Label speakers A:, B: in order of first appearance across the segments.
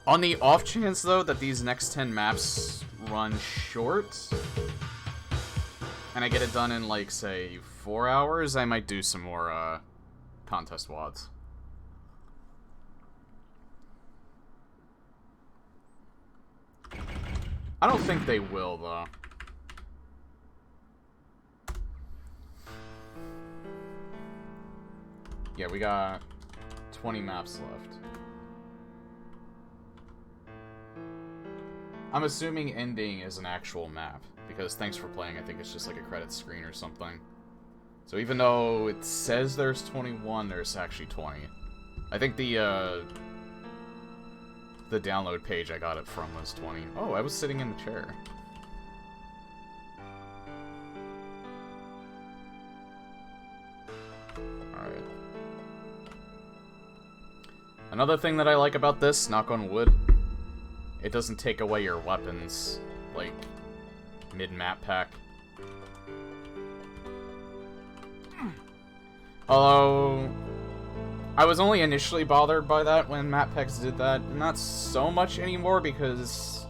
A: On the off chance, though, that these next 10 maps run short, and I get it done in, like, say, 4 hours, I might do some more, contest WODs. I don't think they will, though. Yeah, we got 20 maps left. I'm assuming ending is an actual map, because thanks for playing, I think it's just like a credit screen or something. So even though it says there's 21, there's actually 20. I think the download page I got it from was 20. Oh, I was sitting in the chair. Alright. Another thing that I like about this, knock on wood, it doesn't take away your weapons, like, mid-map pack. Although, I was only initially bothered by that when map packs did that. Not so much anymore, because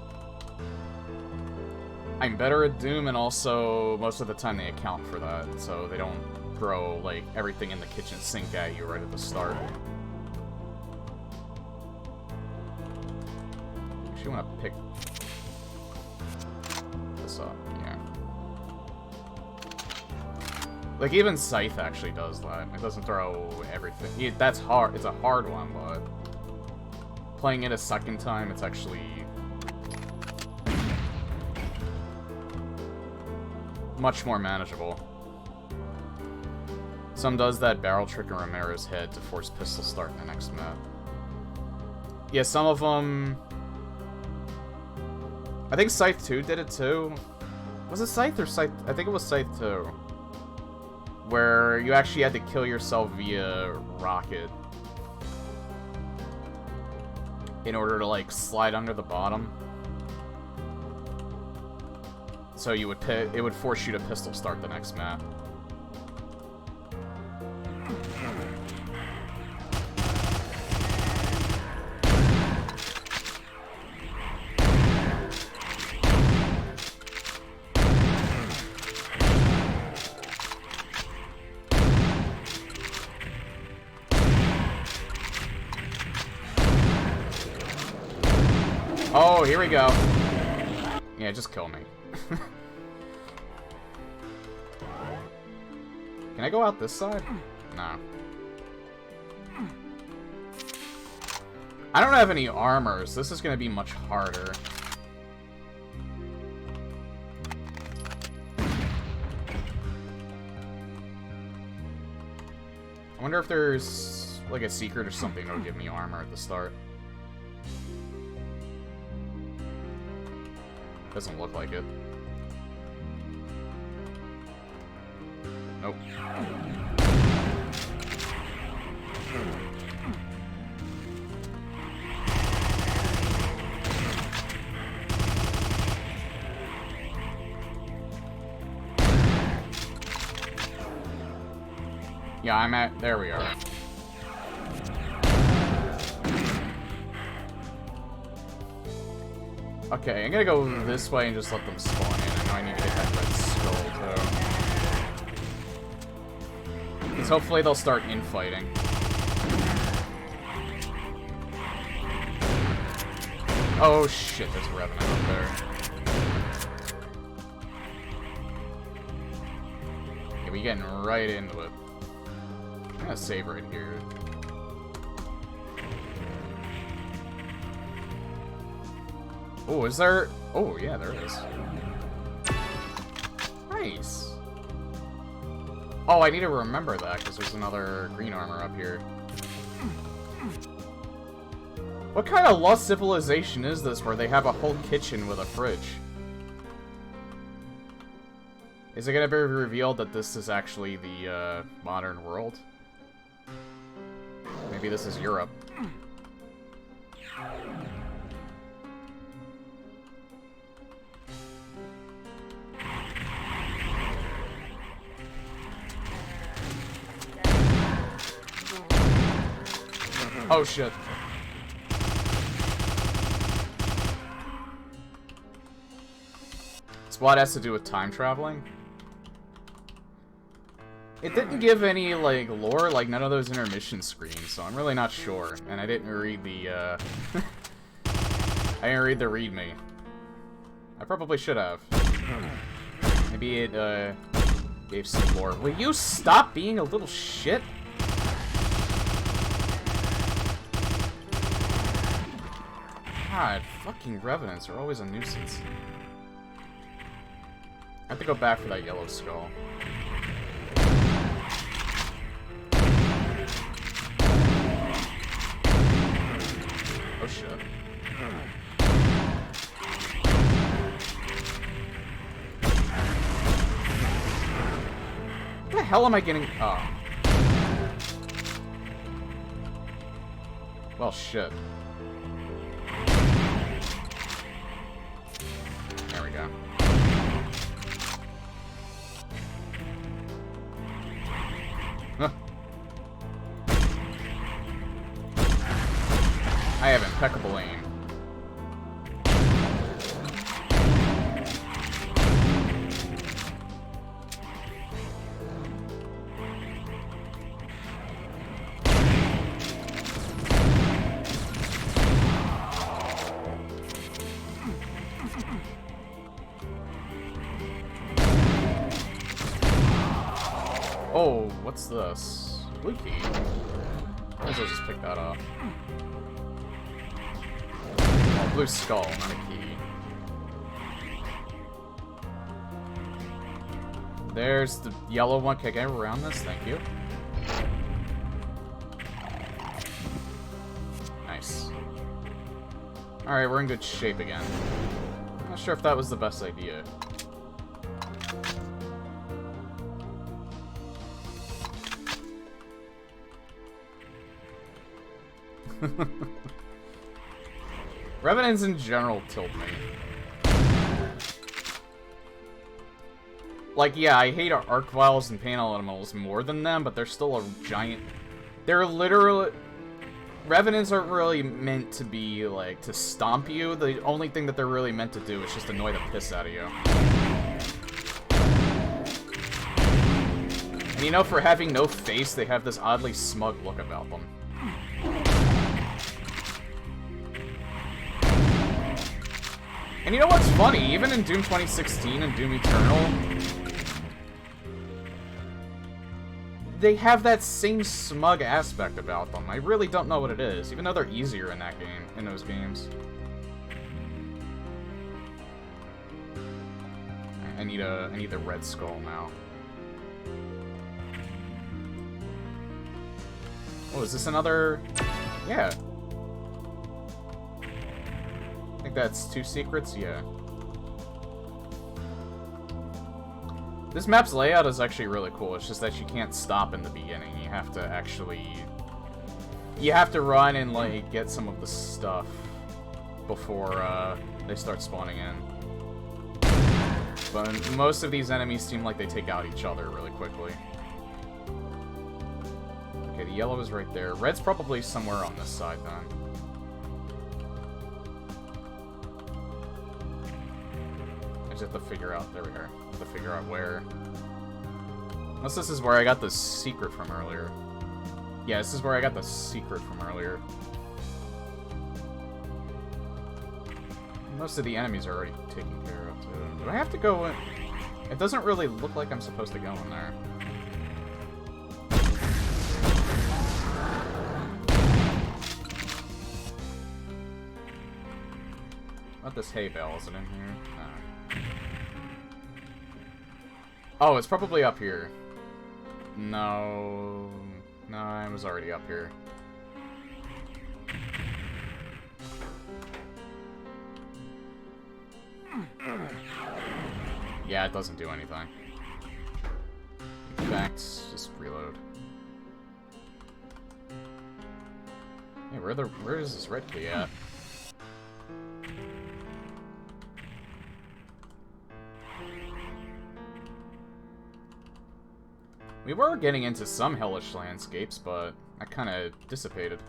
A: I'm better at Doom, and also, most of the time they account for that, so they don't throw, like, everything in the kitchen sink at you right at the start. You want to pick this up, yeah. Like, even Scythe actually does that. It doesn't throw everything. That's hard. It's a hard one, but playing it a second time, it's actually much more manageable. Some does that barrel trick in Romero's head to force pistol start in the next map. Yeah, some of them... I think Scythe 2 did it too. Was it Scythe or Scythe? I think it was Scythe 2. Where you actually had to kill yourself via rocket in order to, like, slide under the bottom. So you would it would force you to pistol start the next map. Oh, here we go. Yeah, just kill me. Can I go out this side? No. I don't have any armors. This is going to be much harder. I wonder if there's, like, a secret or something that would give me armor at the start. Doesn't look like it. Nope. Yeah, I'm at... There we are. Okay, I'm gonna go this way and just let them spawn in. I know I need to get that red skull, too. Because hopefully they'll start infighting. Oh shit, there's a Revenant up there. Yeah, we getting right into it. I'm gonna save right here. Oh, is there... Oh, yeah, there is. Nice. Oh, I need to remember that, because there's another green armor up here. What kind of lost civilization is this, where they have a whole kitchen with a fridge? Is it gonna be revealed that this is actually the, modern world? Maybe this is Europe. Oh shit. squad has to do with time traveling. It didn't give any, like, lore, like, none of those intermission screens, so I'm really not sure. And I didn't read the, I didn't read the readme. I probably should have. Maybe it, gave some lore. Will you stop being a little shit? God, fucking Revenants are always a nuisance. I have to go back for that yellow skull. Oh shit. What the hell am I getting? Oh. Well, shit. There we go. Huh. I have impeccable aim. Oh, what's this? Blue key. Might as well just pick that up. Oh, blue skull, not a key. There's the yellow one. Can I get around this? Thank you. Nice. Alright, we're in good shape again. I'm not sure if that was the best idea. Revenants in general tilt me. Like, yeah, I hate Arc Vials and Pain Elementals more than them, but they're still a giant... They're literally... Revenants aren't really meant to be, like, to stomp you. The only thing that they're really meant to do is just annoy the piss out of you. And you know, for having no face, they have this oddly smug look about them. And you know what's funny? Even in Doom 2016 and Doom Eternal, they have that same smug aspect about them. I really don't know what it is, even though they're easier in that game, in those games. I need the red skull now. Oh, is this another? Yeah. I think that's 2 secrets, yeah. This map's layout is actually really cool. It's just that you can't stop in the beginning. You have to actually... You have to run and, like, get some of the stuff before, they start spawning in. But most of these enemies seem like they take out each other really quickly. Okay, the yellow is right there. Red's probably somewhere on this side, then. I just have to figure out... There we are. Have to figure out where... Unless this is where I got the secret from earlier. Yeah, this is where I got the secret from earlier. Most of the enemies are already taken care of, too. Do I have to go in? It doesn't really look like I'm supposed to go in there. What this hay bale? Is it in here? Oh, it's probably up here. No... No, I was already up here. Yeah, it doesn't do anything. In fact, just reload. Hey, where is this red key at? We were getting into some hellish landscapes, but that kind of dissipated.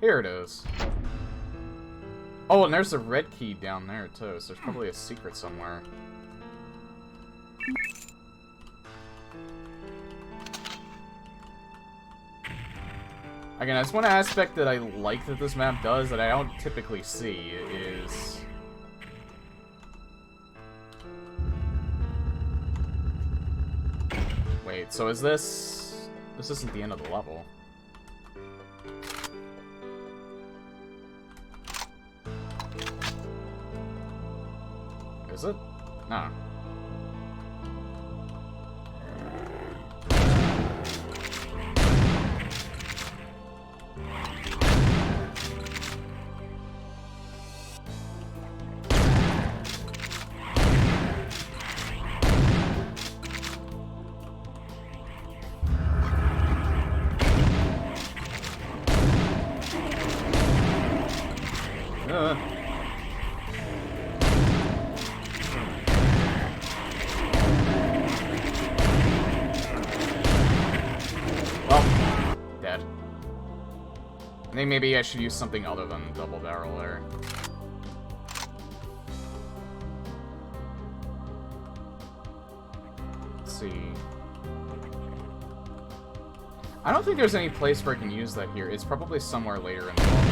A: Here it is. Oh, and there's a red key down there, too, so there's probably a secret somewhere. Again, that's one aspect that I like that this map does that I don't typically see, is... Wait, so is this... This isn't the end of the level. Is it? No. I think maybe I should use something other than double barrel there. Let's see. I don't think there's any place where I can use that here. It's probably somewhere later in the level.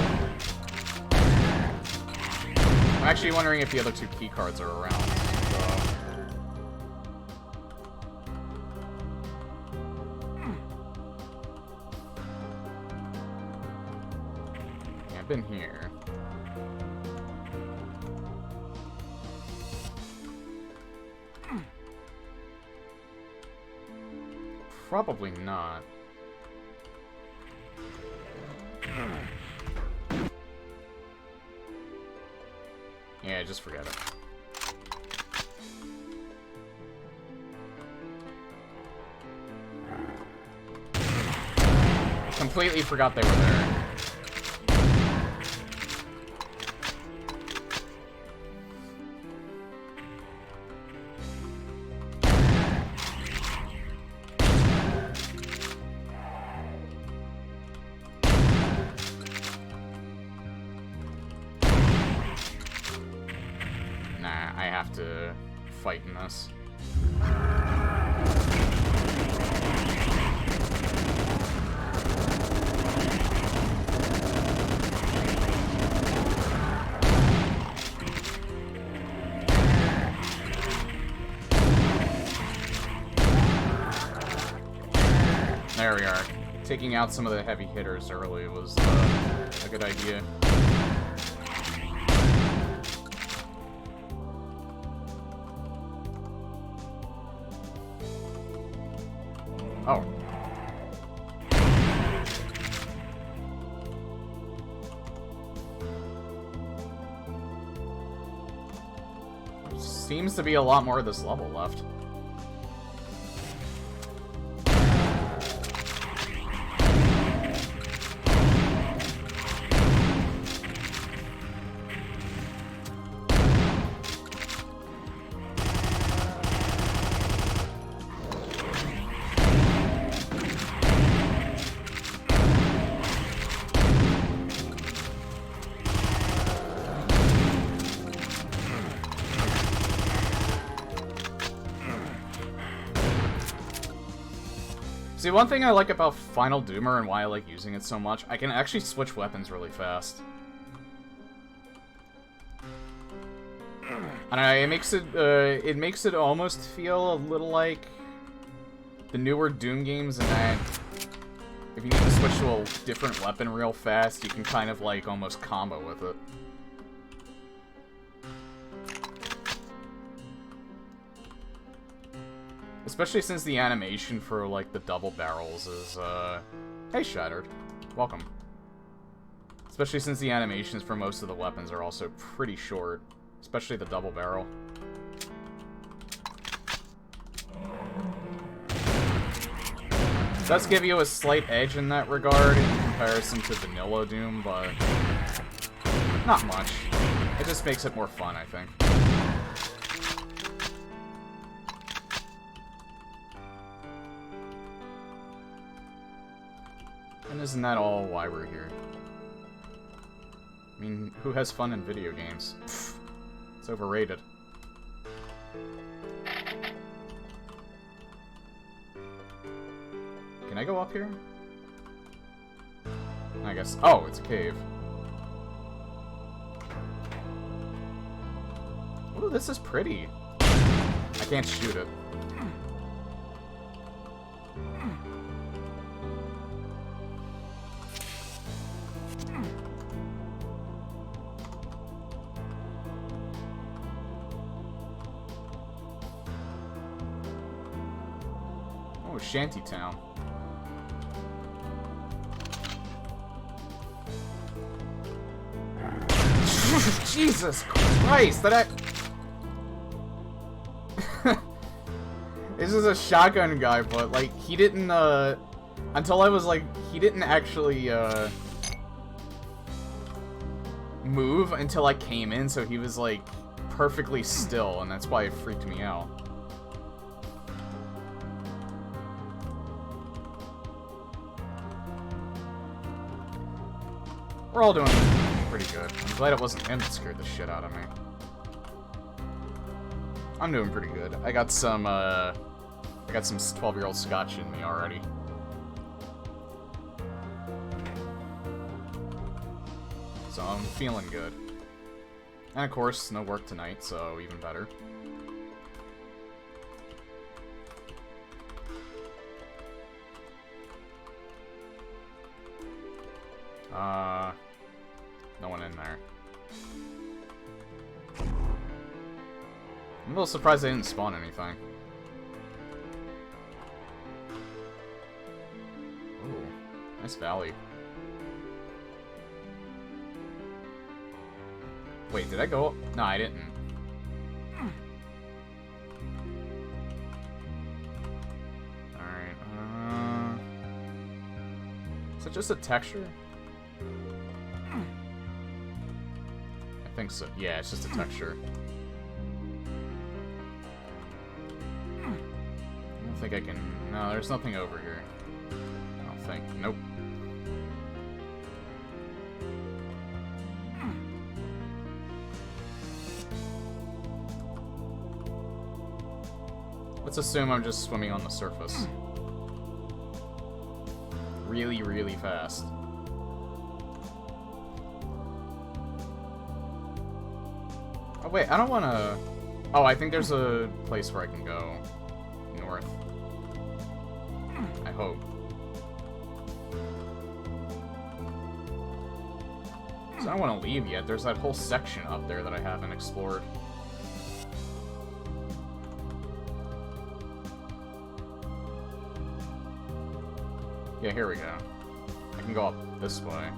A: I'm actually wondering if the other two key cards are around. I've been here. Probably not. Yeah, just forget it. Completely forgot they were there. To fight in this. There we are. Taking out some of the heavy hitters early was a good idea. Oh. Seems to be a lot more of this level left. See, one thing I like about Final Doomer and why I like using it so much, I can actually switch weapons really fast. And it makes it almost feel a little like the newer Doom games in that if you need to switch to a different weapon real fast, you can kind of like almost combo with it. Especially since the animation for, like, the double barrels is, Hey, Shattered. Welcome. Especially since the animations for most of the weapons are also pretty short. Especially the double barrel. It does give you a slight edge in that regard in comparison to vanilla Doom, but not much. It just makes it more fun, I think. And isn't that all why we're here? I mean, who has fun in video games? Pfft, it's overrated. Can I go up here? I guess. Oh, it's a cave. Ooh, this is pretty. I can't shoot it. Oh, Shantytown. Jesus Christ! This is a shotgun guy, but, like, he didn't, until I was, like, he didn't actually, move until I came in, so he was, like, perfectly still, and that's why it freaked me out. We're all doing pretty good. I'm glad it wasn't him that scared the shit out of me. I'm doing pretty good. I got some 12-year-old scotch in me already. So I'm feeling good. And of course, no work tonight, so even better. No one in there. I'm a little surprised they didn't spawn anything. Ooh, nice valley. Wait, did I go up? No, I didn't. Alright, is it just a texture? I think so. Yeah, it's just a texture. I don't think I can... No, there's nothing over here. I don't think. Nope. Let's assume I'm just swimming on the surface. Really, really fast. Oh, wait, I don't want to... Oh, I think there's a place where I can go north. I hope. So I don't want to leave yet. There's that whole section up there that I haven't explored. Yeah, here we go. I can go up this way.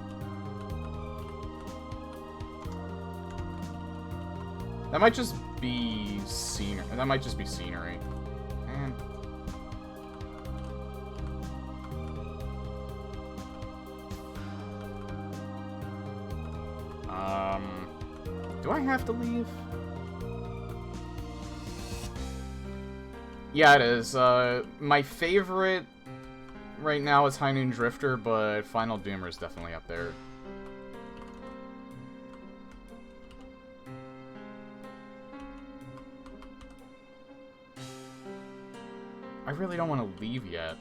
A: That might just be scenery. That might just be scenery. Man. Do I have to leave? Yeah, it is. My favorite right now is High Noon Drifter, but Final Doomer is definitely up there. I really don't want to leave yet.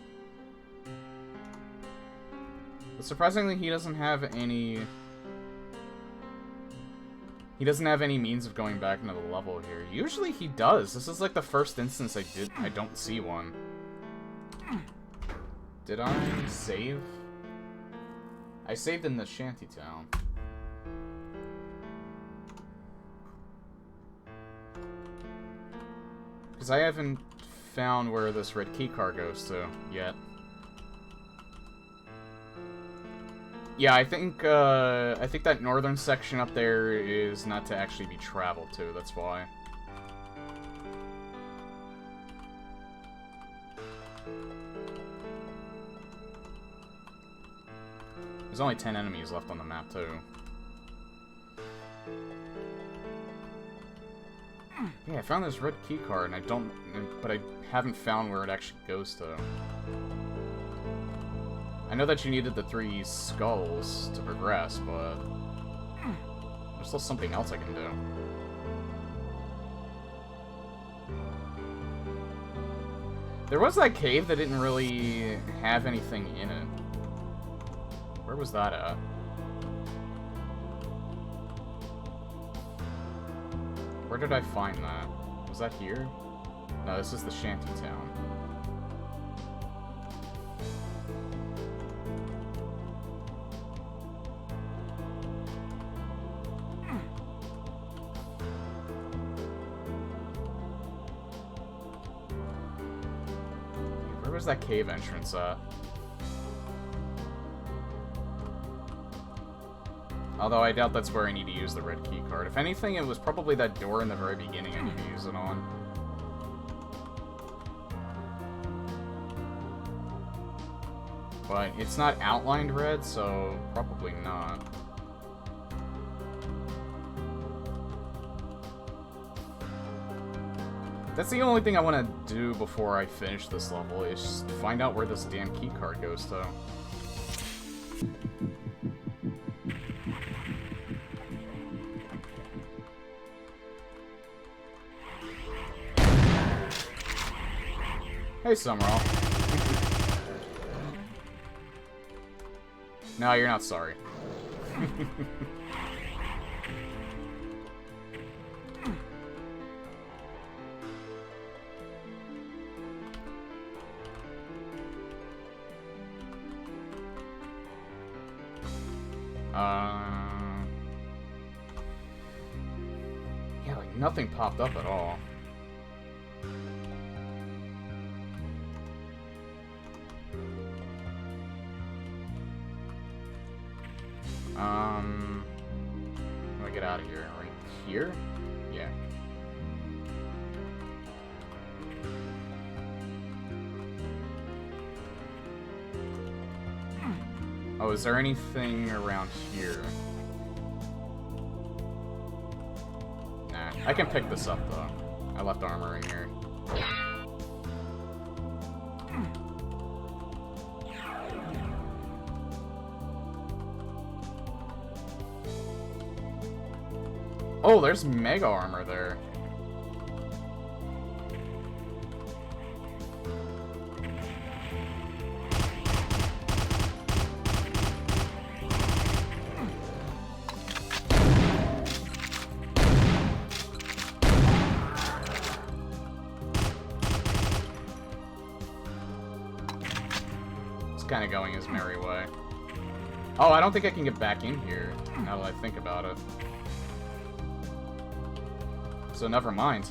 A: But surprisingly, he doesn't have any... He doesn't have any means of going back into the level here. Usually he does. This is like the first instance I don't see one. Did I save? I saved in the Shantytown. Because I haven't found where this red keycard goes to yet. Yeah, I think that northern section up there is not to actually be traveled to, that's why. There's only 10 enemies left on the map, too. Yeah, I found this red keycard, and but I haven't found where it actually goes to. I know that you needed the 3 skulls to progress, but... There's still something else I can do. There was that cave that didn't really have anything in it. Where was that at? Where did I find that? Was that here? No, this is the shanty town. Where was that cave entrance at? Although I doubt that's where I need to use the red key card. If anything, it was probably that door in the very beginning I need to use it on. But it's not outlined red, so probably not. That's the only thing I want to do before I finish this level, is just find out where this damn key card goes to. Hey, Summerall. No, you're not sorry. Yeah, like nothing popped up at all. How do I get out of here? Right here? Yeah. Oh, is there anything around here? Nah, I can pick this up, though. I left armor in here. Oh, there's mega armor there. It's kind of going his merry way. Oh, I don't think I can get back in here, now that I think about it. So never mind.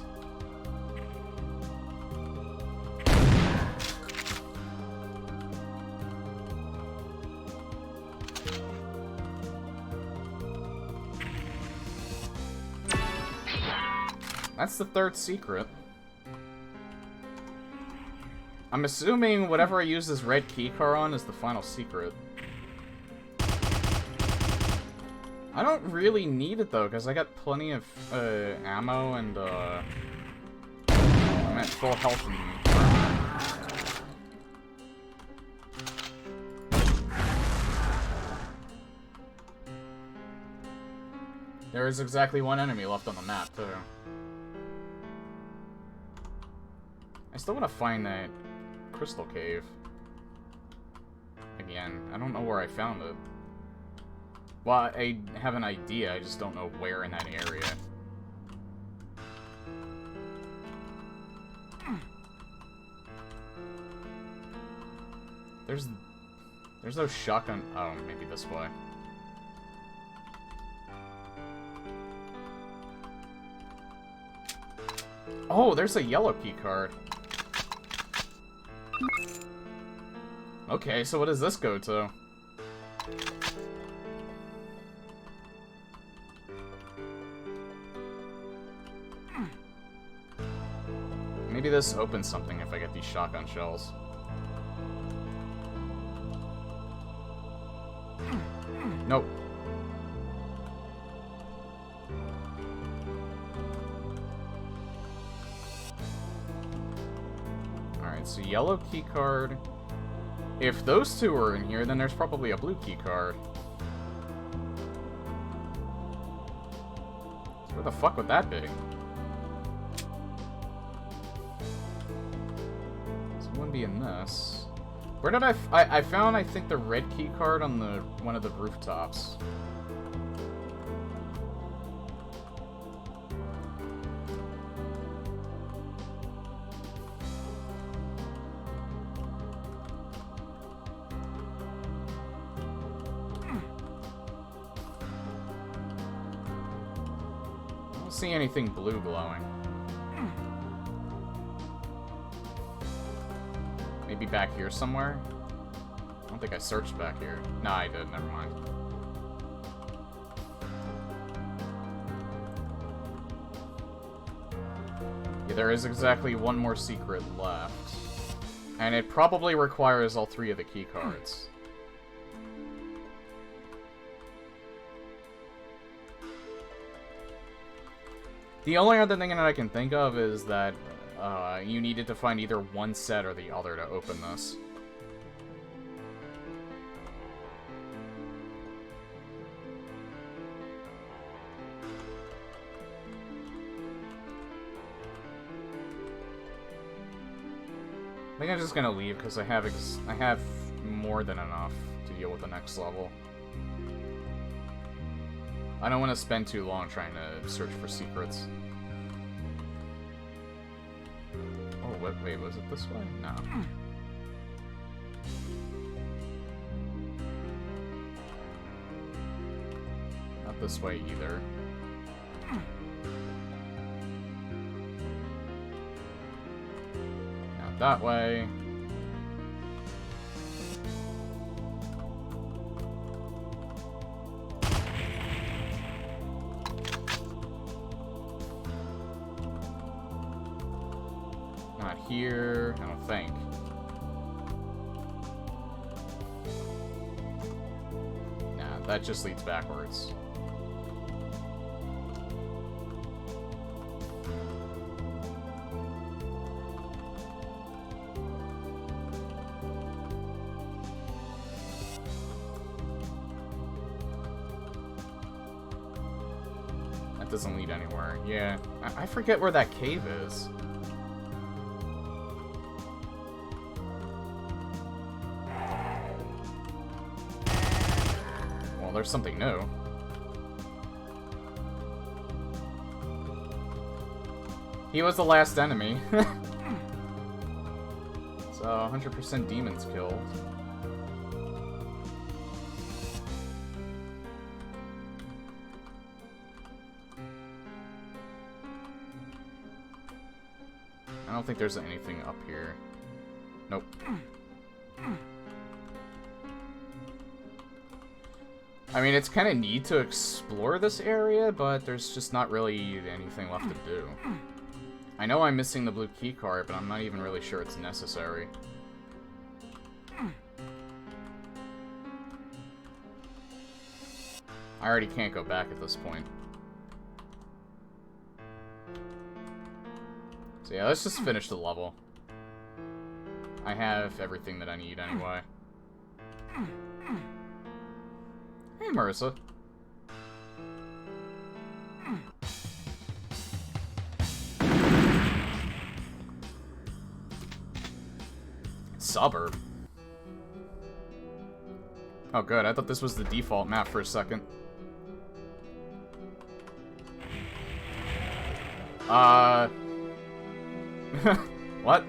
A: That's the third secret. I'm assuming whatever I use this red keycard on is the final secret. I don't really need it, though, because I got plenty of ammo and, I'm at full health and there is exactly one enemy left on the map, too. I still want to find that crystal cave. Again, I don't know where I found it. Well, I have an idea, I just don't know where in that area. There's no shotgun. Oh, maybe this way. Oh, there's a yellow key card. Okay, so what does this go to? Maybe this opens something if I get these shotgun shells. Nope. Alright, so yellow key card. If those two are in here, then there's probably a blue key card. Where the fuck would that be? So it wouldn't be in this. Where did I found, I think, the red key card on the one of the rooftops. I don't see anything blue glowing. Maybe back here somewhere? I don't think I searched back here. No, I did. Never mind. Yeah, there is exactly one more secret left. And it probably requires all 3 of the key cards. The only other thing that I can think of is that you needed to find either one set or the other to open this. I think I'm just gonna leave because I have more than enough to deal with the next level. I don't want to spend too long trying to search for secrets. Oh, wait, was it this way? No. Not this way either. Not that way. Not here, I don't think. Nah, that just leads backwards. That doesn't lead anywhere. Yeah, I forget where that cave is. There's something new. He was the last enemy. So, 100% demons killed. I don't think there's anything up here. Nope. I mean, it's kind of neat to explore this area, but there's just not really anything left to do. I know I'm missing the blue key card, but I'm not even really sure it's necessary. I already can't go back at this point. So yeah, let's just finish the level. I have everything that I need anyway. Hey, Marissa. Suburb. Oh, good. I thought this was the default map for a second. What?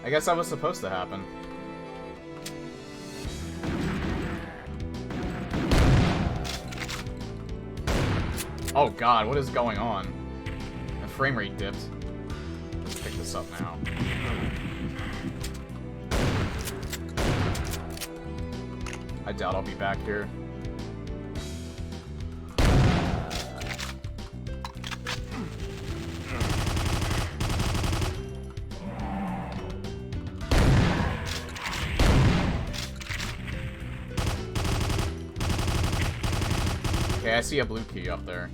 A: I guess that was supposed to happen. Oh god, what is going on? The frame rate dipped. Let's pick this up now. I doubt I'll be back here. Okay, I see a blue key up there.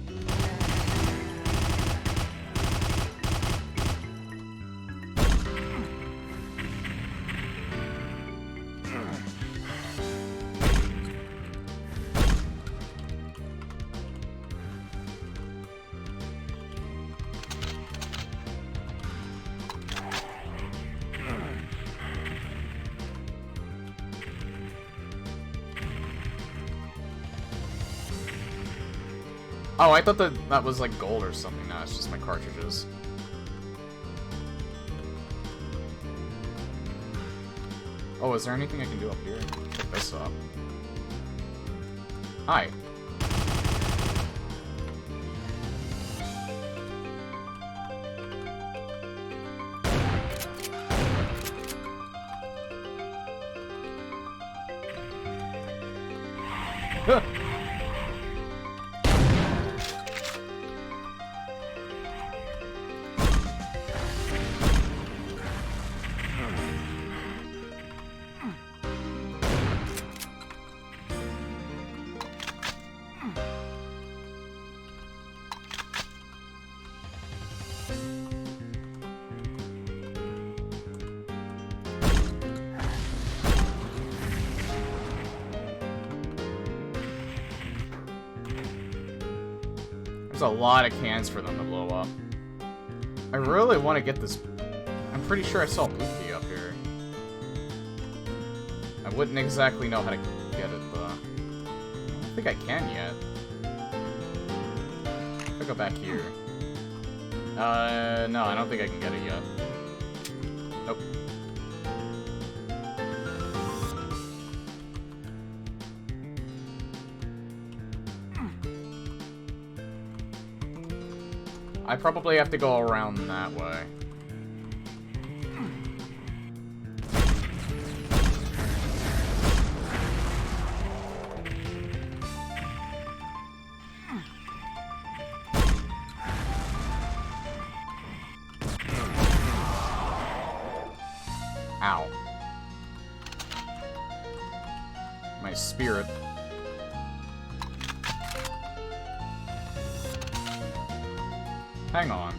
A: Oh, I thought that was like gold or something. No, it's just my cartridges. Oh, is there anything I can do up here? Pick this up. Hi. Huh. There's a lot of cans for them to blow up. I really want to get this. I'm pretty sure I saw Luffy up here. I wouldn't exactly know how to get it, though. I don't think I can yet. If I go back here. No, I don't think I can get it yet. Nope. I probably have to go around that way. Ow. My spirit. Hang on.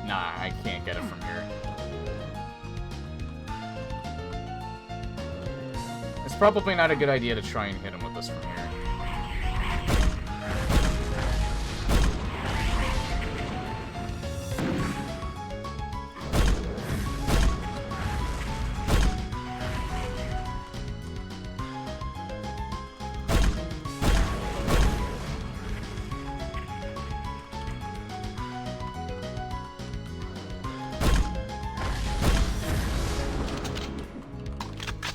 A: Nah, I can't get it from here. It's probably not a good idea to try and hit him with this from here.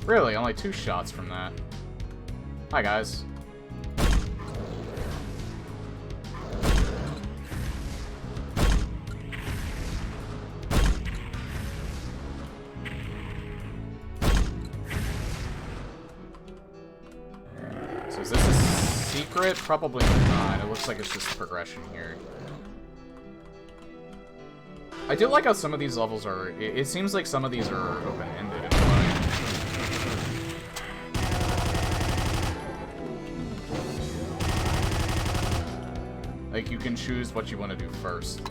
A: Really, only 2 shots from that. Hi, guys. So is this a secret? Probably not. It looks like it's just progression here. I do like how some of these levels are... It seems like some of these are open-ended in a way. Like, you can choose what you want to do first.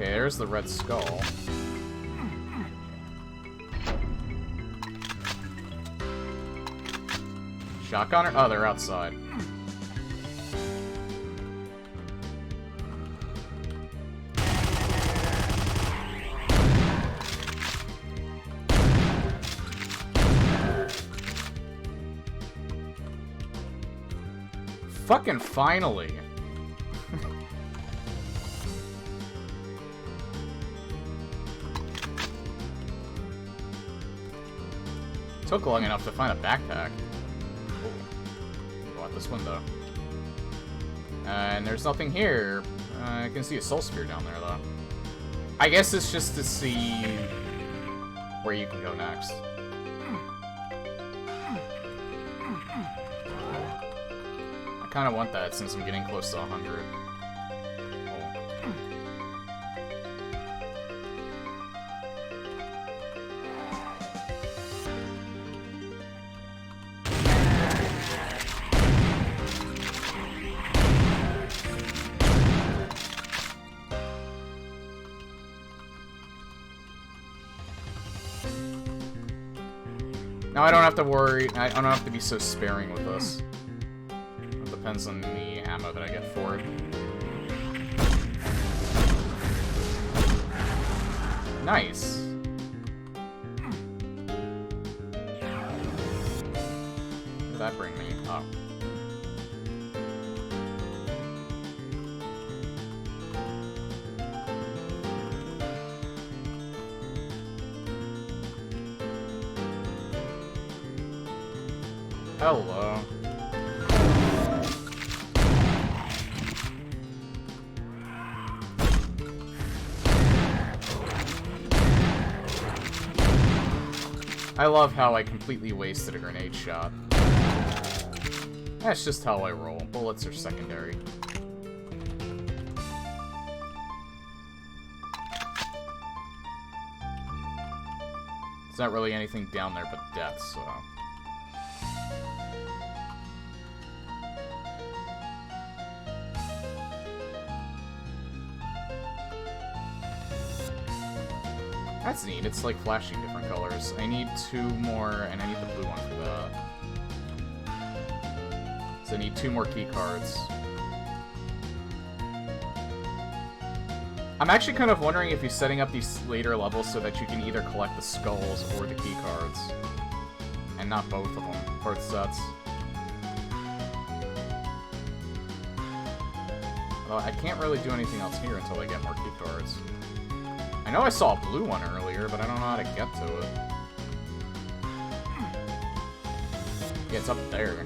A: Okay, there's the red skull. Shotgunner? Oh, they're outside. Fucking finally! Took long enough to find a backpack. Go out this window. And there's nothing here. I can see a soul spear down there, though. I guess it's just to see where you can go next. I kind of want that since I'm getting close to 100. Now I don't have to worry, I don't have to be so sparing with this. It depends on the ammo that I get for it. Nice. Where did that bring me? Oh. Hello. I love how I completely wasted a grenade shot. That's just how I roll. Bullets are secondary. There's not really anything down there but death, so... That's neat. It's like flashing different colors. I need 2 more, and I need the blue one for that. So I need 2 more key cards. I'm actually kind of wondering if you're setting up these later levels so that you can either collect the skulls or the key cards. And not both of them. Both sets. Well, I can't really do anything else here until I get more key cards. I know I saw a blue one earlier, but I don't know how to get to it. Yeah, it's up there.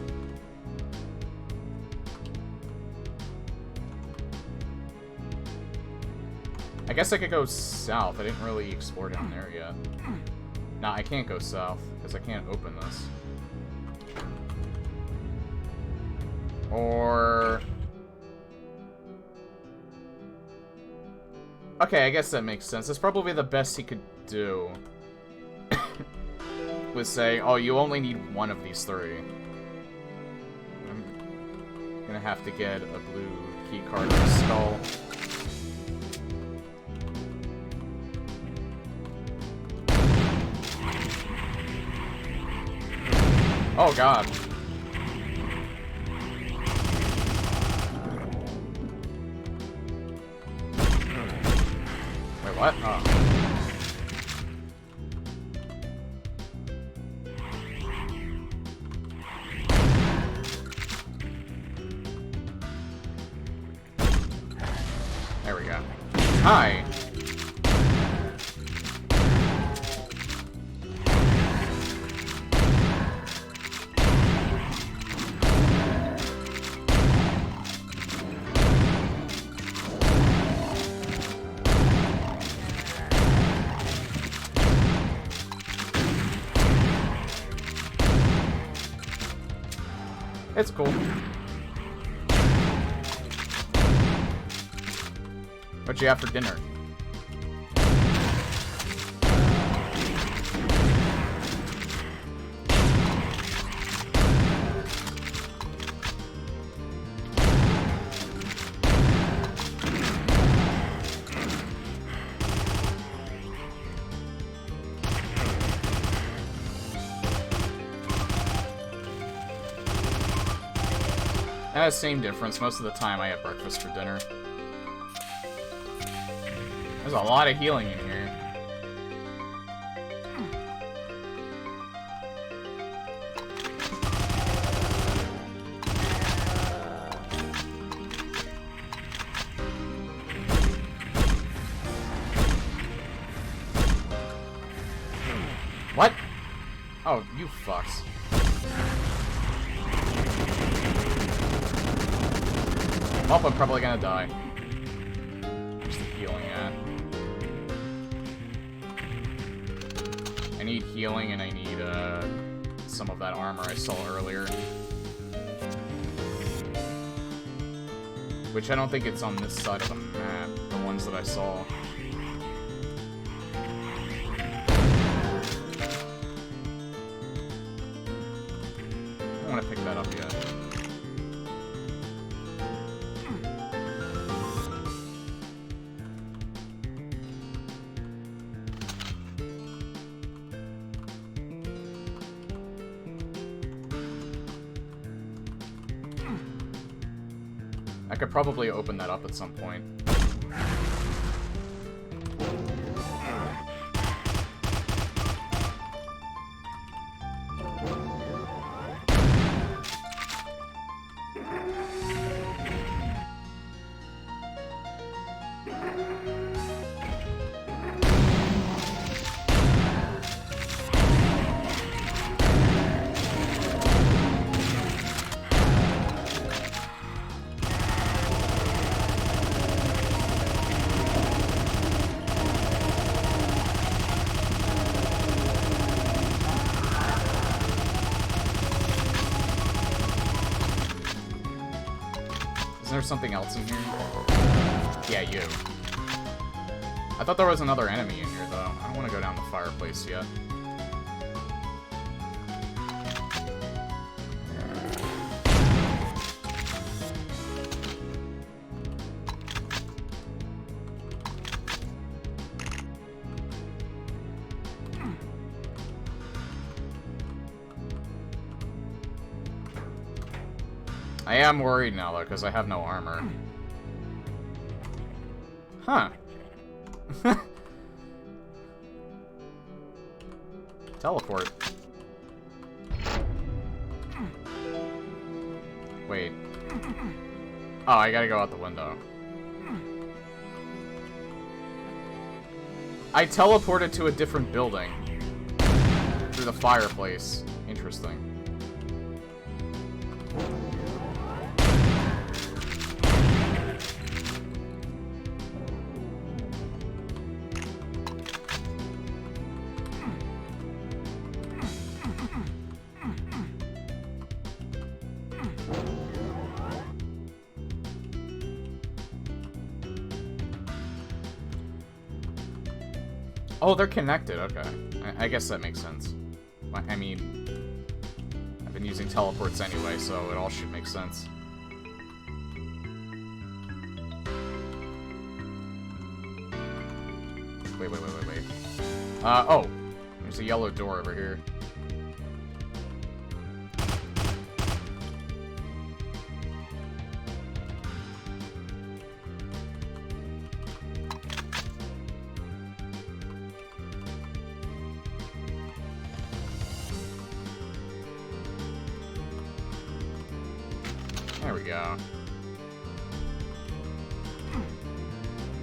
A: I guess I could go south. I didn't really explore down there yet. Nah, I can't go south, because I can't open this. Or... Okay, I guess that makes sense. That's probably the best he could do. Was say, oh, you only need 1 of these 3. I'm gonna have to get a blue key card or a skull. Oh god. What? Oh. There we go. Hi! It's cool. What you have for dinner? Same difference. Most of the time I have breakfast for dinner. There's a lot of healing in here. What? Oh, you fucks. Oh, I'm probably gonna die. Where's the healing at? I need healing and I need, some of that armor I saw earlier. Which I don't think it's on this side of the map, the ones that I saw. I don't want to pick that up yet. I could probably open that up at some point. Is there something else in here? Yeah, you. I thought there was another enemy in here, though. I don't want to go down the fireplace yet. I am worried now, though, because I have no armor. Huh. Teleport. Wait. Oh, I gotta go out the window. I teleported to a different building. Through the fireplace. Interesting. Oh, they're connected, okay. I guess that makes sense. I mean, I've been using teleports anyway, so it all should make sense. Wait. Oh, there's a yellow door over here. There we go.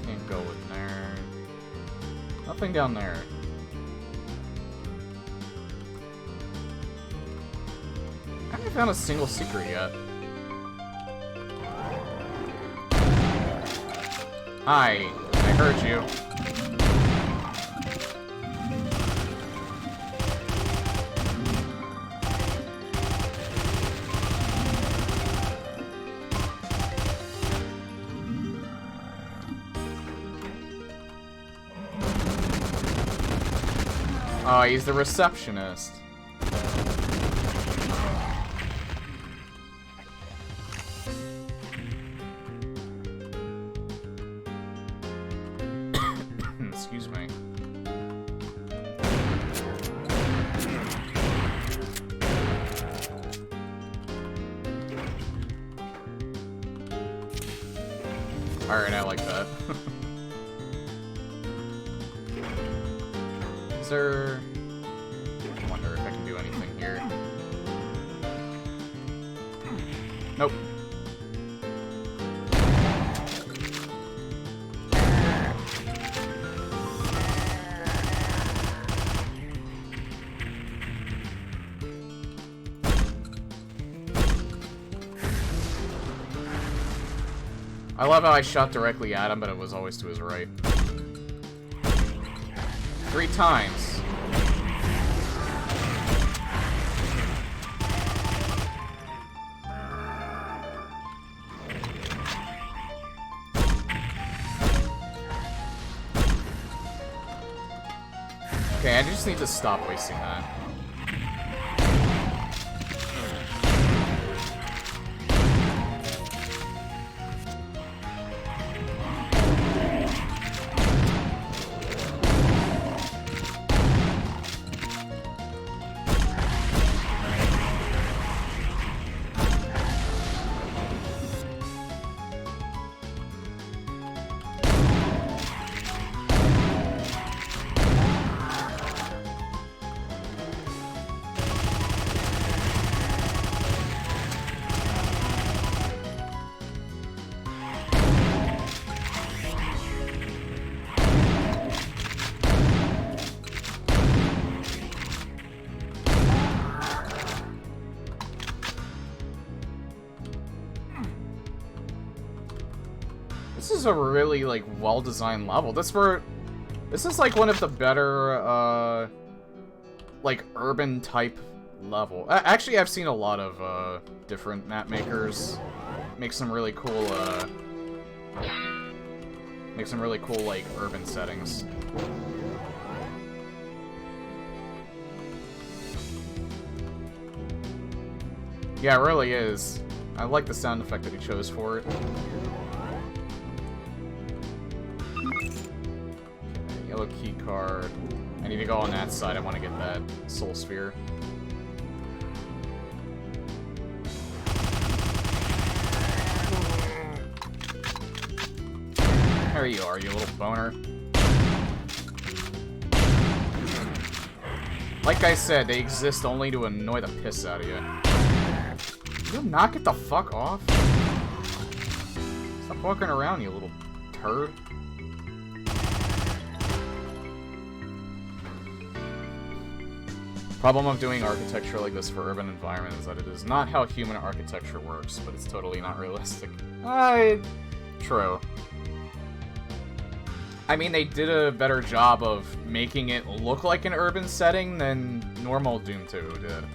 A: Can't go in there. Nothing down there. I haven't found a single secret yet. Hi, I heard you. Oh, he's the receptionist. Excuse me. Alright, I like that. Is there... I wonder if I can do anything here. Nope. I love how I shot directly at him, but it was always to his right. 3 times. Okay, I just need to stop wasting that. This is a really, like, well-designed level. This is, like, one of the better, like, urban-type level. Actually, I've seen a lot of, different map makers make some really cool, like, urban settings. Yeah, it really is. I like the sound effect that he chose for it. Okay, yellow key card. I need to go on that side. I want to get that soul sphere. There you are, you little boner. Like I said, they exist only to annoy the piss out of you. Will you not get the fuck off? Stop walking around, you little turd. Problem of doing architecture like this for urban environment is that it is not how human architecture works, but it's totally not realistic. True. I mean, they did a better job of making it look like an urban setting than normal Doom 2 did.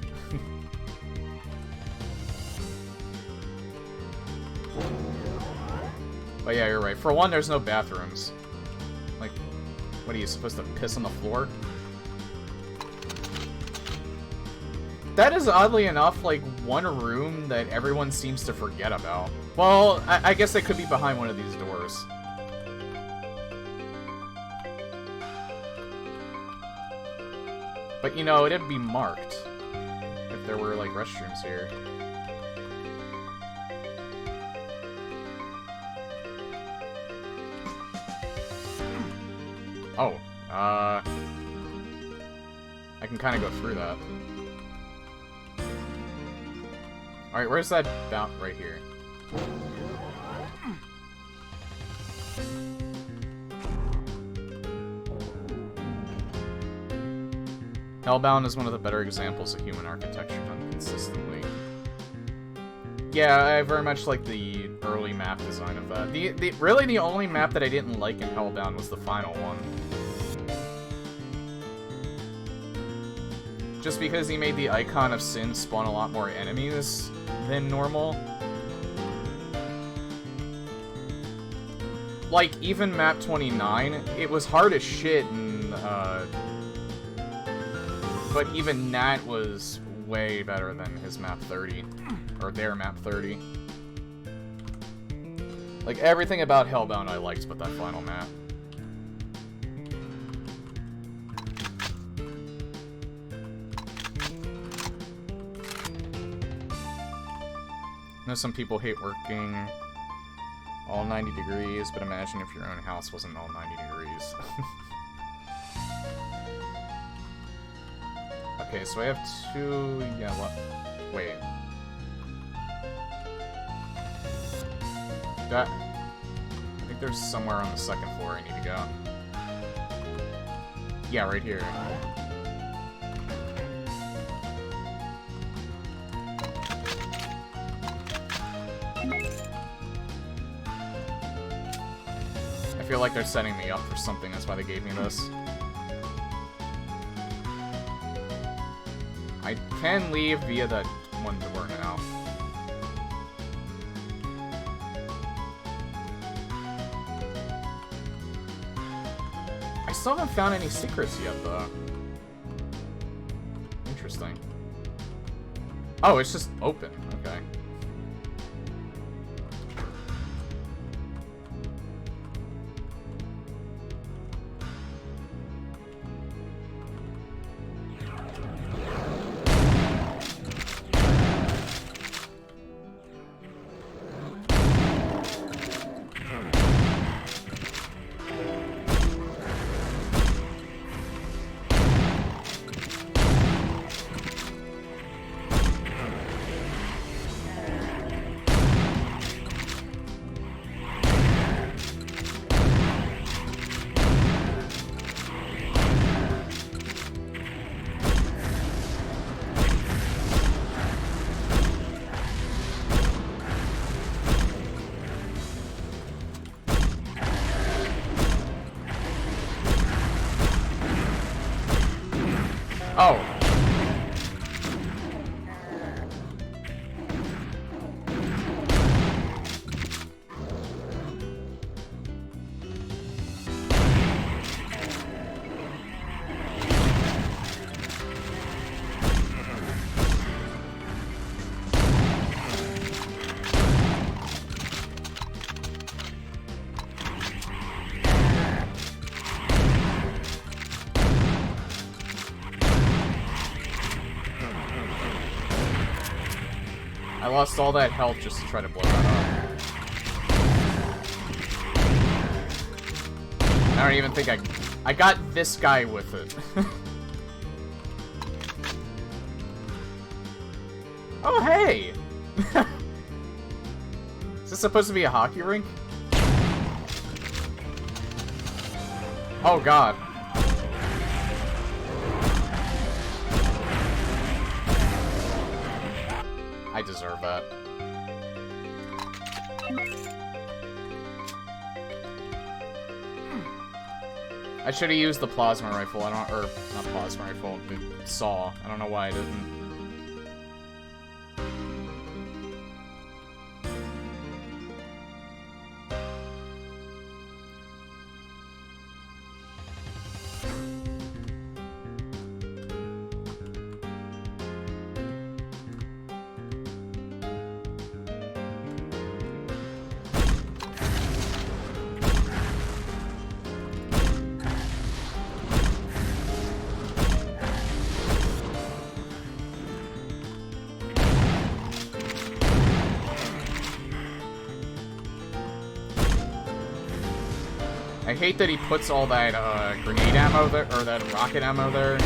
A: But yeah, you're right. For one, there's no bathrooms. Like, what are you, supposed to piss on the floor? That is, oddly enough, like, one room that everyone seems to forget about. Well, I guess it could be behind one of these doors. But, you know, it'd be marked if there were, like, restrooms here. Oh, I can kind of go through that. Alright, where's that bout right here? Hellbound is one of the better examples of human architecture done consistently. Yeah, I very much like the early map design of that. Really the only map that I didn't like in Hellbound was the final one. Just because he made the Icon of Sin spawn a lot more enemies than normal. Like, even map 29, it was hard as shit, and, but even that was way better than his map 30. Or their map 30. Like, everything about Hellbound I liked but that final map. I know some people hate working all 90 degrees, but imagine if your own house wasn't all 90 degrees. Okay, so I have two... yeah, what? Wait. That... I think there's somewhere on the second floor I need to go. Yeah, right here. I feel like they're setting me up for something, that's why they gave me this. I can leave via that one door now. I still haven't found any secrets yet, though. Interesting. Oh, it's just open. Okay. I lost all that health just to try to blow that up. I don't even think I got this guy with it. Oh, hey! Is this supposed to be a hockey rink? Oh, God. I deserve that. I should have used the plasma rifle. Or not plasma rifle, the saw. I don't know why I didn't. I hate that he puts all that grenade ammo there, or that rocket ammo there,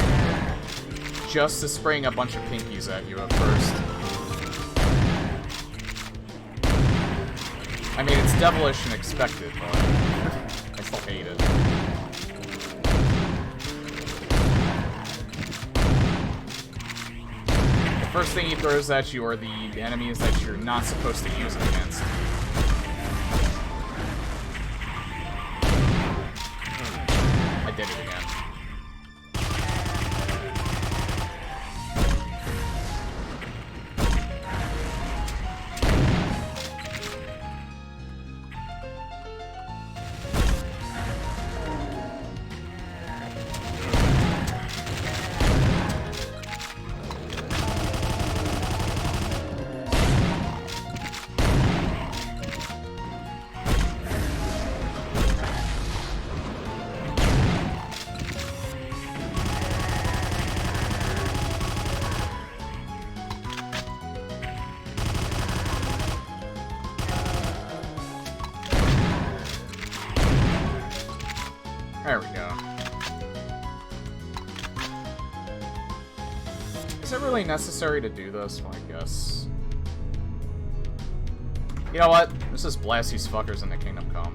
A: just to spring a bunch of pinkies at you at first. I mean, it's devilish and expected, but I still hate it. The first thing he throws at you are the enemies that you're not supposed to use it against. I did it again. There we go. Is it really necessary to do this? Well, I guess. You know what? Let's just blast these fuckers into Kingdom Come.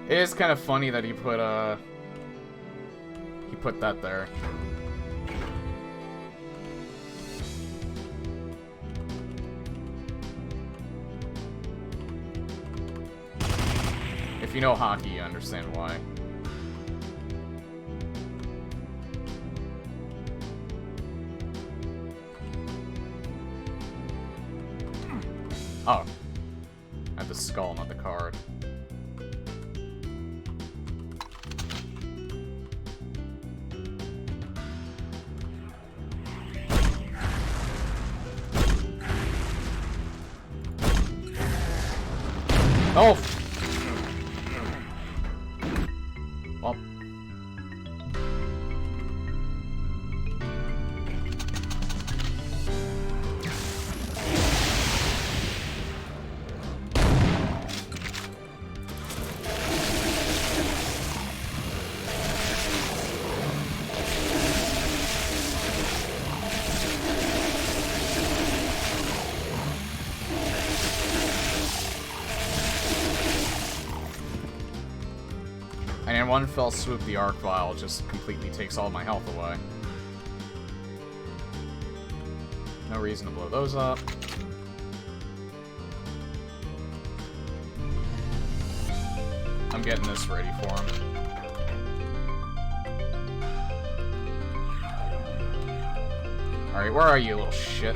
A: It is kind of funny that he put that there. If you know hockey, you understand why. Oh. I have the skull, not the card. Oh! Well. And in one fell swoop, the Arc Vial just completely takes all my health away. No reason to blow those up. I'm getting this ready for him. Alright, where are you, little shit?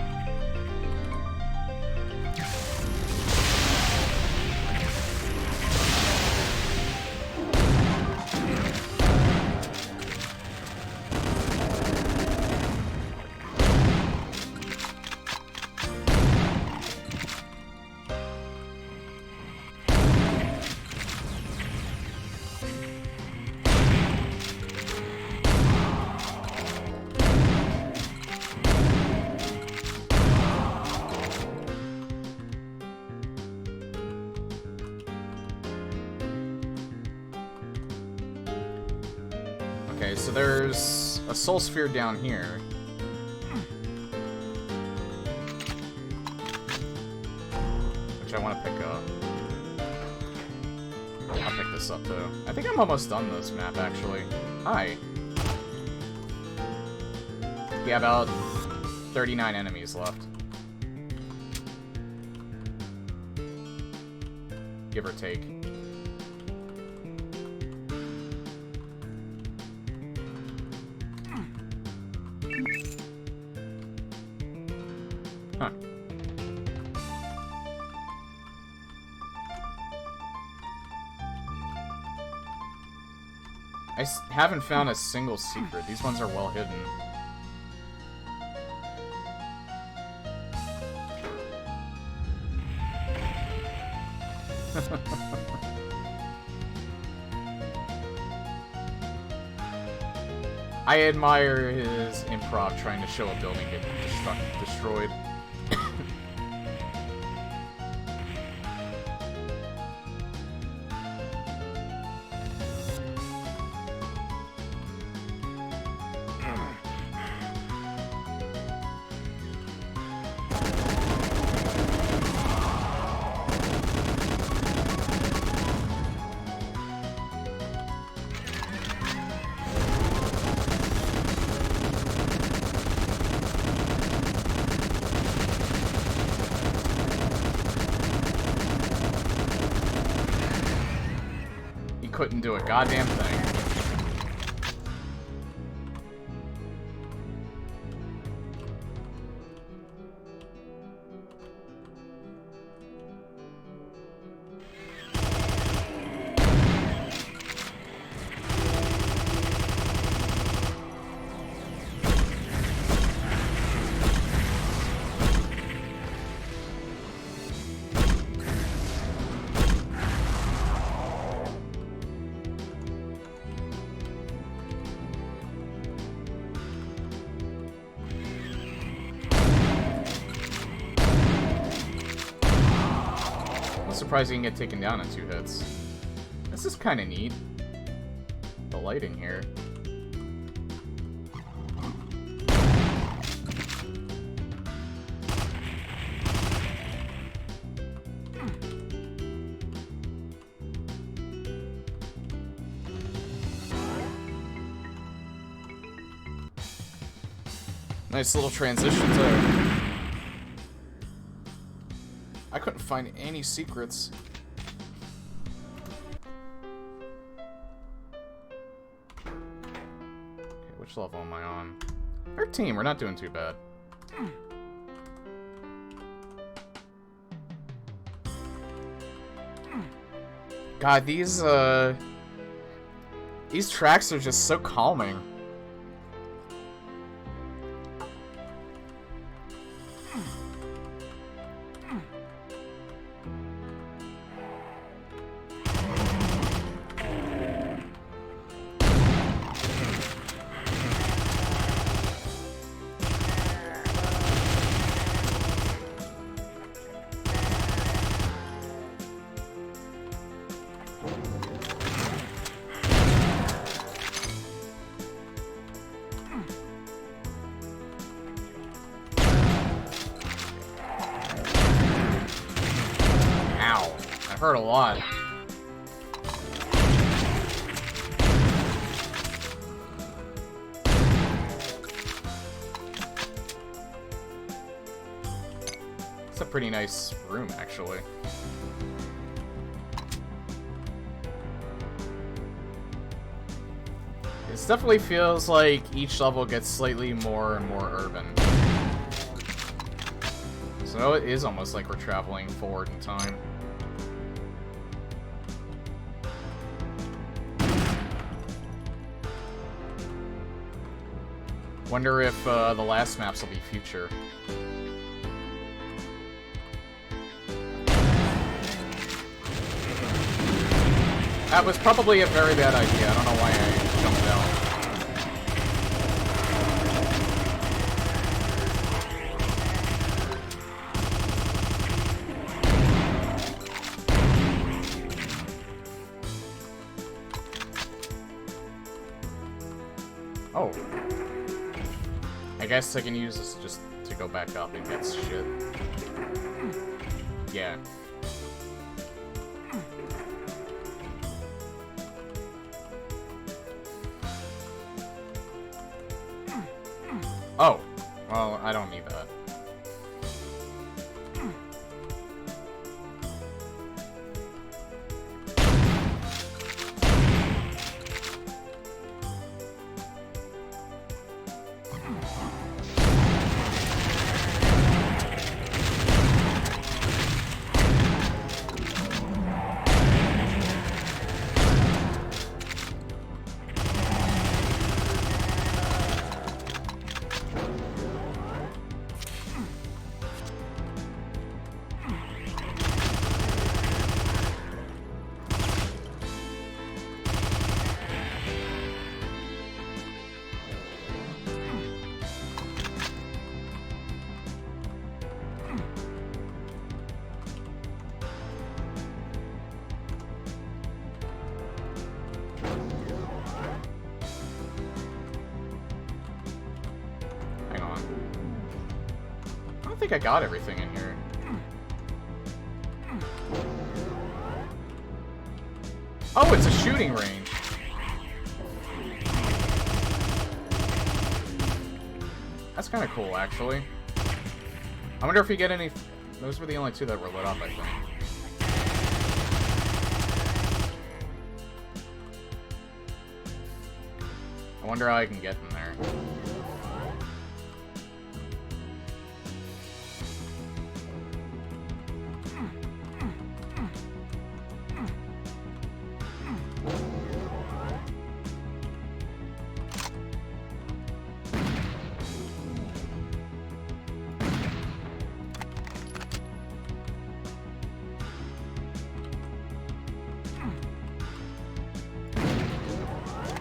A: Okay, so there's a soul sphere down here. Which I want to pick up. I'll pick this up, though. I think I'm almost done this map, actually. Hi. Yeah, about 39 enemies left. Give or take. Huh. I haven't found a single secret. These ones are well hidden. I admire his improv trying to show a building get destroyed. Couldn't do a goddamn thing. Surprised you can get taken down in 2 hits. This is kind of neat. The lighting here. Nice little transition too. I couldn't find any secrets. Okay, which level am I on? 13, we're not doing too bad. God, these tracks are just so calming. Hurt a lot. It's a pretty nice room, actually. It definitely feels like each level gets slightly more and more urban. So it is almost like we're traveling forward in time. Wonder if the last maps will be future. That was probably a very bad idea. I don't know why I jumped out. Oh. I guess I can use this just to go back up and get shit. Yeah. Oh. Well, I don't need that. I think I got everything in here. Oh, it's a shooting range. That's kind of cool, actually. I wonder if we get any... Those were the only two that were lit up, I think. I wonder how I can get in there.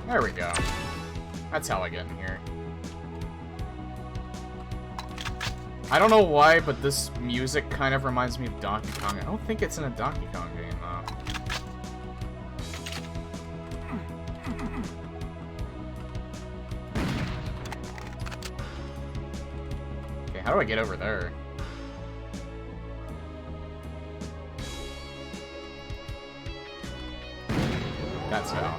A: There we go. That's how I get in here. I don't know why, but this music kind of reminds me of Donkey Kong. I don't think it's in a Donkey Kong game, though. Okay, how do I get over there? That's how.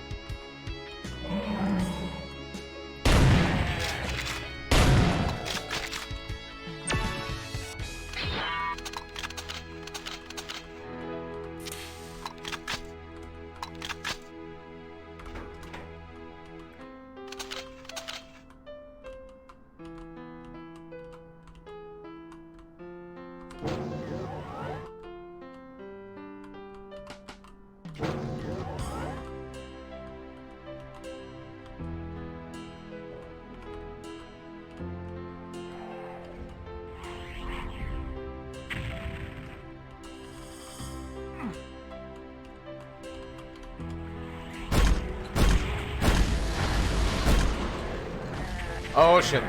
A: Oh shit.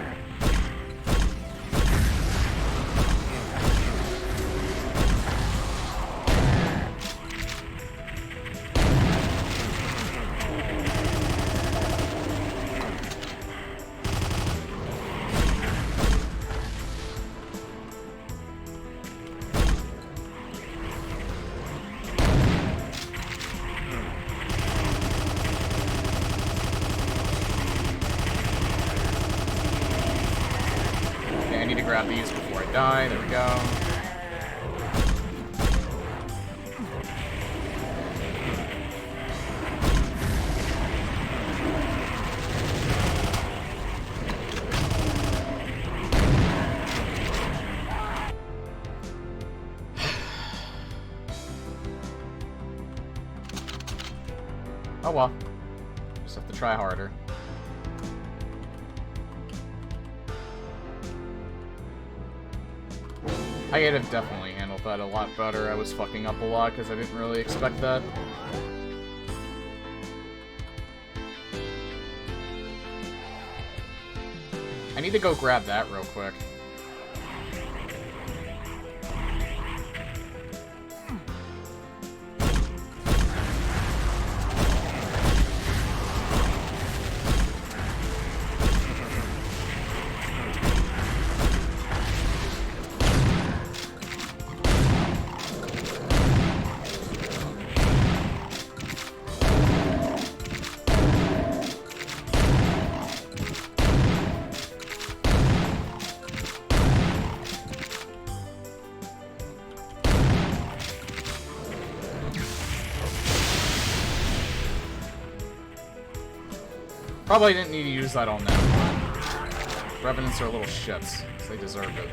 A: Grab these before I die. There we go. Oh well. Just have to try harder. I could have definitely handled that a lot better. I was fucking up a lot because I didn't really expect that. I need to go grab that real quick. Probably didn't need to use that on them. Revenants are little shits. So they deserve it.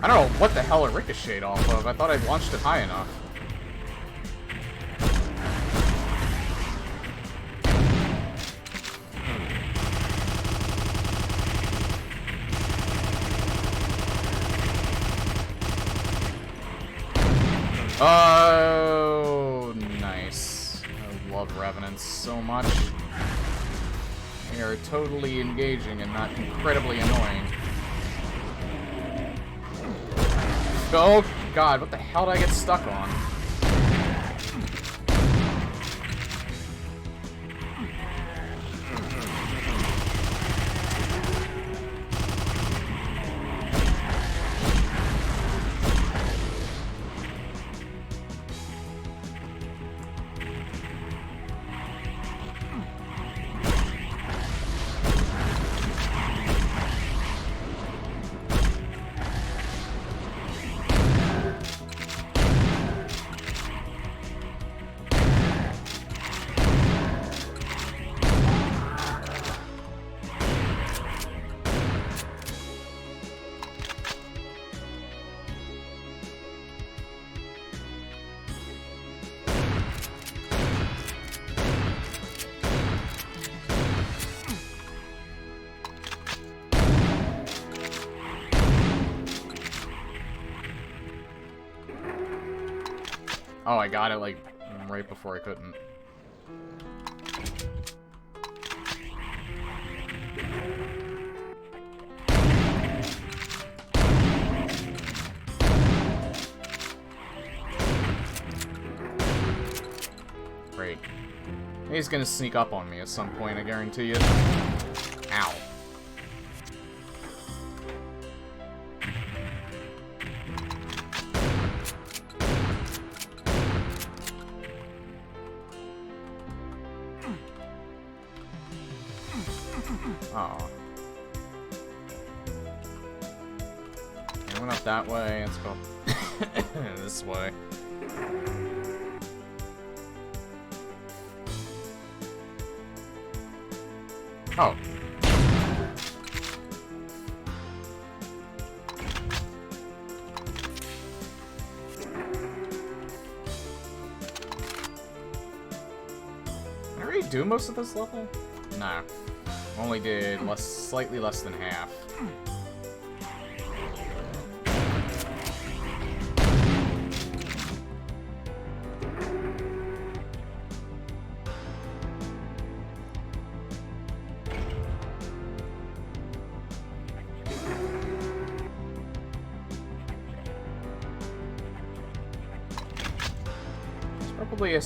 A: I don't know what the hell it ricocheted off of. I thought I'd launched it high enough. Oh, nice. I love Revenants so much. They are totally engaging and not incredibly annoying. Oh god, what the hell did I get stuck on? Oh, I got it, like, right before I couldn't. Great. He's gonna sneak up on me at some point, I guarantee you. Ow. Oh. I went up that way. Let's go this way. Oh. Did I already do most of this level? Nah. Only did slightly less than half. It's probably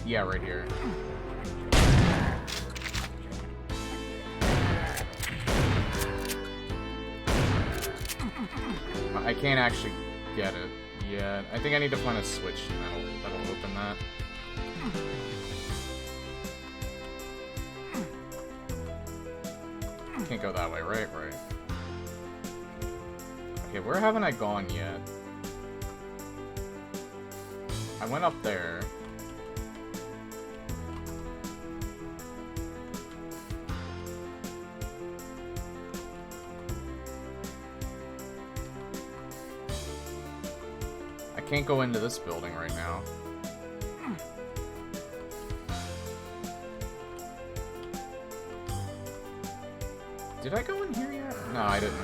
A: yeah, right here. I can't actually get it yet. I think I need to find a switch that'll open that. Can't go that way, right? Right. Okay, where haven't I gone yet? I went up there. I can't go into this building right now. Did I go in here yet? No, I didn't.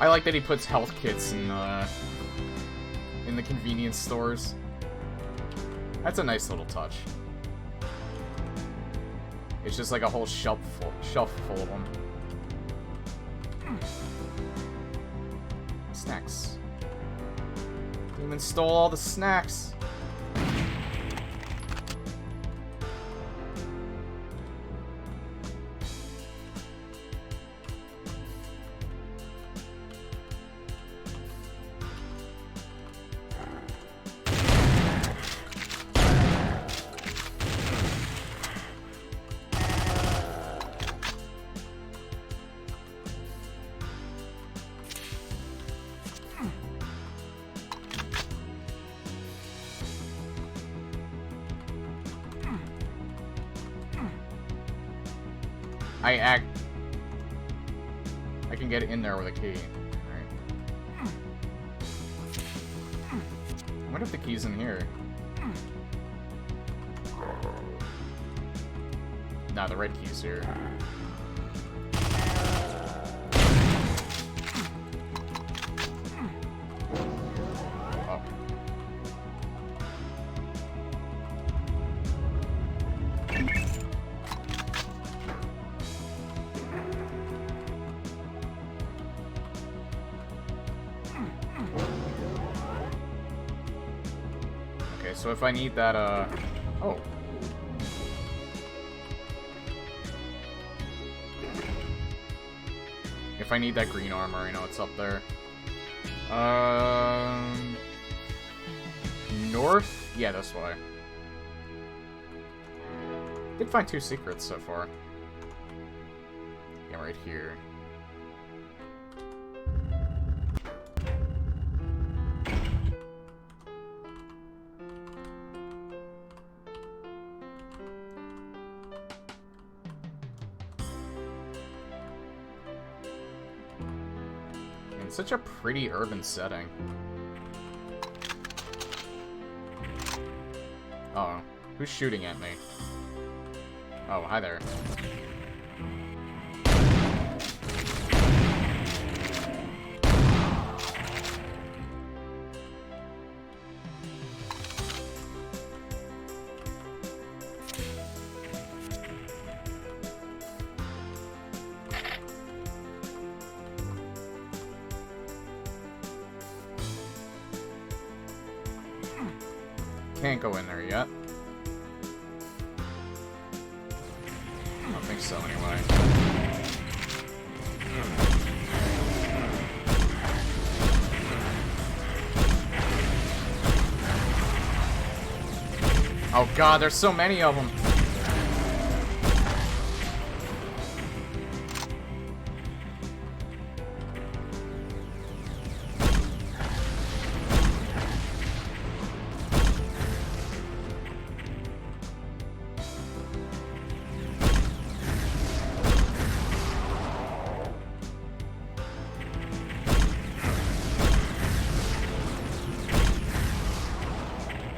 A: I like that he puts health kits in the convenience stores. That's a nice little touch. It's just like a whole shelf full of them. Snacks. Demon stole all the snacks. I can get in there with a key. Alright. I wonder if the key's in here. Nah, the red key's here. Oh. Okay, so if I need that, oh. If I need that green armor, I know it's up there. North? Yeah, this way. Did find 2 secrets so far. Yeah, right here. Such a pretty urban setting. Uh-oh. Who's shooting at me? Oh, hi there. Can't go in there yet. I don't think so, anyway. Oh god, there's so many of them.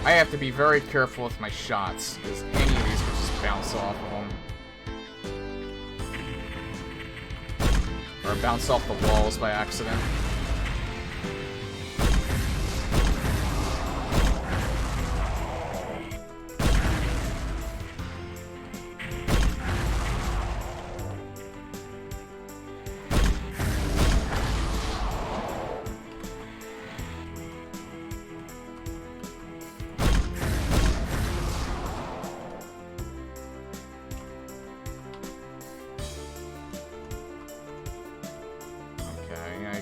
A: I have to be very careful with my shots, because any of these could just bounce off of them. Or bounce off the walls by accident.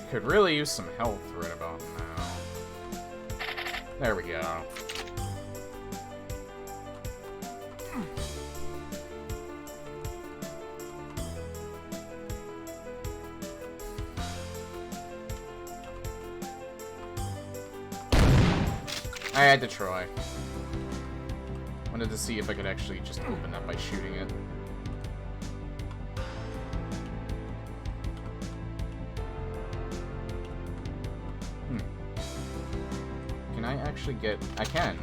A: Could really use some health right about now. There we go. I had to try. Wanted to see if I could actually just open that by shooting it. Can I actually get... I can.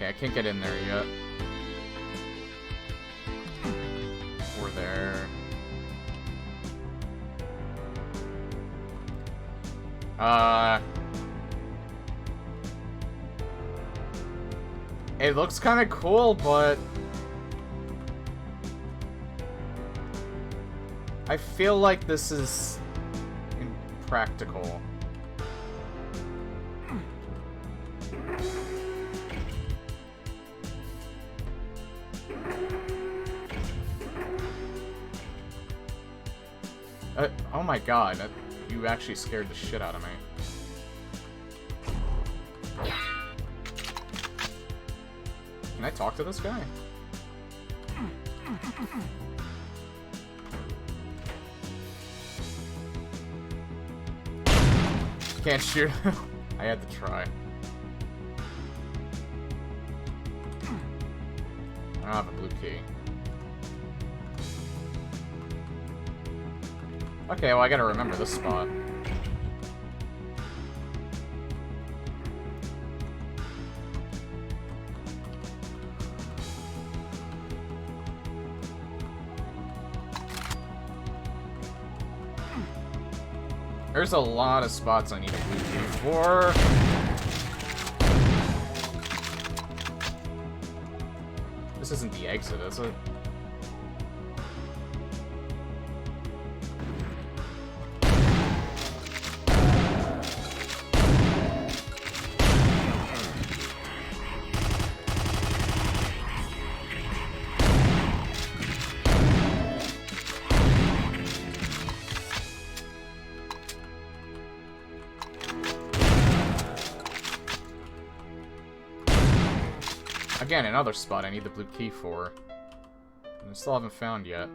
A: Okay, I can't get in there yet. We're there. It looks kind of cool, but I feel like this is impractical. Oh my god, you actually scared the shit out of me. Can I talk to this guy? Can't shoot him. I had to try. I don't have a blue key. Okay, well I gotta remember this spot. There's a lot of spots I need a blue key for. This isn't the exit, is it? Again, another spot I need the blue key for. And I still haven't found yet.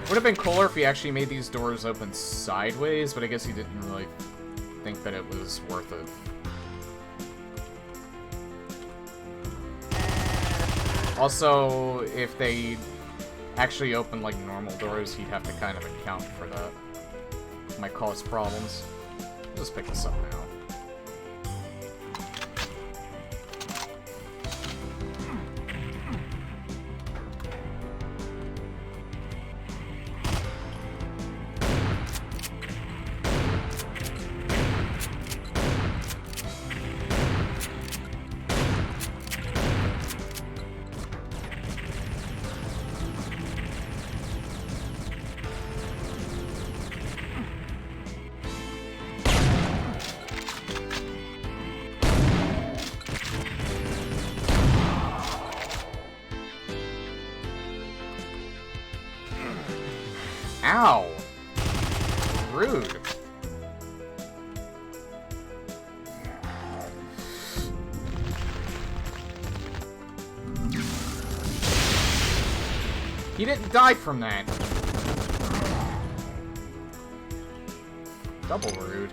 A: Would have been cooler if he actually made these doors open sideways, but I guess he didn't really think that it was worth it. Also, if they actually opened like normal doors, he'd have to kind of account for that. Might cause problems. I'll just pick this up now. Ow! Rude. He didn't die from that. Double rude.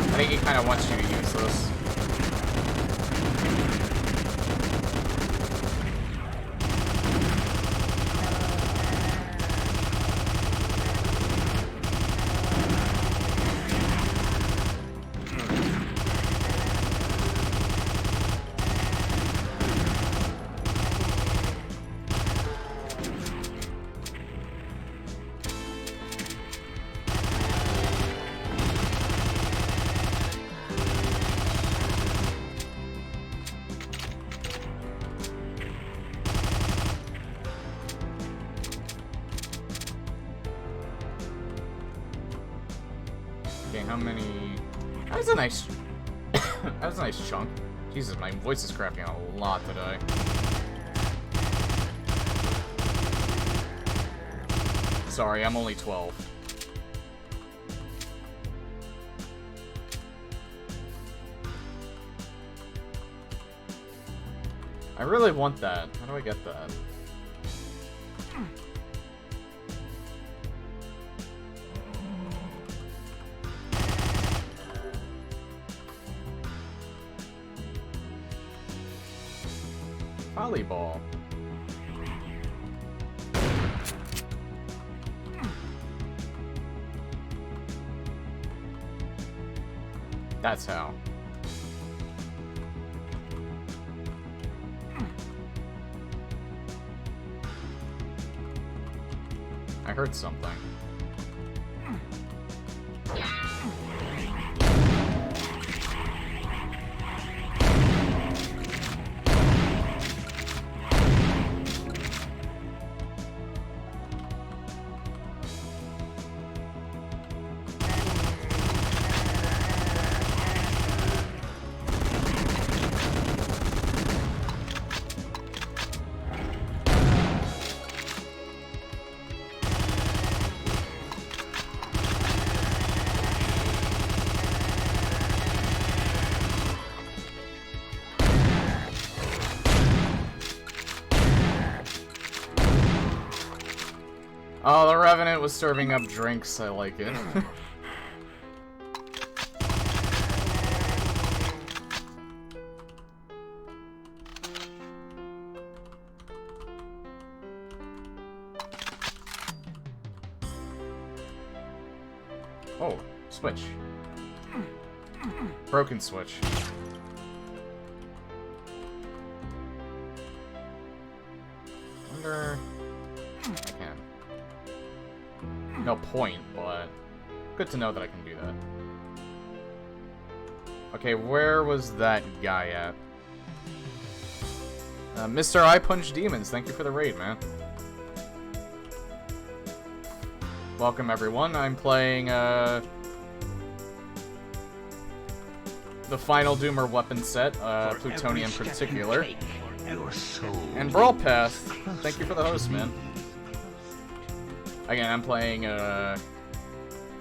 A: I think he kind of wants you to use this. how many... That was a nice... that was a nice chunk. Jesus, my voice is cracking a lot today. Sorry, I'm only 12. I really want that. How do I get that? Volleyball. That's how. I heard something. Oh, the Revenant was serving up drinks. I like it. Oh, switch. Broken switch. Wonder... I can. No point, but good to know that I can do that. Okay, where was that guy at? Mr. I Punch Demons, thank you for the raid, man. Welcome, everyone. I'm playing, the Final Doomer weapon set, Plutonian in particular. And Brawl Pass, thank you for the host, man. Again, I'm playing, the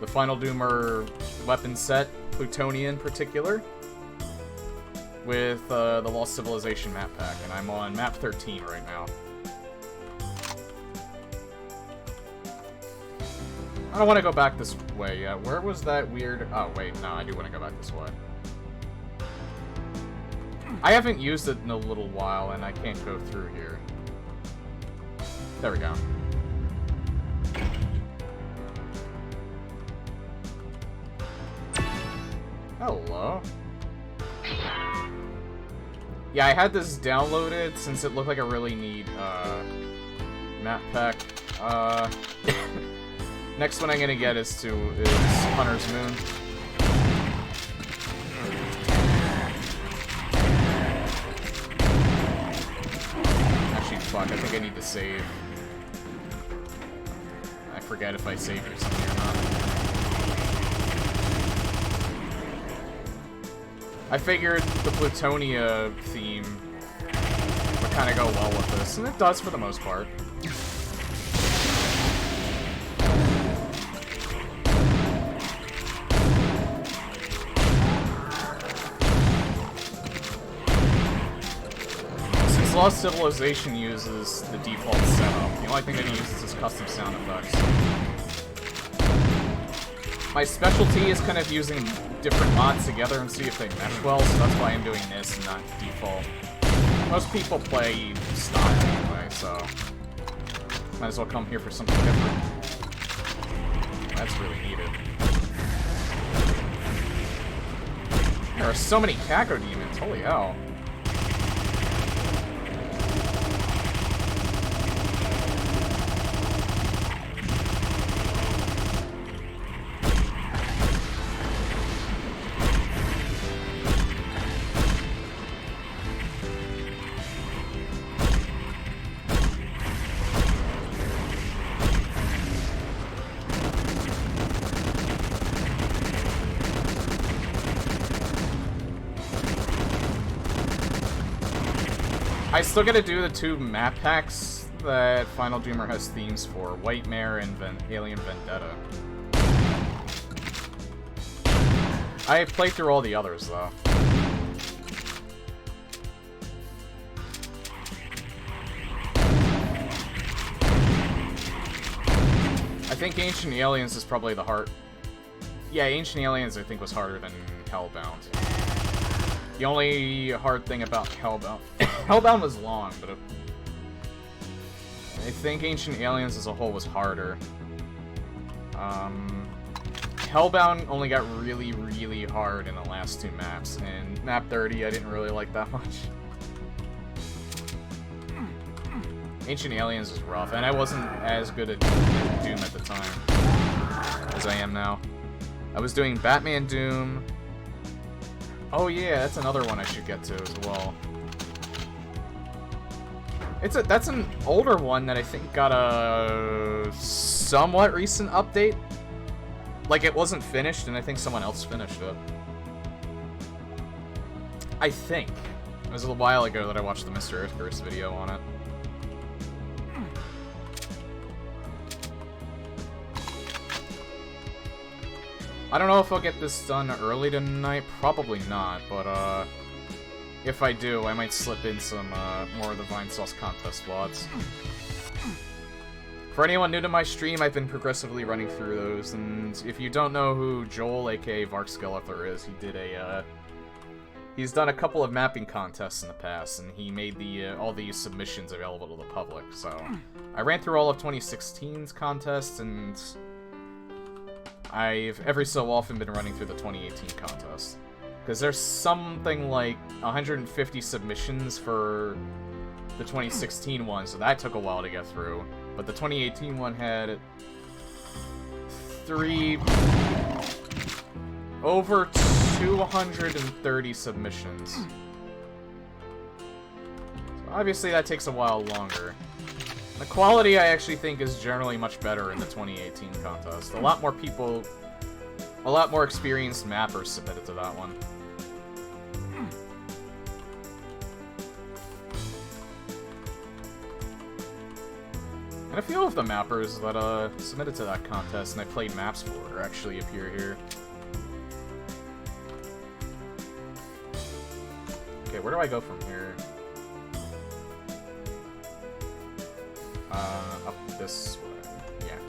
A: Final Doomer weapon set, Plutonian in particular, with, the Lost Civilization map pack, and I'm on map 13 right now. I don't want to go back this way yet. Where was that weird... Oh, wait, no, I do want to go back this way. I haven't used it in a little while, and I can't go through here. There we go. Hello. Yeah, I had this downloaded since it looked like a really neat, map pack. Next one I'm gonna get is Hunter's Moon. Actually, fuck, I think I need to save. I forget if I saved recently or not. I figured the Plutonia theme would kind of go well with this, and it does for the most part. Since Lost Civilization uses the default setup, the only thing that it uses is custom sound effects. My specialty is kind of using different mods together and see if they mesh well, so that's why I'm doing this and not default. Most people play stock anyway, so might as well come here for something different. That's really needed. There are so many Cacodemons, holy hell. I still gotta do the 2 map packs that Final Doomer has themes for, Whitemare and Alien Vendetta. I played through all the others, though. I think Ancient Aliens is probably the hard... Yeah, Ancient Aliens I think was harder than Hellbound. The only hard thing about Hellbound... Hellbound was long, but... I think Ancient Aliens as a whole was harder. Hellbound only got really, really hard in the last 2 maps, and map 30 I didn't really like that much. Ancient Aliens is rough, and I wasn't as good at Doom at the time as I am now. I was doing Batman Doom. Oh yeah, that's another one I should get to as well. That's an older one that I think got a somewhat recent update. Like, it wasn't finished, and I think someone else finished it. I think. It was a while ago that I watched the Mr. Earthburst video on it. I don't know if I'll get this done early tonight. Probably not, but, if I do, I might slip in some, more of the Vinesauce contest VODs. For anyone new to my stream, I've been progressively running through those, and if you don't know who Joel, aka Vark Skeletor, is, he did he's done a couple of mapping contests in the past, and he made all the submissions available to the public, so... I ran through all of 2016's contests, and... I've every so often been running through the 2018 contest. Because there's something like 150 submissions for the 2016 one, so that took a while to get through. But the 2018 one had over 230 submissions. So obviously that takes a while longer. The quality I actually think is generally much better in the 2018 contest. A lot more people, a lot more experienced mappers submitted to that one. And a few of the mappers that submitted to that contest and I played maps for actually appear here. Okay, where do I go from here? Up this way. Yeah.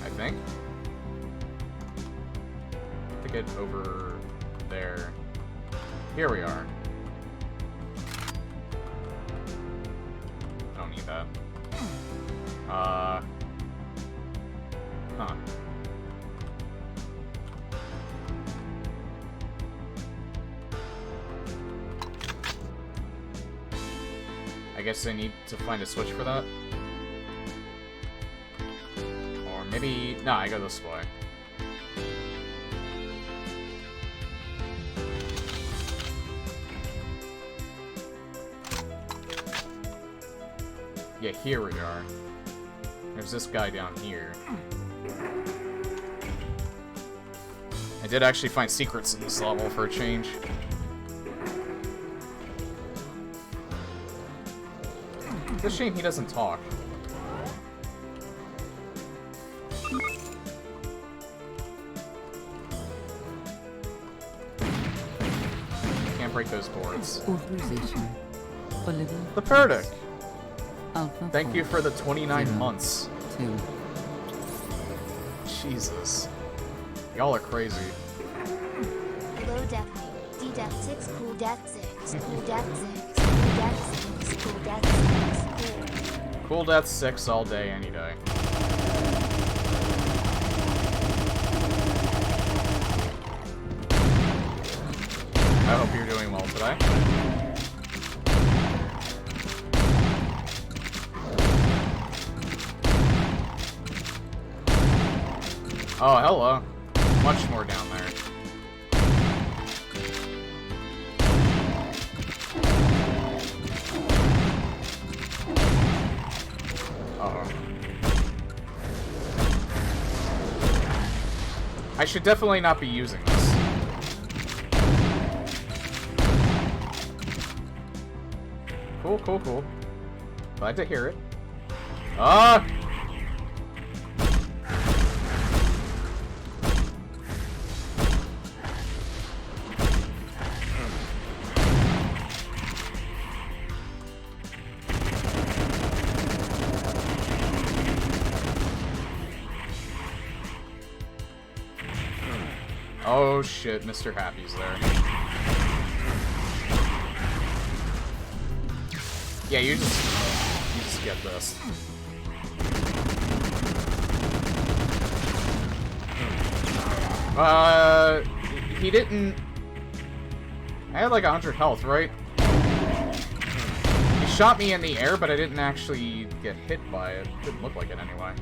A: I think. To get over there. Here we are. I don't need that. Huh. I guess I need to find a switch for that. Or maybe... No, I go this way. Yeah, here we are. There's this guy down here. I did actually find secrets in this level for a change. It's a shame he doesn't talk. Can't break those boards. The Perdic! Thank you for the 29 months. Jesus. Y'all are crazy.
B: Low depth, D depth 6, cool depth 6, cool depth 6, cool depth 6, cool depth 6,
A: Cool Death 6 all day, any day. I hope you're doing well today. Oh, hello. Much more down there. Uh-oh. I should definitely not be using this. Cool, cool, cool. Glad to hear it. Ah! Oh shit, Mr. Happy's there. Yeah, you just get this. He didn't... I had like 100 health, right? He shot me in the air, but I didn't actually get hit by it. Didn't look like it anyway.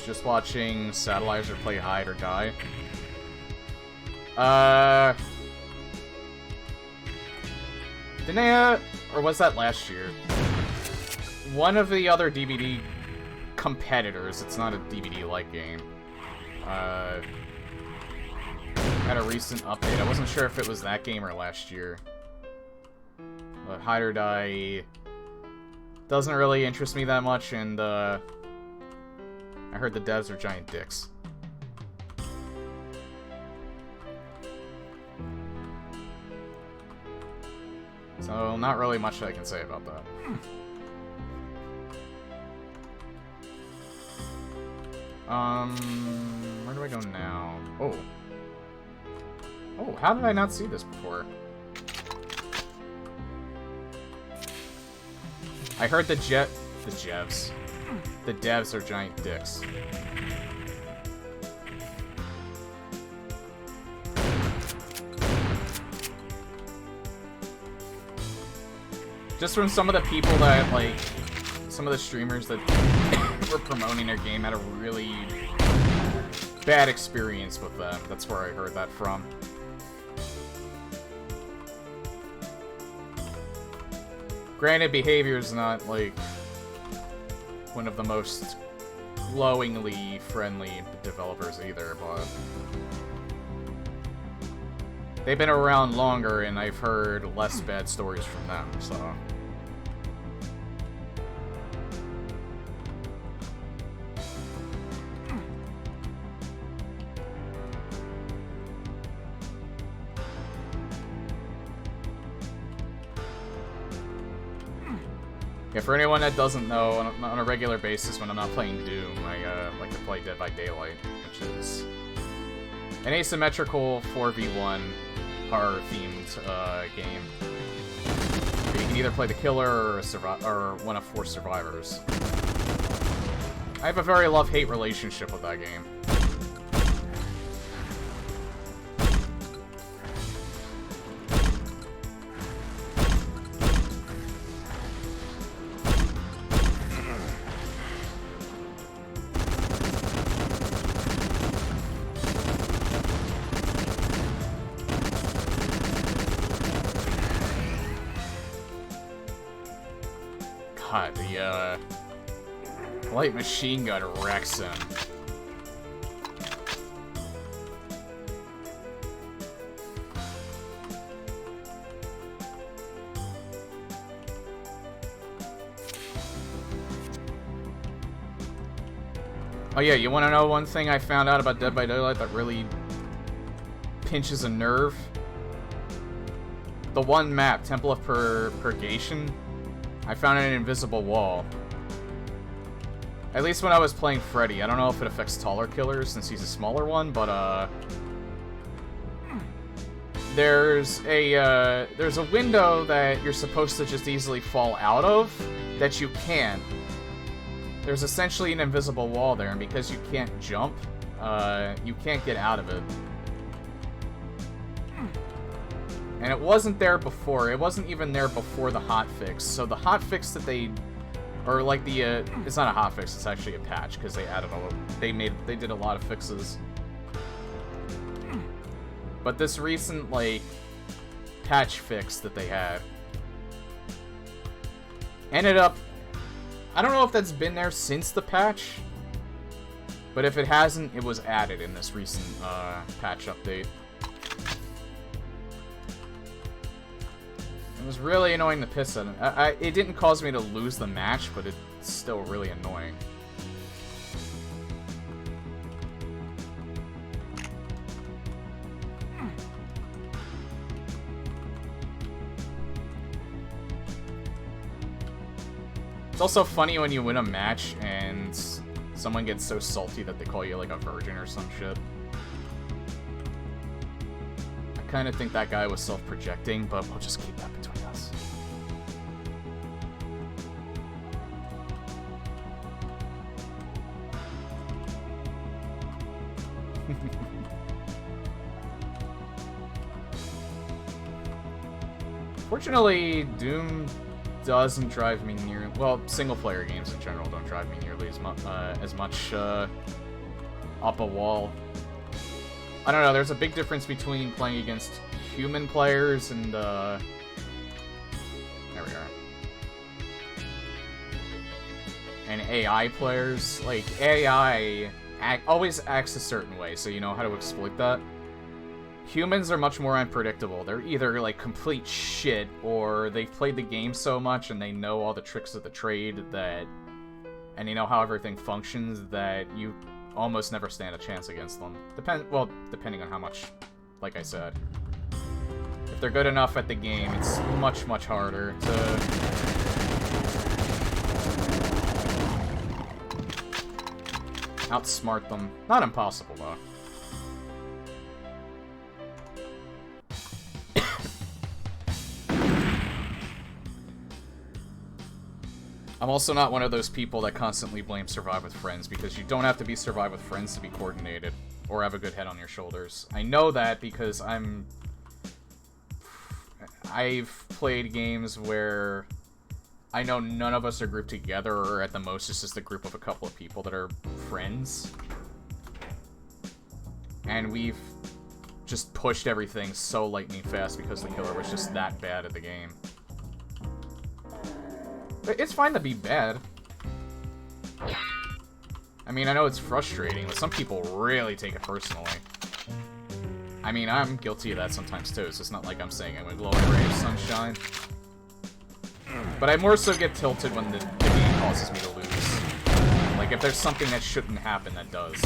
A: Just watching Satellizer play Hide or Die. Didn't I, or was that last year? One of the other DVD competitors, it's not a DVD-like game, had a recent update. I wasn't sure if it was that game or last year. But Hide or Die doesn't really interest me that much, and, I heard the devs are giant dicks. So, not really much I can say about that. Where do I go now? Oh. Oh, how did I not see this before? I heard the devs. The devs are giant dicks. Just from some of the people that, like, some of the streamers that were promoting their game had a really bad experience with them. That's where I heard that from. Granted, behavior is not, like, one of the most glowingly friendly developers either, but they've been around longer and I've heard less bad stories from them, so. Yeah, for anyone that doesn't know, on a regular basis when I'm not playing Doom, I like to play Dead by Daylight, which is an asymmetrical 4v1 horror-themed game. Where you can either play the killer or one of 4 survivors. I have a very love-hate relationship with that game. Light machine gun wrecks him. Oh yeah, you wanna know one thing I found out about Dead by Daylight that really pinches a nerve? The one map, Temple of Purgation, I found an invisible wall. At least when I was playing Freddy. I don't know if it affects taller killers since he's a smaller one, but there's a window that you're supposed to just easily fall out of that you can't. There's essentially an invisible wall there, and because you can't jump, you can't get out of it. And it wasn't there before. It wasn't even there before the hotfix. So the hotfix that they... Or like the... it's not a hotfix, it's actually a patch, because they added a little... They did a lot of fixes. But this recent, like, patch fix that they had ended up... I don't know if that's been there since the patch, but if it hasn't, it was added in this recent patch update. It was really annoying to piss at it. It didn't cause me to lose the match, but it's still really annoying. It's also funny when you win a match and someone gets so salty that they call you like a virgin or some shit. I kind of think that guy was self-projecting, but we'll just keep that between us. Fortunately, Doom doesn't drive me near... Well, single-player games in general don't drive me nearly as much up a wall. I don't know, there's a big difference between playing against human players and, there we are. And AI players. Like, AI always acts a certain way, so you know how to exploit that. Humans are much more unpredictable. They're either, like, complete shit, or they've played the game so much and they know all the tricks of the trade that... And they know how everything functions that you almost never stand a chance against them. Well, depending on how much, like I said. If they're good enough at the game, it's much, much harder to... outsmart them. Not impossible, though. I'm also not one of those people that constantly blame Survive with Friends, because you don't have to be Survive with Friends to be coordinated, or have a good head on your shoulders. I know that because I've played games where I know none of us are grouped together, or at the most it's just a group of a couple of people that are friends. And we've just pushed everything so lightning fast because the killer was just that bad at the game. It's fine to be bad. I mean, I know it's frustrating, but some people really take it personally. I mean, I'm guilty of that sometimes too, so it's not like I'm saying I'm a glowing ray of sunshine. But I more so get tilted when the game causes me to lose. Like, if there's something that shouldn't happen that does.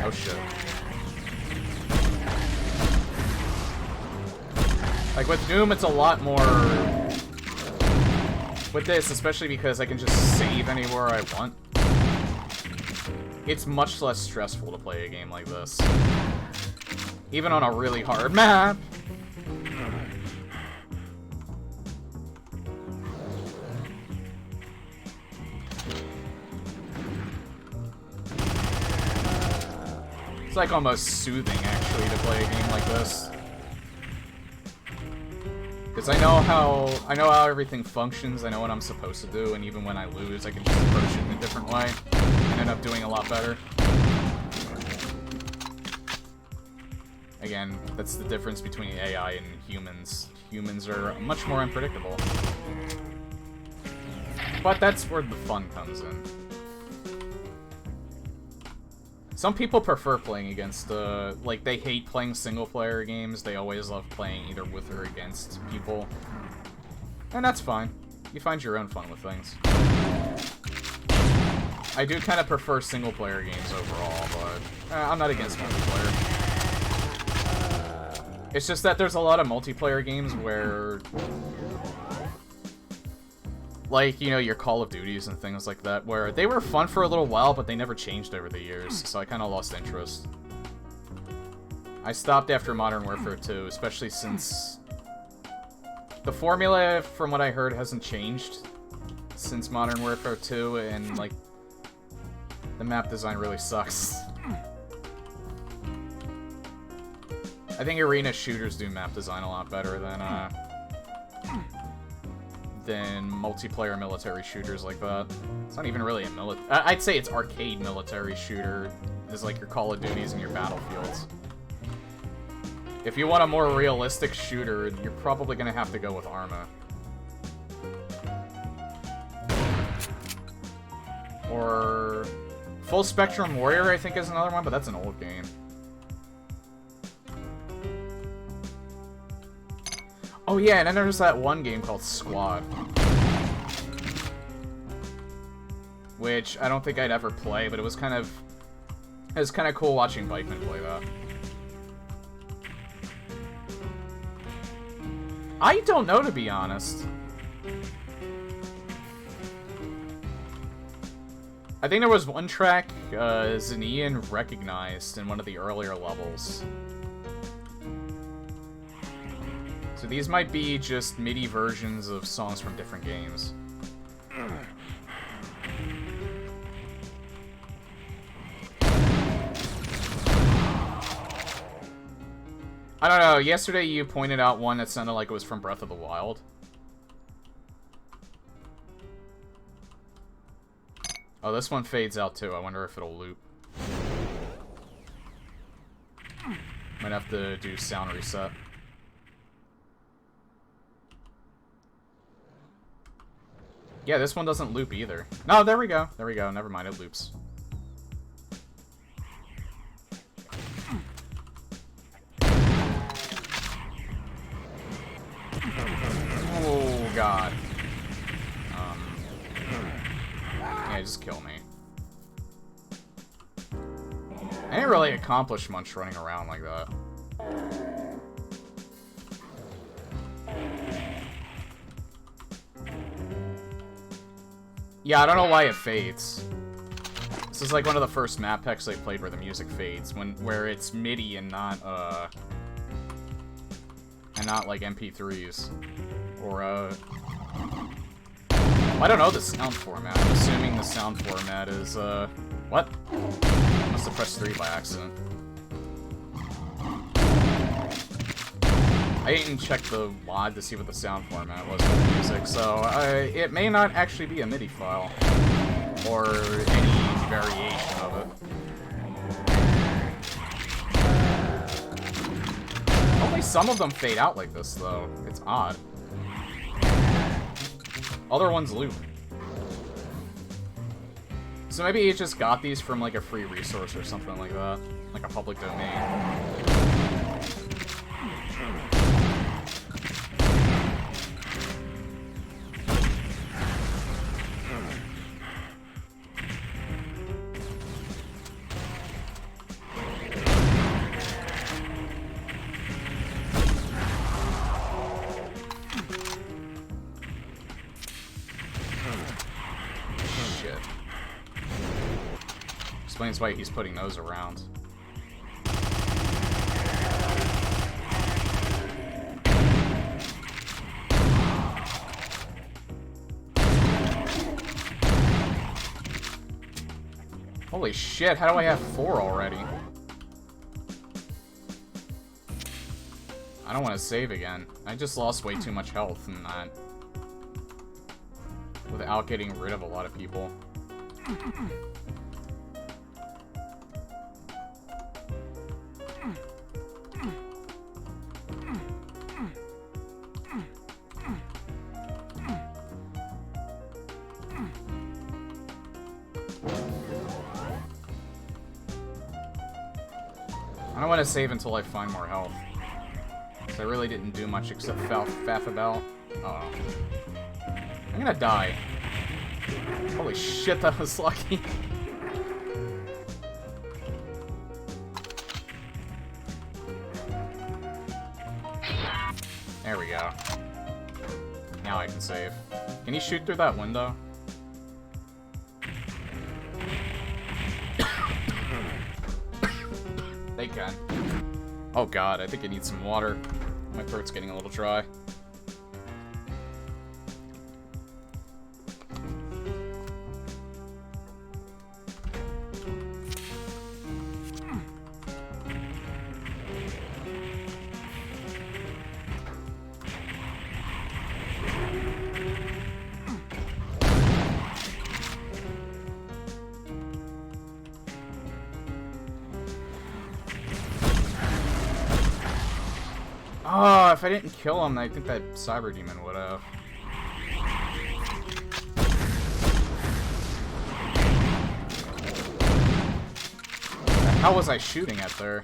A: Oh shit. Like, with Doom, it's a lot more... With this, especially because I can just save anywhere I want, it's much less stressful to play a game like this. Even on a really hard map. It's like almost soothing, actually, to play a game like this. Because I know how everything functions, I know what I'm supposed to do, and even when I lose, I can just approach it in a different way, and end up doing a lot better. Again, that's the difference between AI and humans. Humans are much more unpredictable. But that's where the fun comes in. Some people prefer playing against, like, they hate playing single-player games. They always love playing either with or against people. And that's fine. You find your own fun with things. I do kind of prefer single-player games overall, but I'm not against multiplayer. It's just that there's a lot of multiplayer games where... Like, you know, your Call of Duties and things like that, where they were fun for a little while, but they never changed over the years, so I kind of lost interest. I stopped after Modern Warfare 2, especially since the formula, from what I heard, hasn't changed since Modern Warfare 2, and, like, the map design really sucks. I think arena shooters do map design a lot better than multiplayer military shooters like that. It's not even really a I'd say it's arcade military shooter. It's like your Call of Duties and your Battlefields. If you want a more realistic shooter, you're probably gonna have to go with Arma. Or Full Spectrum Warrior, I think, is another one, but that's an old game. Oh yeah, and then there's that one game called Squad. Which I don't think I'd ever play, but it was kind of cool watching Bikeman play that. I don't know, to be honest. I think there was one track Xenian recognized in one of the earlier levels. So these might be just MIDI versions of songs from different games. I don't know, yesterday you pointed out one that sounded like it was from Breath of the Wild. Oh, this one fades out too. I wonder if it'll loop. Might have to do sound reset. Yeah, this one doesn't loop either. No, there we go. There we go. Never mind, it loops. Oh, God. Yeah, just kill me. I didn't really accomplish much running around like that. Yeah, I don't know why it fades. This is like one of the first map packs I played where the music fades, where it's MIDI and not like MP3s. Or I don't know the sound format. I'm assuming the sound format is what? I must have pressed 3 by accident. I didn't check the WAD to see what the sound format was for the music, so it may not actually be a MIDI file. Or any variation of it. Only some of them fade out like this, though. It's odd. Other ones loop. So maybe he just got these from like a free resource or something like that. Like a public domain. Explains why he's putting those around. Holy shit, how do I have 4 already? I don't want to save again. I just lost way too much health in that. Without getting rid of a lot of people. I don't want to save until I find more health. So I really didn't do much except faff about. Uh-oh. I'm gonna die. Holy shit, that was lucky. There we go. Now I can save. Can he shoot through that window? They can. Oh god, I think I need some water. My throat's getting a little dry. Oh, if I didn't kill him, I think that Cyber Demon would have. How was I shooting at there?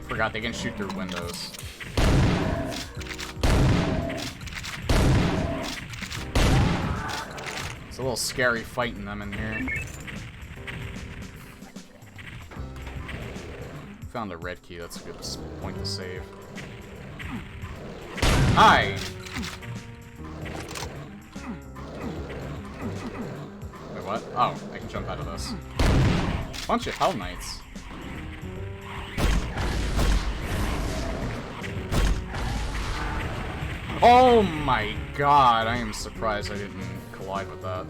A: Forgot they can shoot through windows. It's a little scary fighting them in here. Found a red key, that's a good point to save. Hi! Wait, what? Oh, I can jump out of this. Bunch of Hell Knights. Oh my god, I am surprised I didn't collide with that.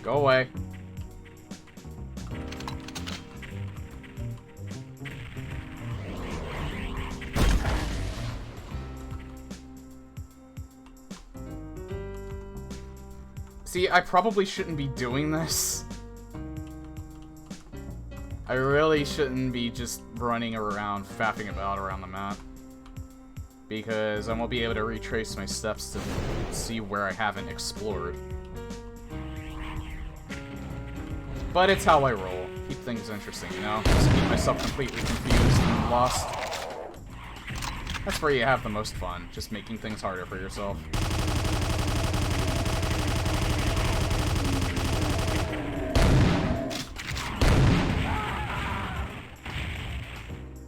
A: Go away. See, I probably shouldn't be doing this. I really shouldn't be just running around, faffing about around the map. Because I won't be able to retrace my steps to see where I haven't explored. But it's how I roll. Keep things interesting, you know? Just keep myself completely confused and lost. That's where you have the most fun, just making things harder for yourself.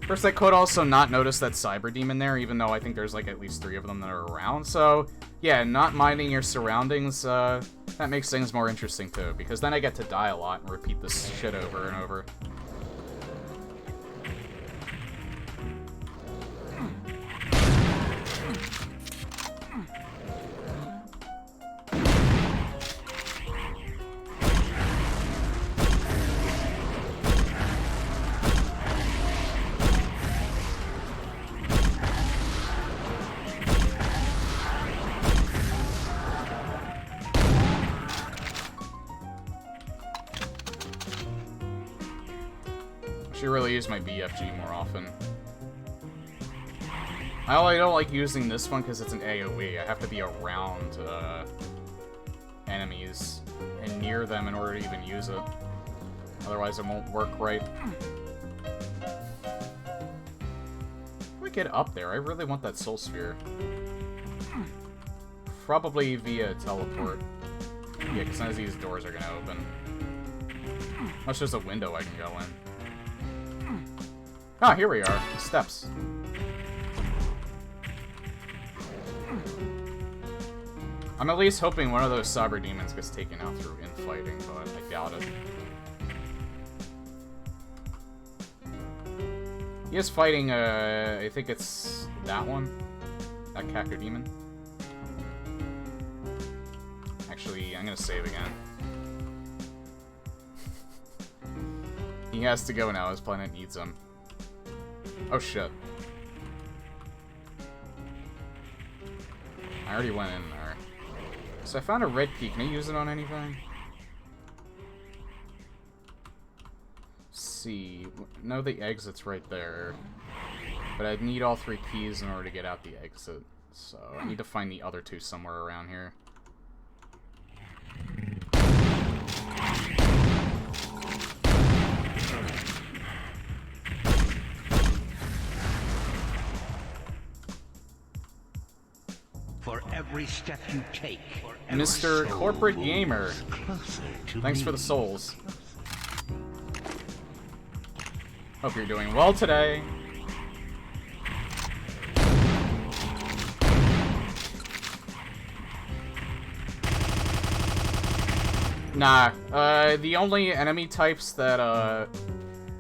A: First, I could also not notice that Cyber Demon there, even though I think there's like at least 3 of them that are around. So, yeah, not minding your surroundings, that makes things more interesting too, because then I get to die a lot and repeat this shit over and over. Should really use my BFG more often. I don't like using this one because it's an AoE. I have to be around enemies and near them in order to even use it. Otherwise it won't work right. How do I get up there? I really want that Soul Sphere. Probably via teleport. Yeah, because none of these doors are gonna open. Unless there's a window I can go in. Ah, here we are. Steps. I'm at least hoping one of those Cyber Demons gets taken out through infighting, but I doubt it. He is fighting, I think it's that one. That Kaku Demon. Actually, I'm gonna save again. He has to go now, his planet needs him. Oh shit. I already went in there. So I found a red key. Can I use it on anything? See. No, the exit's right there. But I'd need all 3 keys in order to get out the exit. So I need to find the other 2 somewhere around here.
C: For every step you take,
A: Mr. Corporate Gamer, thanks for the souls. Hope you're doing well today. Nah, the only enemy types that,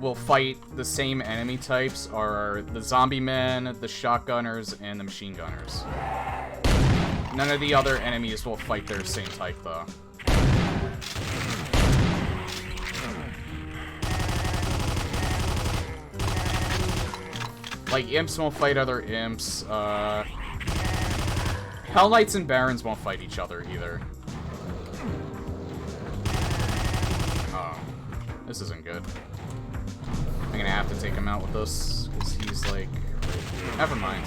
A: will fight the same enemy types are the zombie men, the shotgunners, and the machine gunners. None of the other enemies will fight their same type, though. Like, imps won't fight other imps, Hell Knights and Barons won't fight each other, either. Oh. This isn't good. I'm gonna have to take him out with this, because he's, like, right here. Never mind.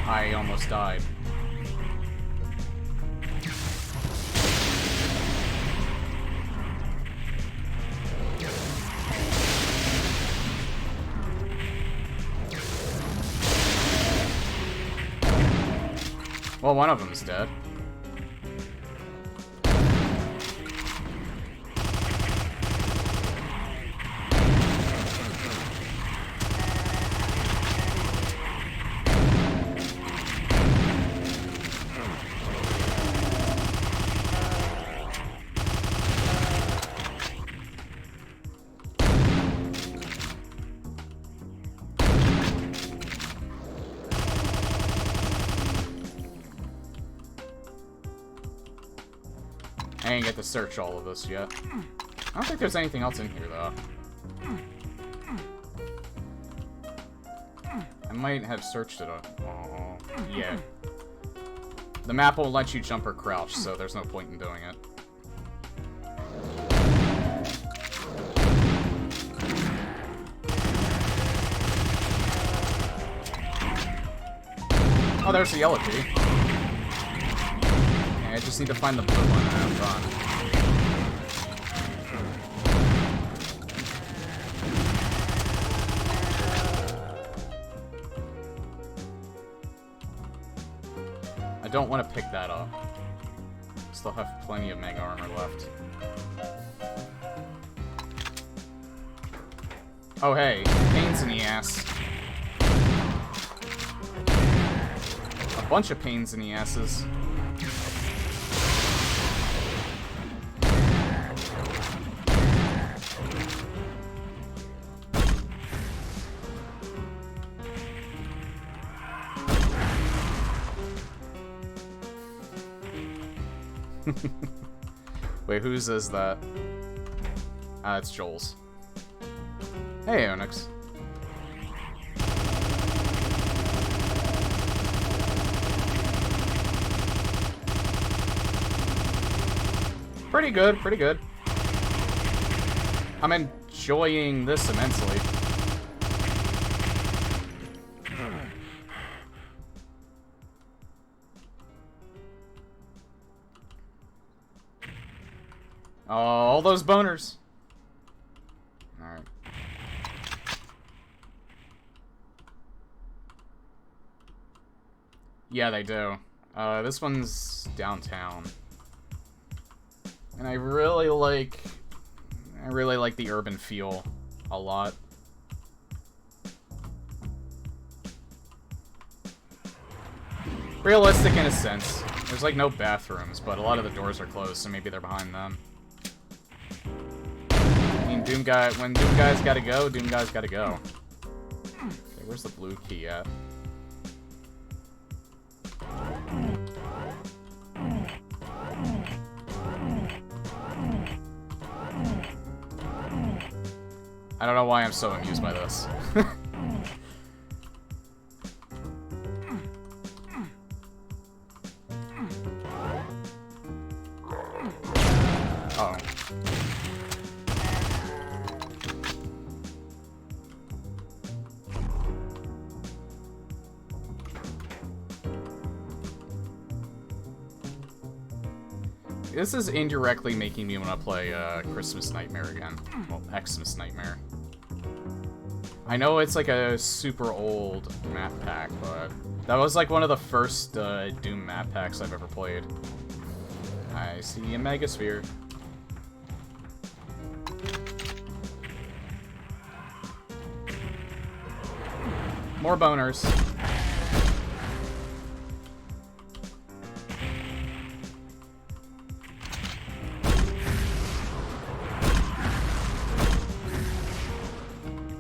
A: I almost died. Well, one of them's dead. I didn't get to search all of this yet. I don't think there's anything else in here, though. I might have searched it. Oh, yeah. The map won't let you jump or crouch, so there's no point in doing it. Oh, there's the yellow key. I just need to find the blue one and I'm done. I don't want to pick that up. Still have plenty of mega armor left. Oh hey, pains in the ass. A bunch of pains in the asses. Wait, whose is that? Ah, it's Joel's. Hey, Onyx. Pretty good, pretty good. I'm enjoying this immensely. Oh, all those boners. Alright. Yeah, they do. This one's downtown. And I really like the urban feel a lot. Realistic in a sense. There's like no bathrooms, but a lot of the doors are closed, so maybe they're behind them. I mean, when Doom Guy's gotta go, Doom Guy's gotta go. Okay, where's the blue key at? I don't know why I'm so amused by this. Uh-oh. This is indirectly making me want to play Christmas Nightmare again. Well, Xmas Nightmare. I know it's like a super old map pack, but that was like one of the first Doom map packs I've ever played. I see a Megasphere. More boners.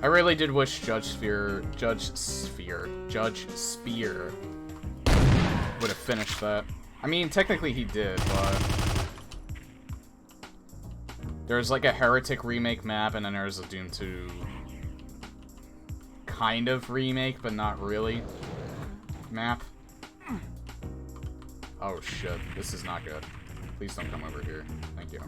A: I really did wish Judge Spear would have finished that. I mean, technically he did, but there's like a Heretic remake map, and then there's a Doom 2 kind of remake, but not really map. Oh shit, this is not good. Please don't come over here. Thank you.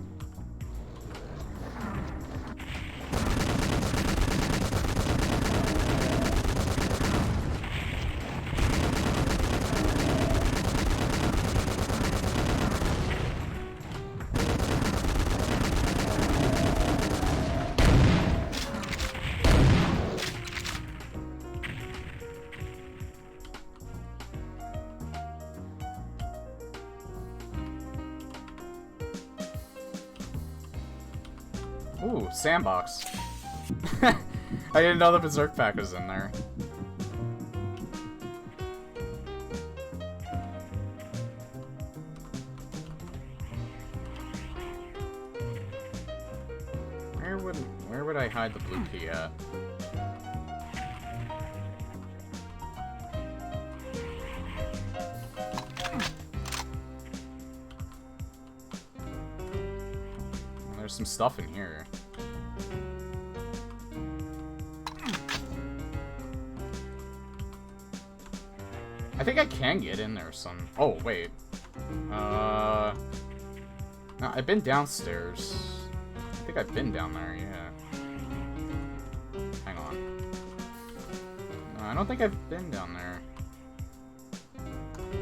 A: Ooh, sandbox. I didn't know the Berserk pack was in there. Where would I hide the blue key at? There's some stuff in here. I think I can get in there some. Oh, wait. No, I've been downstairs. I think I've been down there, yeah. Hang on. No, I don't think I've been down there.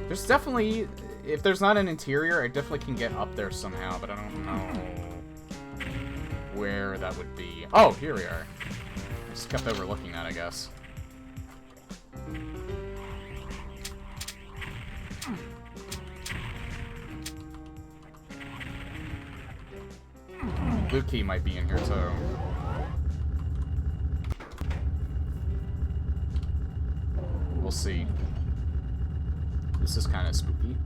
A: There's definitely... If there's not an interior, I definitely can get up there somehow, but I don't know where that would be. Oh, here we are. I just kept overlooking that, I guess. Blue key might be in here, too. We'll see. This is kind of spooky.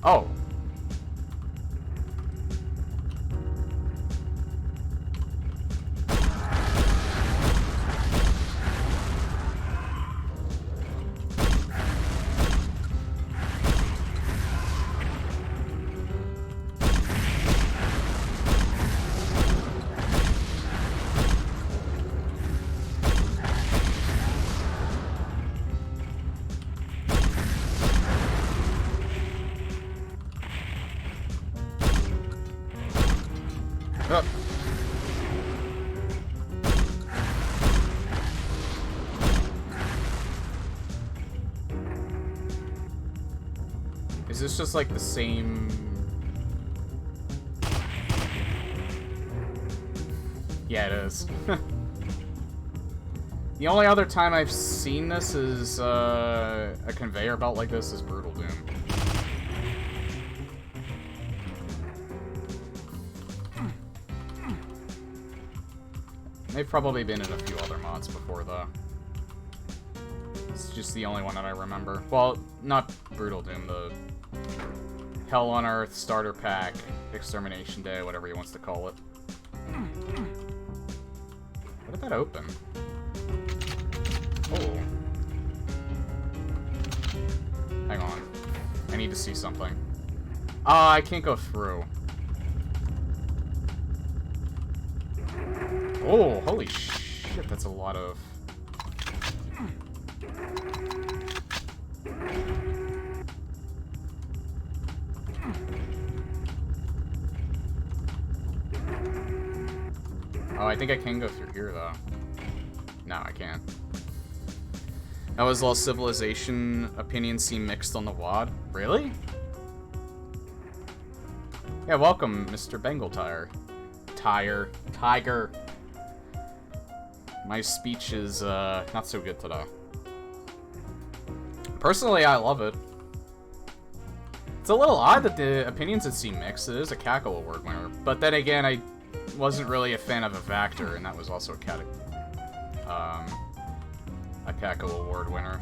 A: Oh. Is this just like the same... Yeah, it is. The only other time I've seen this is a conveyor belt like this is Brutal Doom. They've probably been in a few other mods before, though. It's just the only one that I remember. Well, not Brutal Doom, the Hell on Earth Starter Pack, Extermination Day, whatever he wants to call it. How did that open? Oh. Hang on. I need to see something. Ah, I can't go through. Oh, holy shit, that's a lot of... Oh, I think I can go through here, though. No, I can't. That was Lost Civilization. Opinions seem mixed on the WAD. Really? Yeah, welcome, Mr. Bengal Tire. Tiger. My speech is, not so good today. Personally, I love it. It's a little odd that the opinions at seem mixed. It is a Cackle Award winner. But then again, I wasn't really a fan of a Vactor, and that was also a Cackle Award winner.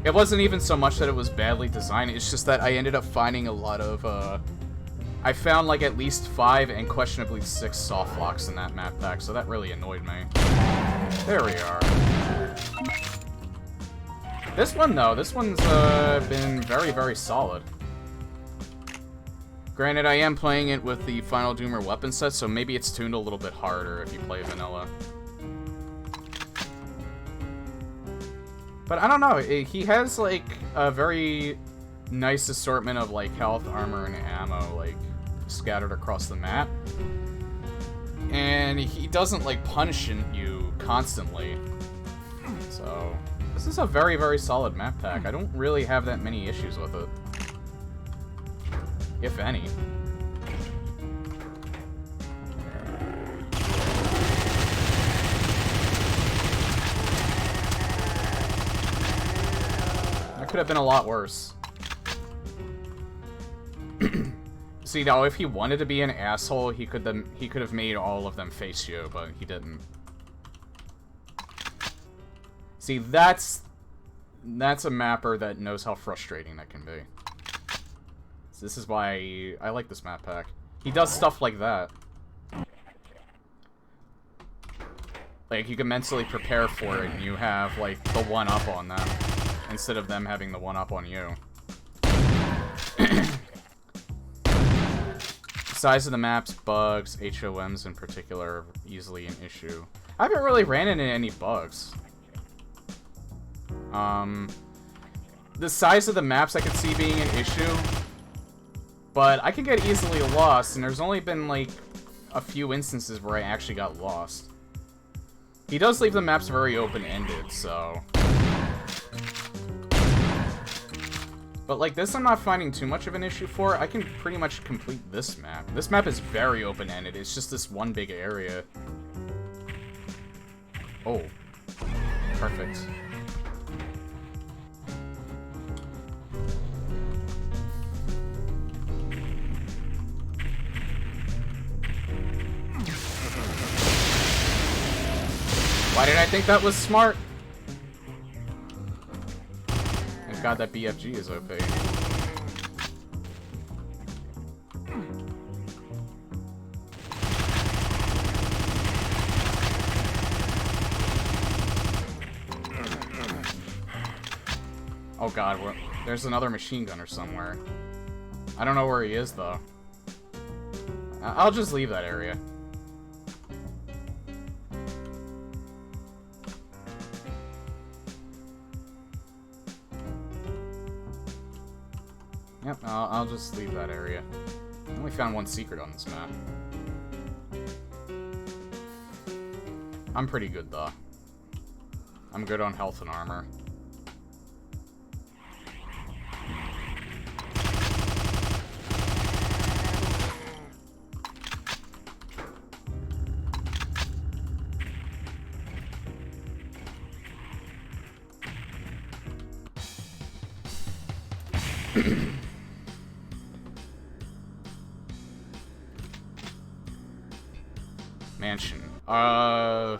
A: It wasn't even so much that it was badly designed, it's just that I ended up finding a lot of, I found like at least 5 and questionably 6 soft locks in that map pack, so that really annoyed me. There we are. This one, though, this one's been very, very solid. Granted, I am playing it with the Final Doomer weapon set, so maybe it's tuned a little bit harder if you play vanilla. But I don't know, he has, like, a very nice assortment of, like, health, armor, and ammo, like, scattered across the map. And he doesn't, like, punish you constantly. So, this is a very, very solid map pack. I don't really have that many issues with it. If any. That could have been a lot worse. See, now, if he wanted to be an asshole, he could have made all of them face you, but he didn't. See, that's a mapper that knows how frustrating that can be. So this is why I like this map pack. He does stuff like that. Like, you can mentally prepare for it, and you have, like, the one-up on them, instead of them having the one-up on you. Size of the maps, bugs, HOMs in particular, are easily an issue. I haven't really ran into any bugs. The size of the maps I could see being an issue, but I can get easily lost, and there's only been, like, a few instances where I actually got lost. He does leave the maps very open-ended, so... But like this, I'm not finding too much of an issue for. I can pretty much complete this map. This map is very open-ended. It's just this one big area. Oh. Perfect. Why did I think that was smart? God, that BFG is OP. Oh god, there's another machine gunner somewhere. I don't know where he is, though. I'll just leave that area. Yep, I'll just leave that area. I only found one secret on this map. I'm pretty good, though. I'm good on health and armor. Mansion. Man,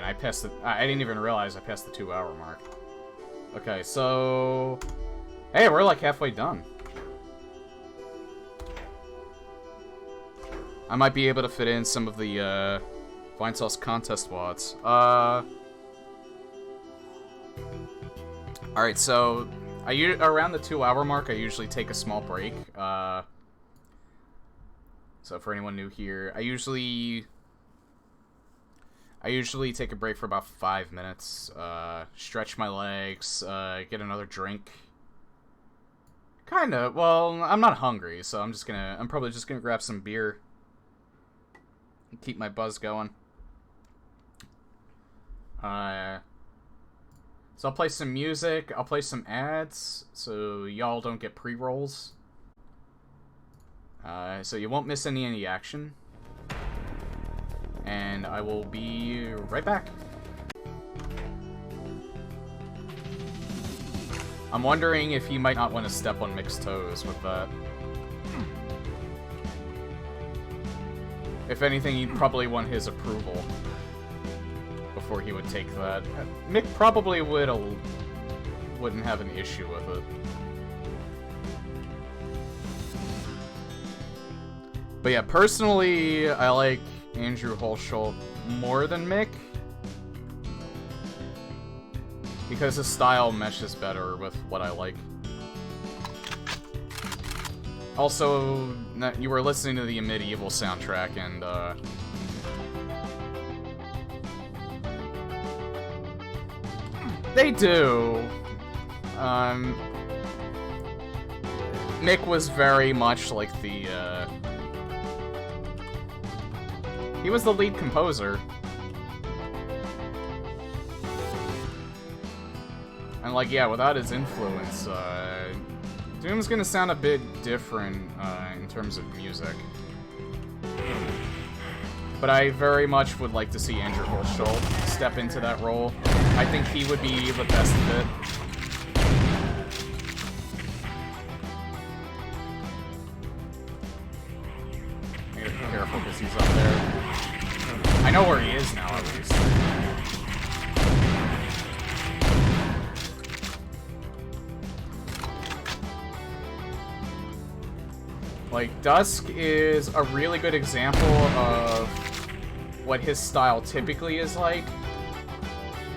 A: I passed the... I didn't even realize I passed the 2-hour mark. Okay, so... Hey, we're like halfway done. I might be able to fit in some of the, Vinesauce contest WODs. Alright, so... around the 2-hour mark, I usually take a small break. So for anyone new here, I usually take a break for about 5 minutes, stretch my legs, get another drink. Kinda, well, I'm not hungry, so I'm probably just gonna grab some beer and keep my buzz going. So I'll play some music, I'll play some ads, so y'all don't get pre-rolls. So you won't miss any action. And I will be right back. I'm wondering if he might not want to step on Mick's toes with that. If anything, he'd probably want his approval before he would take that. Mick probably wouldn't have an issue with it. But yeah, personally, I like Andrew Hulshult more than Mick, because his style meshes better with what I like. Also, you were listening to the Medieval soundtrack, and they do. Mick was very much like the he was the lead composer. And like, yeah, without his influence, Doom's gonna sound a bit different in terms of music. But I very much would like to see Andrew Hulshult step into that role. I think he would be the best fit. I gotta be careful because he's up there. I know where he is now, at least. Like, Dusk is a really good example of what his style typically is like,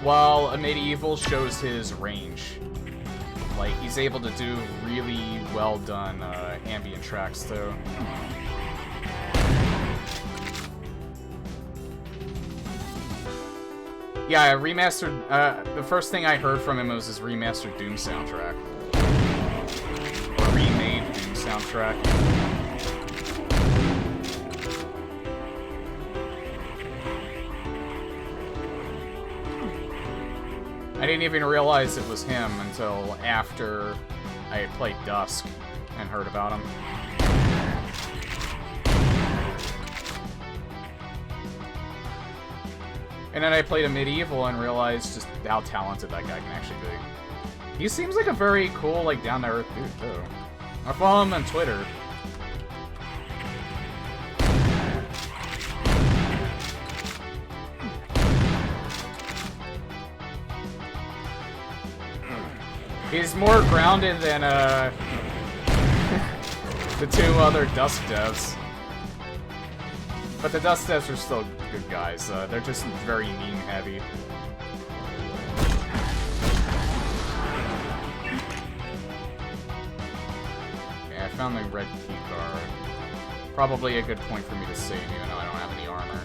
A: while a Medieval shows his range. Like, he's able to do really well done ambient tracks, too. Yeah, remastered, the first thing I heard from him was his remastered Doom soundtrack. Or remade Doom soundtrack. I didn't even realize it was him until after I played Dusk and heard about him. And then I played a Medieval and realized just how talented that guy can actually be. He seems like a very cool, like, down-to-earth dude, too. I follow him on Twitter. He's more grounded than, the two other Dusk devs. But the Dusk devs are still good guys. They're just very meme-heavy. Yeah, I found the red key card. Probably a good point for me to save, even though I don't have any armor.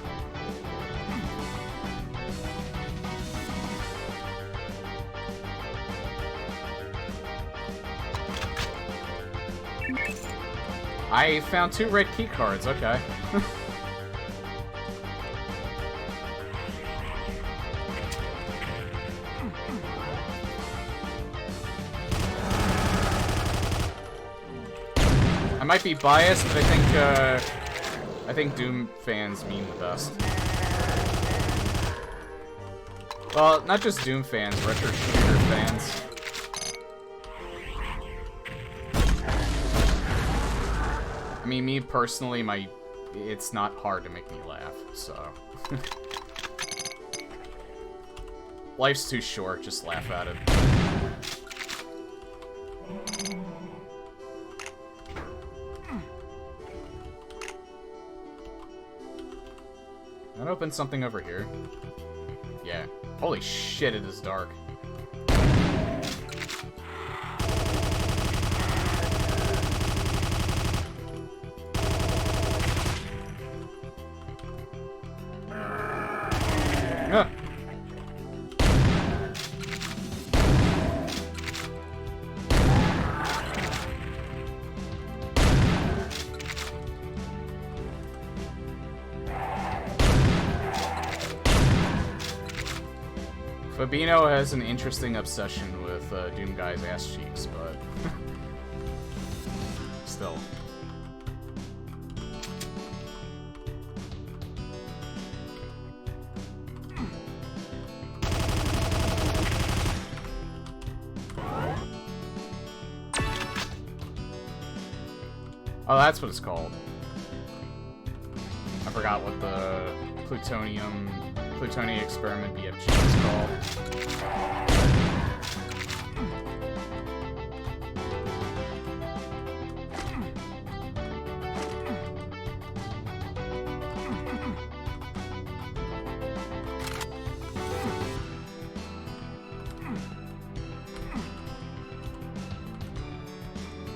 A: I found 2 red key cards, okay. I might be biased, but I think Doom fans mean the best. Well, not just Doom fans, retro shooter fans. I mean, me personally, it's not hard to make me laugh, so. Life's too short, just laugh at it. That opens something over here. Yeah. Holy shit, it is dark. Ah. Fabino has an interesting obsession with Doom Guy's ass cheeks, but still. Oh, that's what it's called. I forgot what the plutonium experiment BFG is called.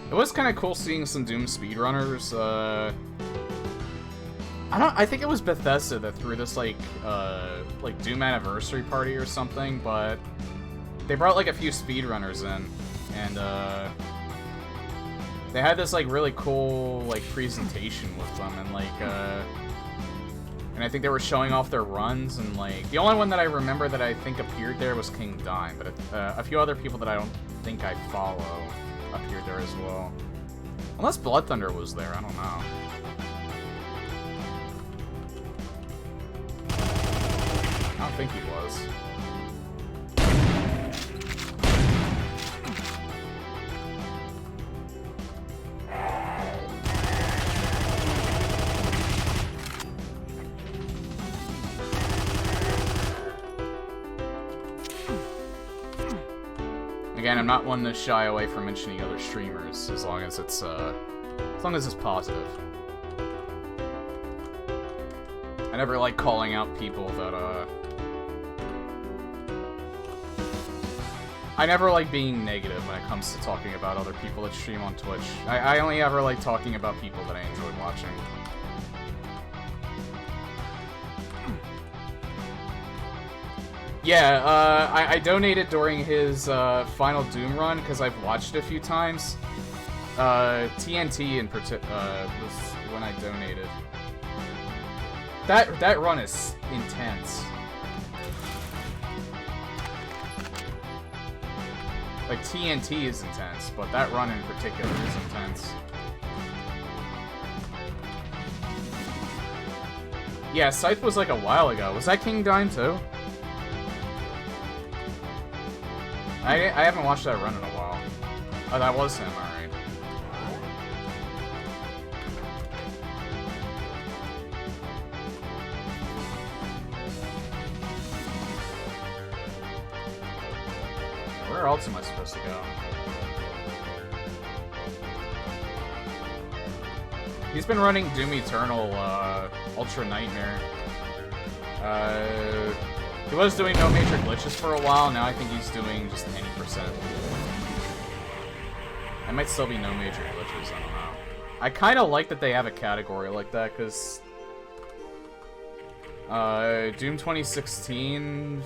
A: It was kind of cool seeing some Doom speedrunners. I think it was Bethesda that threw this like Doom anniversary party or something, but they brought like a few speedrunners in, and they had this like really cool like presentation with them, and like and I think they were showing off their runs, and like the only one that I remember that I think appeared there was King Dime, but a few other people that I don't think I follow appeared there as well. Unless Blood Thunder was there, I don't know. I don't think he was. Again, I'm not one to shy away from mentioning other streamers as long as it's positive. I never like calling out people that I never like being negative when it comes to talking about other people that stream on Twitch. I only ever like talking about people that I enjoy watching. Yeah, I donated during his final Doom run because I've watched it a few times. TNT in particular was when I donated. That run is intense. Like TNT is intense, but that run in particular is intense. Yeah, Scythe was like a while ago. Was that King Dime too? I haven't watched that run in a while. Oh, that was him, alright. Where else am I supposed to go? He's been running Doom Eternal, Ultra Nightmare. He was doing no major glitches for a while, now I think he's doing just any percent. I might still be no major glitches, I don't know. I kind of like that they have a category like that, because Doom 2016,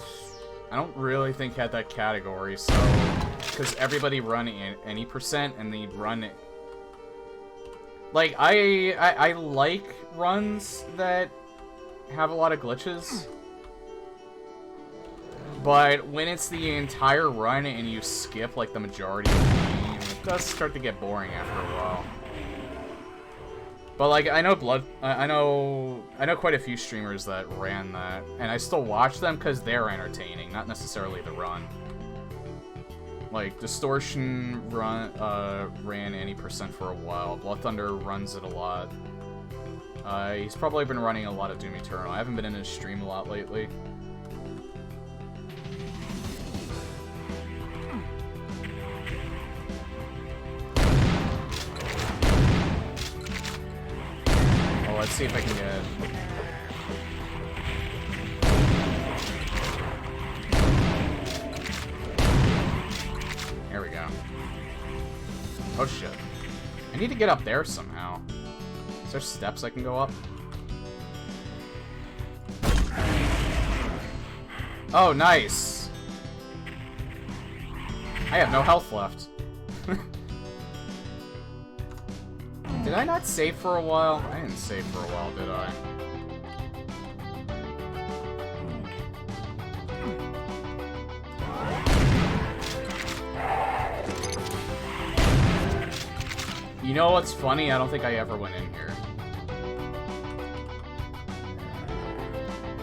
A: I don't really think had that category, so, because everybody run any percent, and they run it. Like, I like runs that have a lot of glitches. But when it's the entire run and you skip like the majority of the game, it does start to get boring after a while. But like I know quite a few streamers that ran that, and I still watch them because they're entertaining, not necessarily the run. Like Distortion ran any percent for a while. Blood Thunder runs it a lot. He's probably been running a lot of Doom Eternal. I haven't been in his stream a lot lately. Let's see if I can get... There we go. Oh shit. I need to get up there somehow. Is there steps I can go up? Oh, nice! I have no health left. Did I not save for a while? I didn't save for a while, did I? You know what's funny? I don't think I ever went in here.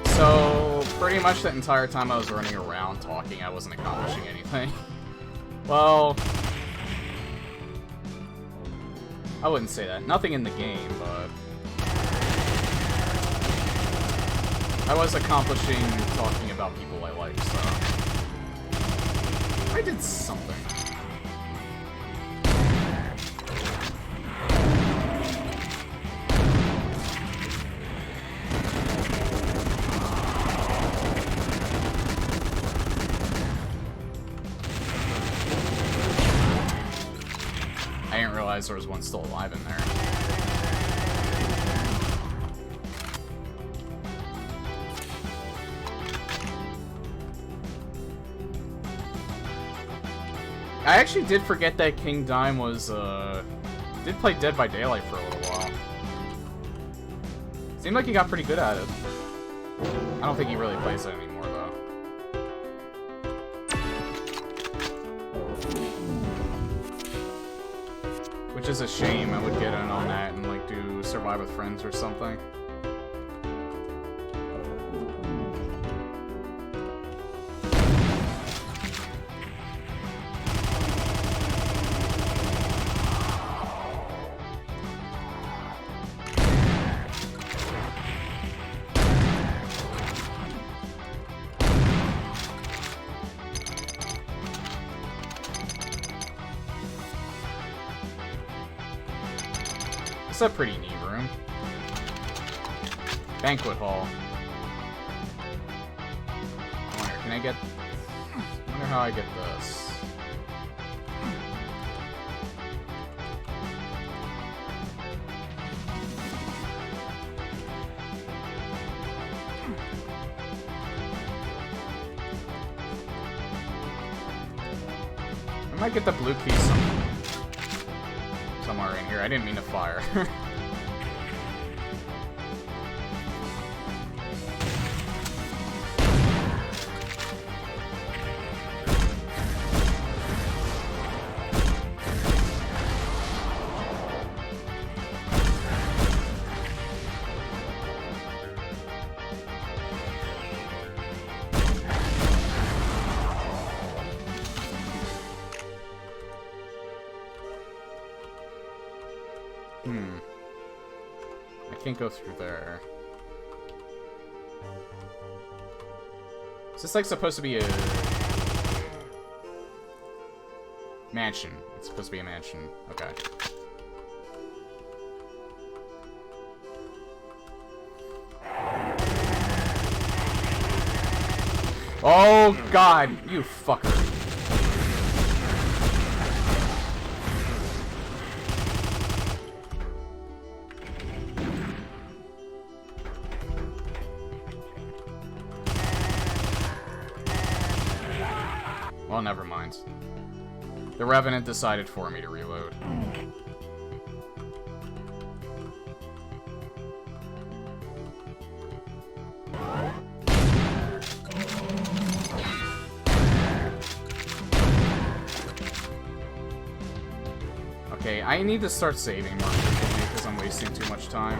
A: So, pretty much the entire time I was running around talking, I wasn't accomplishing anything. Well... I wouldn't say that. Nothing in the game, but I was accomplishing talking about people I like, so I did something. I didn't realize there was one still alive in there. I actually did forget that King Dime was, did play Dead by Daylight for a little while. Seemed like he got pretty good at it. I don't think he really plays it anymore, though. Which is a shame. I would get in on that and, like, do Survive with Friends or something. It's a pretty neat room. Banquet hall. I wonder, can I get... I wonder how I get this. I might get the blue key somewhere in here. I didn't mean to fire. I can't go through there. Is this like supposed to be a mansion? It's supposed to be a mansion. Okay. Oh God, you fucker. Well, never mind. The Revenant decided for me to reload. Okay, I need to start saving more frequently because I'm wasting too much time.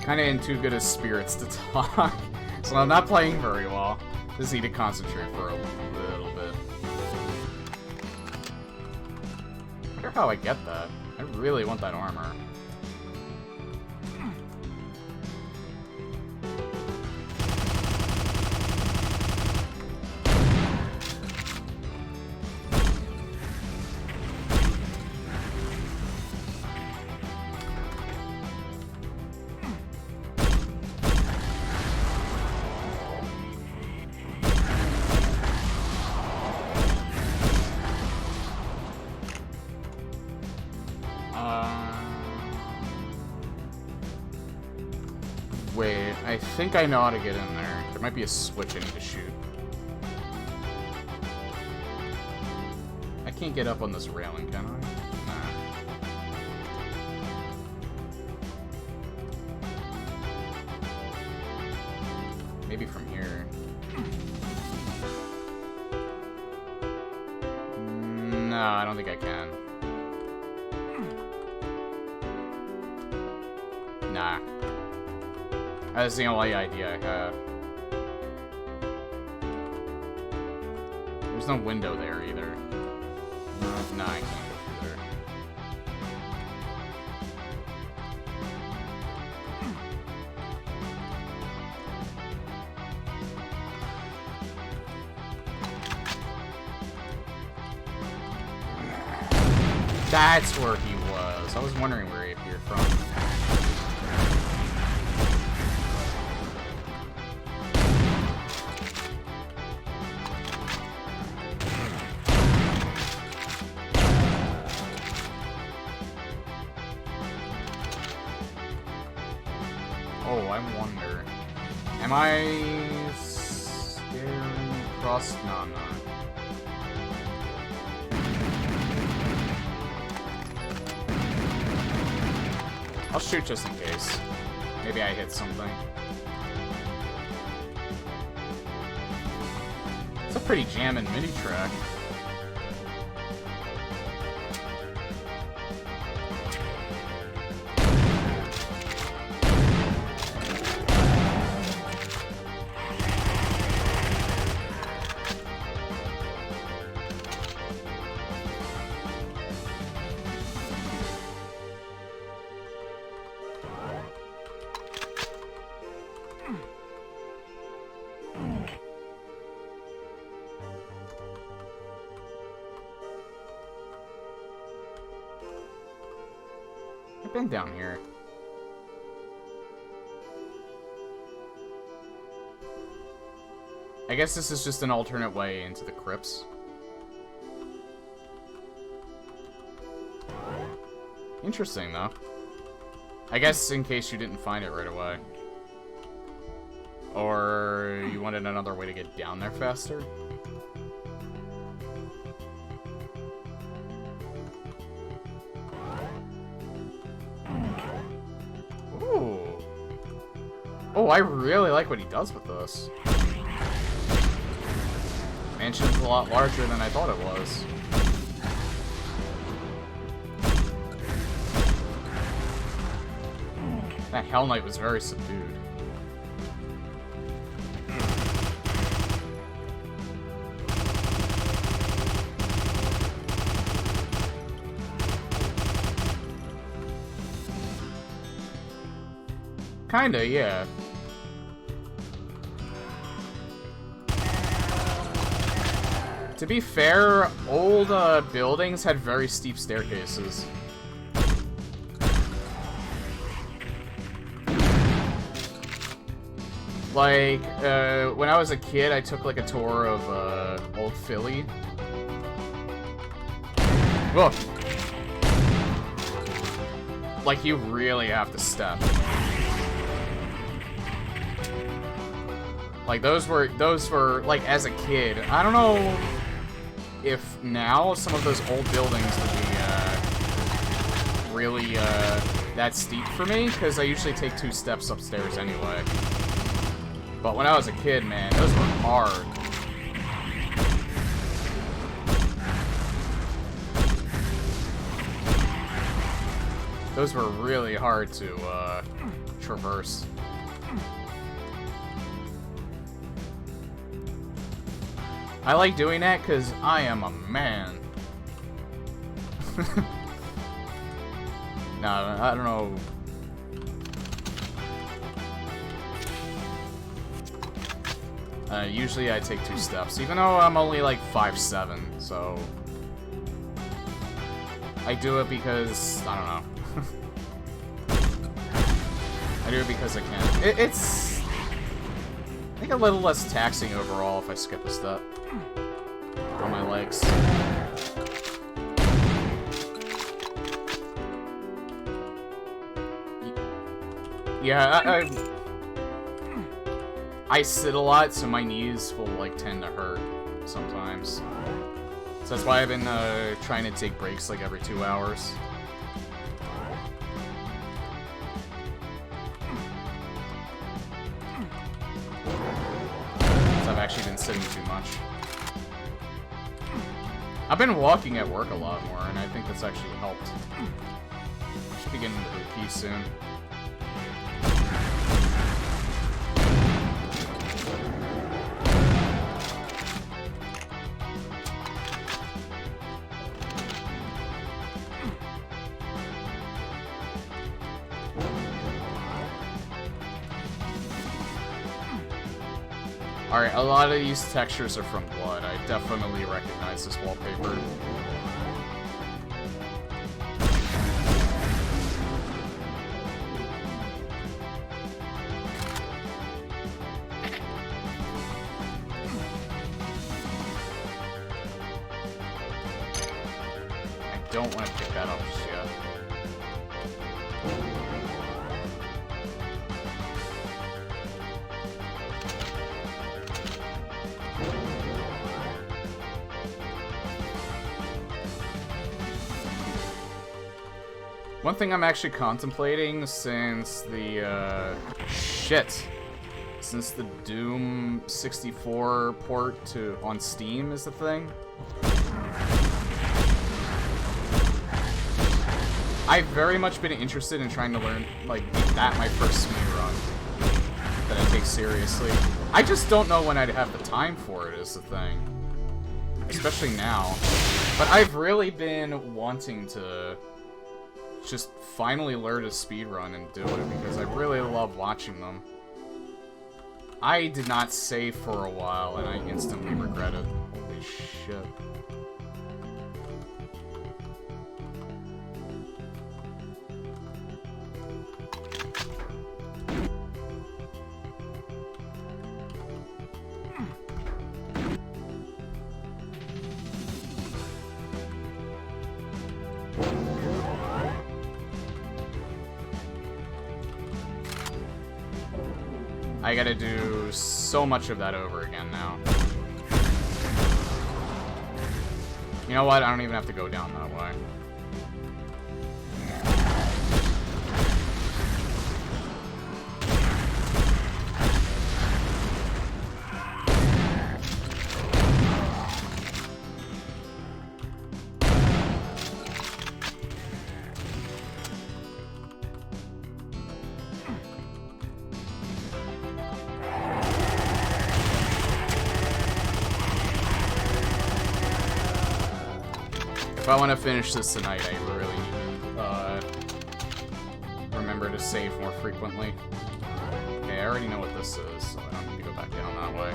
A: Kinda in too good of spirits to talk, so I'm not playing very well. Just need to concentrate for a little bit. I wonder how I get that. I really want that armor. think I know how to get in there. There might be a switch I need to shoot. I can't get up on this railing, can I? Nah. Maybe from here. No, I don't think I can. Nah. That's the only idea I have. There's no window there either. No, I can't go through there. That's where he was. I was wondering where he appeared from. Oh, I wonder. Am I staring across? No, I'm not. I'll shoot just in case. Maybe I hit something. It's a pretty jammin' mini track. I've been down here. I guess this is just an alternate way into the crypts. Interesting, though. I guess in case you didn't find it right away. Or you wanted another way to get down there faster? Ooh. Oh, I really like what he does with this. Mansion's a lot larger than I thought it was. That Hell Knight was very subdued. Kinda, yeah. To be fair, old buildings had very steep staircases. Like, when I was a kid, I took like a tour of Old Philly. Whoa. Like, you really have to step. Like, those were, like, as a kid, I don't know if now some of those old buildings would be, really, that steep for me, because I usually take 2 steps upstairs anyway. But when I was a kid, man, those were hard. Those were really hard to, traverse. I like doing that because I am a man. No, I don't know. Usually I take 2 steps, even though I'm only like 5'7", so... I do it because, I don't know. I do it because I can. It's... I think a little less taxing overall if I skip a step on my legs. Yeah, I sit a lot, so my knees will, like, tend to hurt sometimes. So that's why I've been trying to take breaks, like, every 2 hours. So I've actually been sitting too much. I've been walking at work a lot more, and I think that's actually helped. Should be getting into the pee soon. Alright, a lot of these textures are from Blood. I definitely recognize this wallpaper. I don't want to pick that up just yet. One thing I'm actually contemplating since the, since the Doom 64 port on Steam is the thing. I've very much been interested in trying to learn, like, make that my first speedrun that I take seriously. I just don't know when I'd have the time for it is the thing. Especially now. But I've really been wanting to just finally learn to speedrun and do it because I really love watching them. I did not save for a while and I instantly regret it. Holy shit. I gotta do so much of that over again now. You know what? I don't even have to go down that way. If I want to finish this tonight, I really need to remember to save more frequently. Okay, I already know what this is, so I don't need to go back down that way.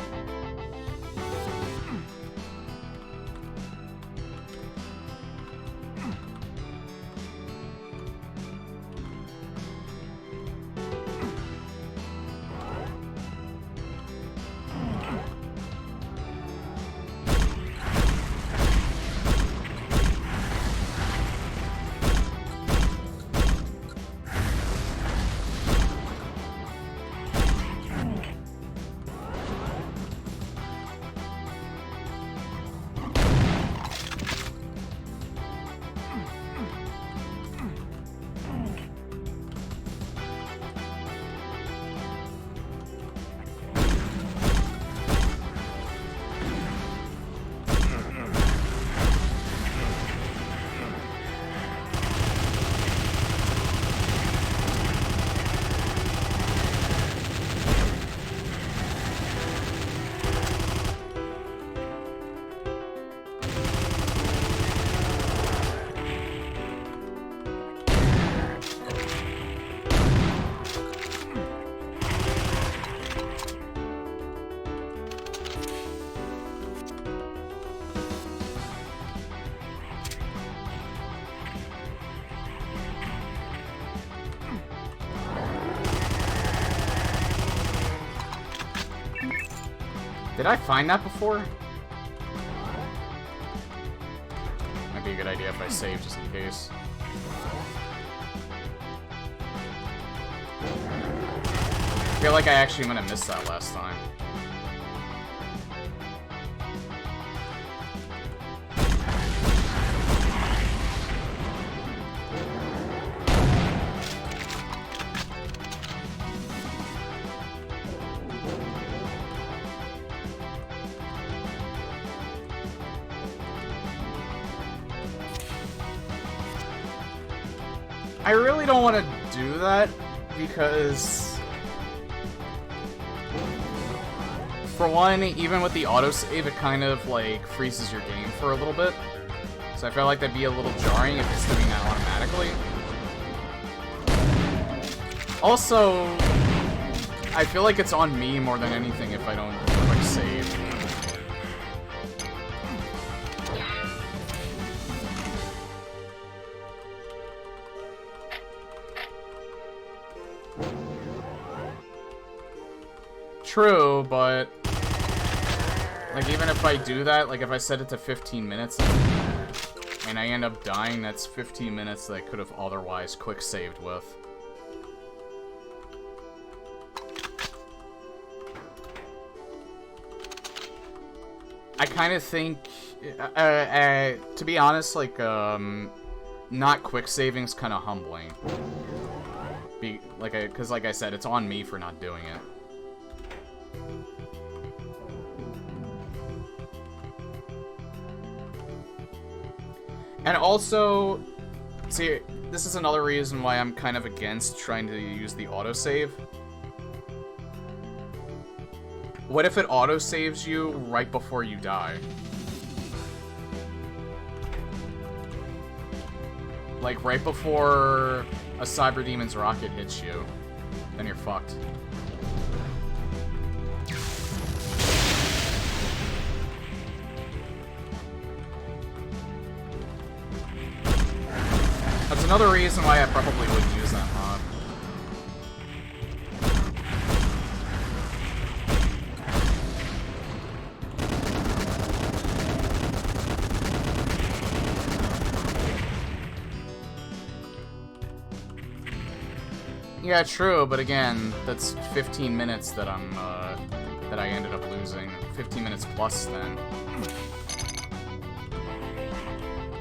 A: Did I find that before? Might be a good idea if I save just in case. feel like I actually might have missed that last time. I really don't want to do that because, for one, even with the autosave, it kind of like freezes your game for a little bit. So I feel like that'd be a little jarring if it's doing that automatically. Also, I feel like it's on me more than anything if I don't quick save. True, but like even if I do that, like if I set it to 15 minutes and I end up dying, that's 15 minutes that I could have otherwise quick saved with. I kind of think, to be honest, like not quick saving's kind of humbling. Because like I said, it's on me for not doing it. And also, see, this is another reason why I'm kind of against trying to use the autosave. What if it autosaves you right before you die? Like, right before a Cyber Demon's rocket hits you, then you're fucked. That's another reason why I probably wouldn't use that mod. Yeah, true, but again, that's 15 minutes that that I ended up losing. 15 minutes plus then.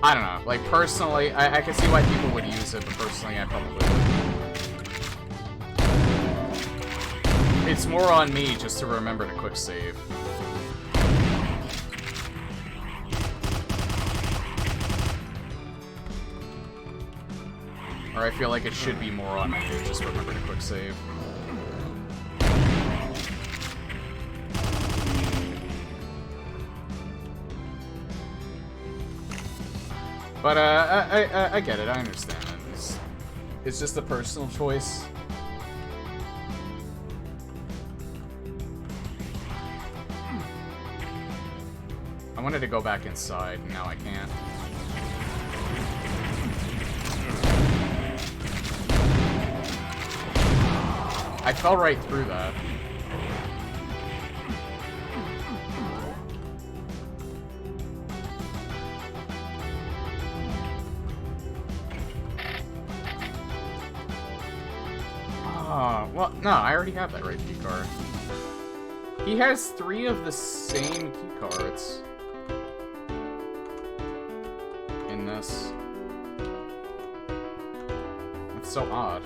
A: I don't know, like personally, I can see why people would use it, but personally I probably wouldn't. It's more on me just to remember to quick save. Or I feel like it should be more on me to just remember to quick save. But, I get it, I understand it. It's just a personal choice. I wanted to go back inside, and now I can't. I fell right through that. Well, no, I already have that right key card. He has 3 of the same key cards in this. That's so odd.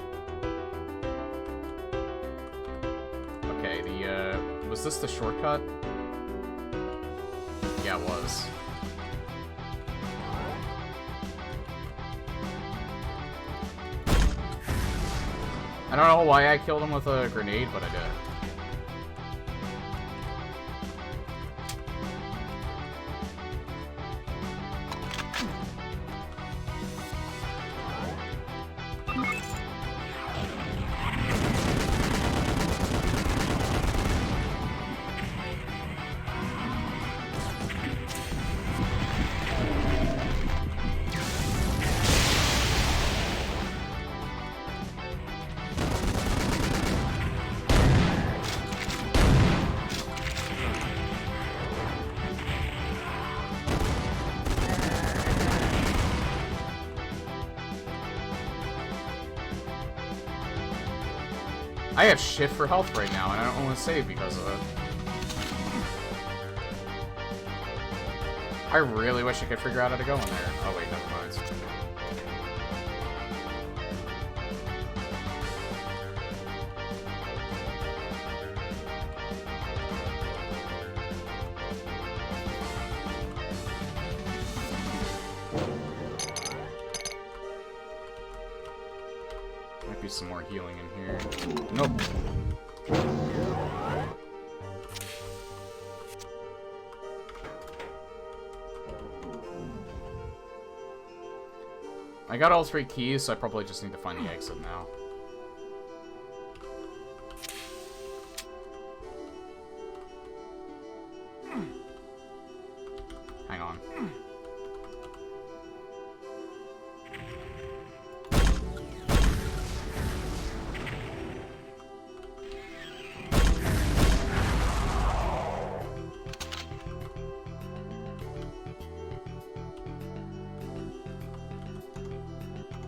A: Okay, was this the shortcut? Yeah, it was. I don't know why I killed him with a grenade, but I did. I have shit for health right now, and I don't want to save because of it. I really wish I could figure out how to go in there. Oh wait, never mind. Might be some more healing in here. Nope. I got all 3 keys, so I probably just need to find the exit now. Hang on.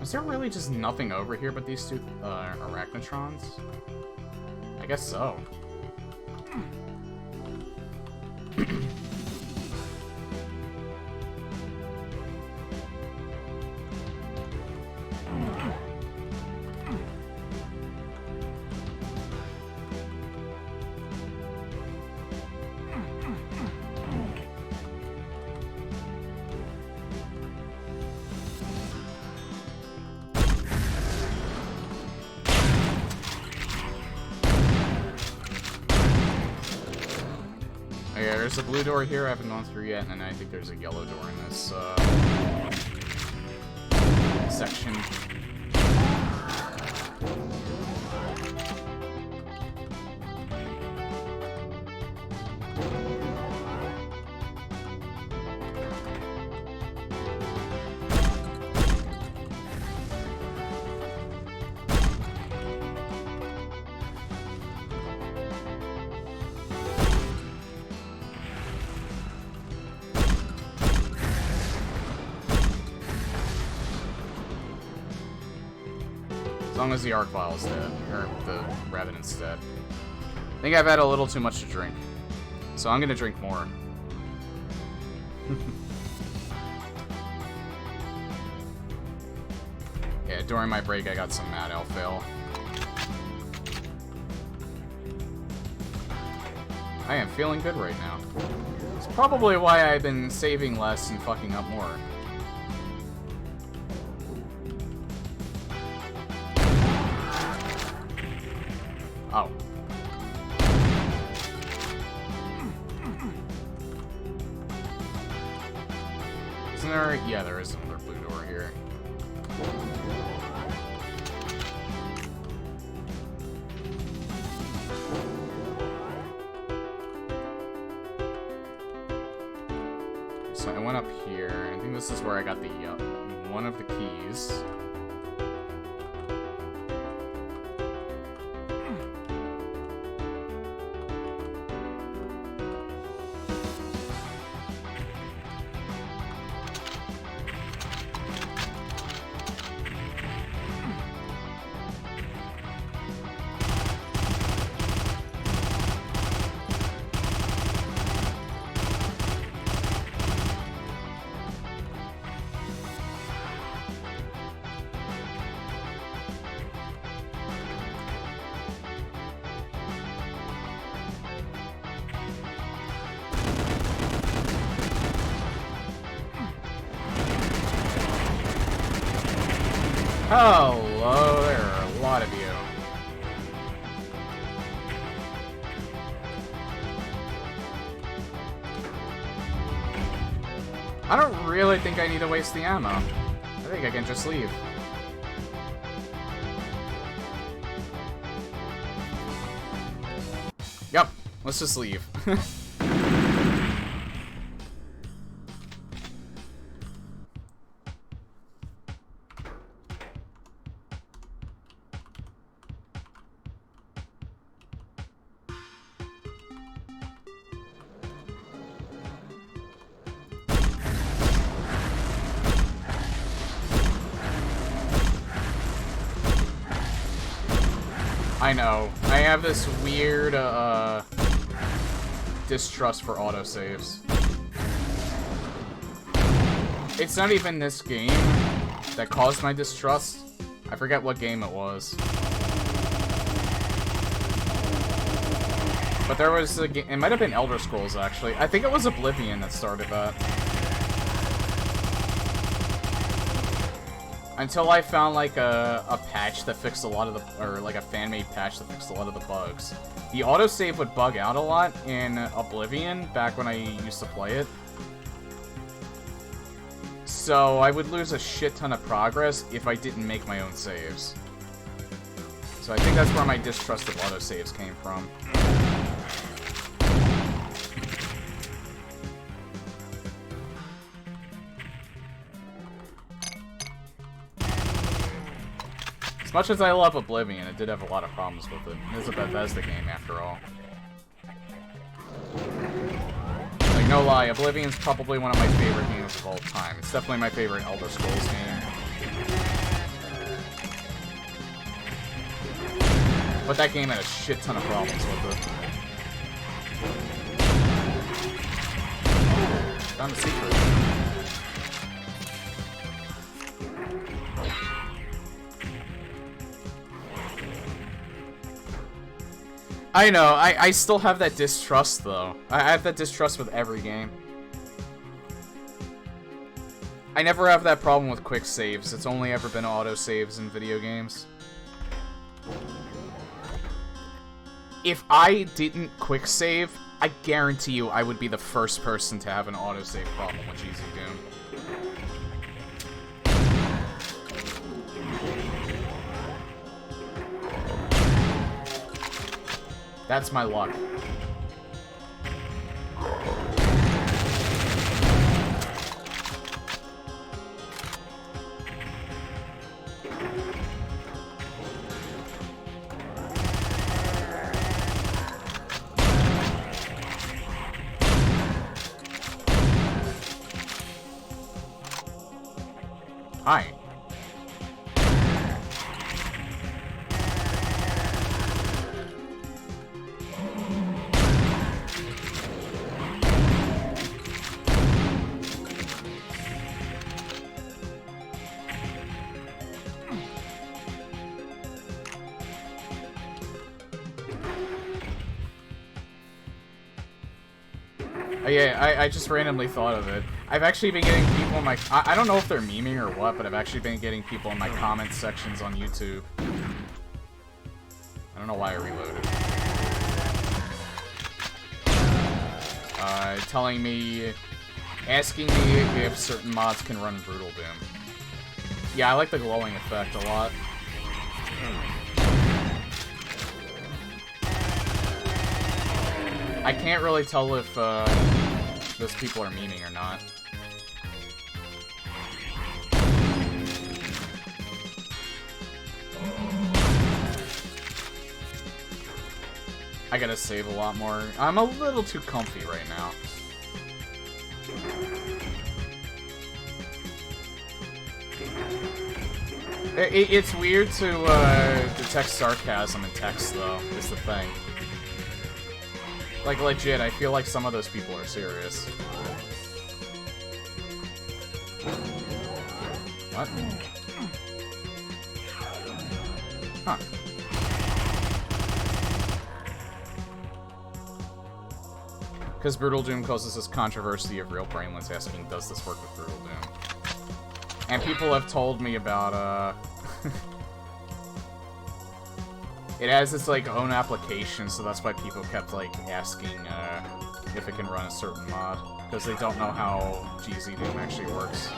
A: Is there really just nothing over here but these 2 Arachnotrons? I guess so. Yeah, there's a blue door here I haven't gone through yet, and then I think there's a yellow door in this section. As long as the Arcvile's dead, or the Revenant's dead. I think I've had a little too much to drink, so I'm gonna drink more. Yeah, during my break I got some Mad Elf Ale. I am feeling good right now. It's probably why I've been saving less and fucking up more. Oh. Isn't there? Yeah, there is another blue door here. So I went up here. I think this is where I got the one of the keys. Hello, there are a lot of you. I don't really think I need to waste the ammo. I think I can just leave. Yep, let's just leave. I know. I have this weird, distrust for autosaves. It's not even this game that caused my distrust. I forget what game it was. But there was a game, it might have been Elder Scrolls, actually. I think it was Oblivion that started that. Until I found, like, a patch that fixed a lot of the, or, like, a fan-made patch that fixed a lot of the bugs. The autosave would bug out a lot in Oblivion, back when I used to play it. So, I would lose a shit ton of progress if I didn't make my own saves. So I think that's where my distrust of autosaves came from. As much as I love Oblivion, it did have a lot of problems with it. It is a Bethesda game, after all. Like, no lie, Oblivion's probably one of my favorite games of all time. It's definitely my favorite Elder Scrolls game. But that game had a shit ton of problems with it. Found a secret. I know, I still have that distrust, though. I have that distrust with every game. I never have that problem with quick saves. It's only ever been autosaves in video games. If I didn't quick save, I guarantee you I would be the first person to have an autosave problem with GZ Doom. That's my luck. Hi. Yeah, I just randomly thought of it. I've actually been getting people in my... I don't know if they're memeing or what, but I've actually been getting people in my comment sections on YouTube. I don't know why I reloaded. Telling me... Asking me if certain mods can run Brutal Doom. Yeah, I like the glowing effect a lot. I can't really tell if, those people are memeing or not. I gotta save a lot more. I'm a little too comfy right now. It's weird to, detect sarcasm in text, though, is the thing. Like, legit, I feel like some of those people are serious. What? Huh. Because Brutal Doom causes this controversy of real brainless asking, does this work with Brutal Doom? And people have told me about, it has its, like, own application, so that's why people kept, like, asking, if it can run a certain mod. Because they don't know how GZ Doom actually works.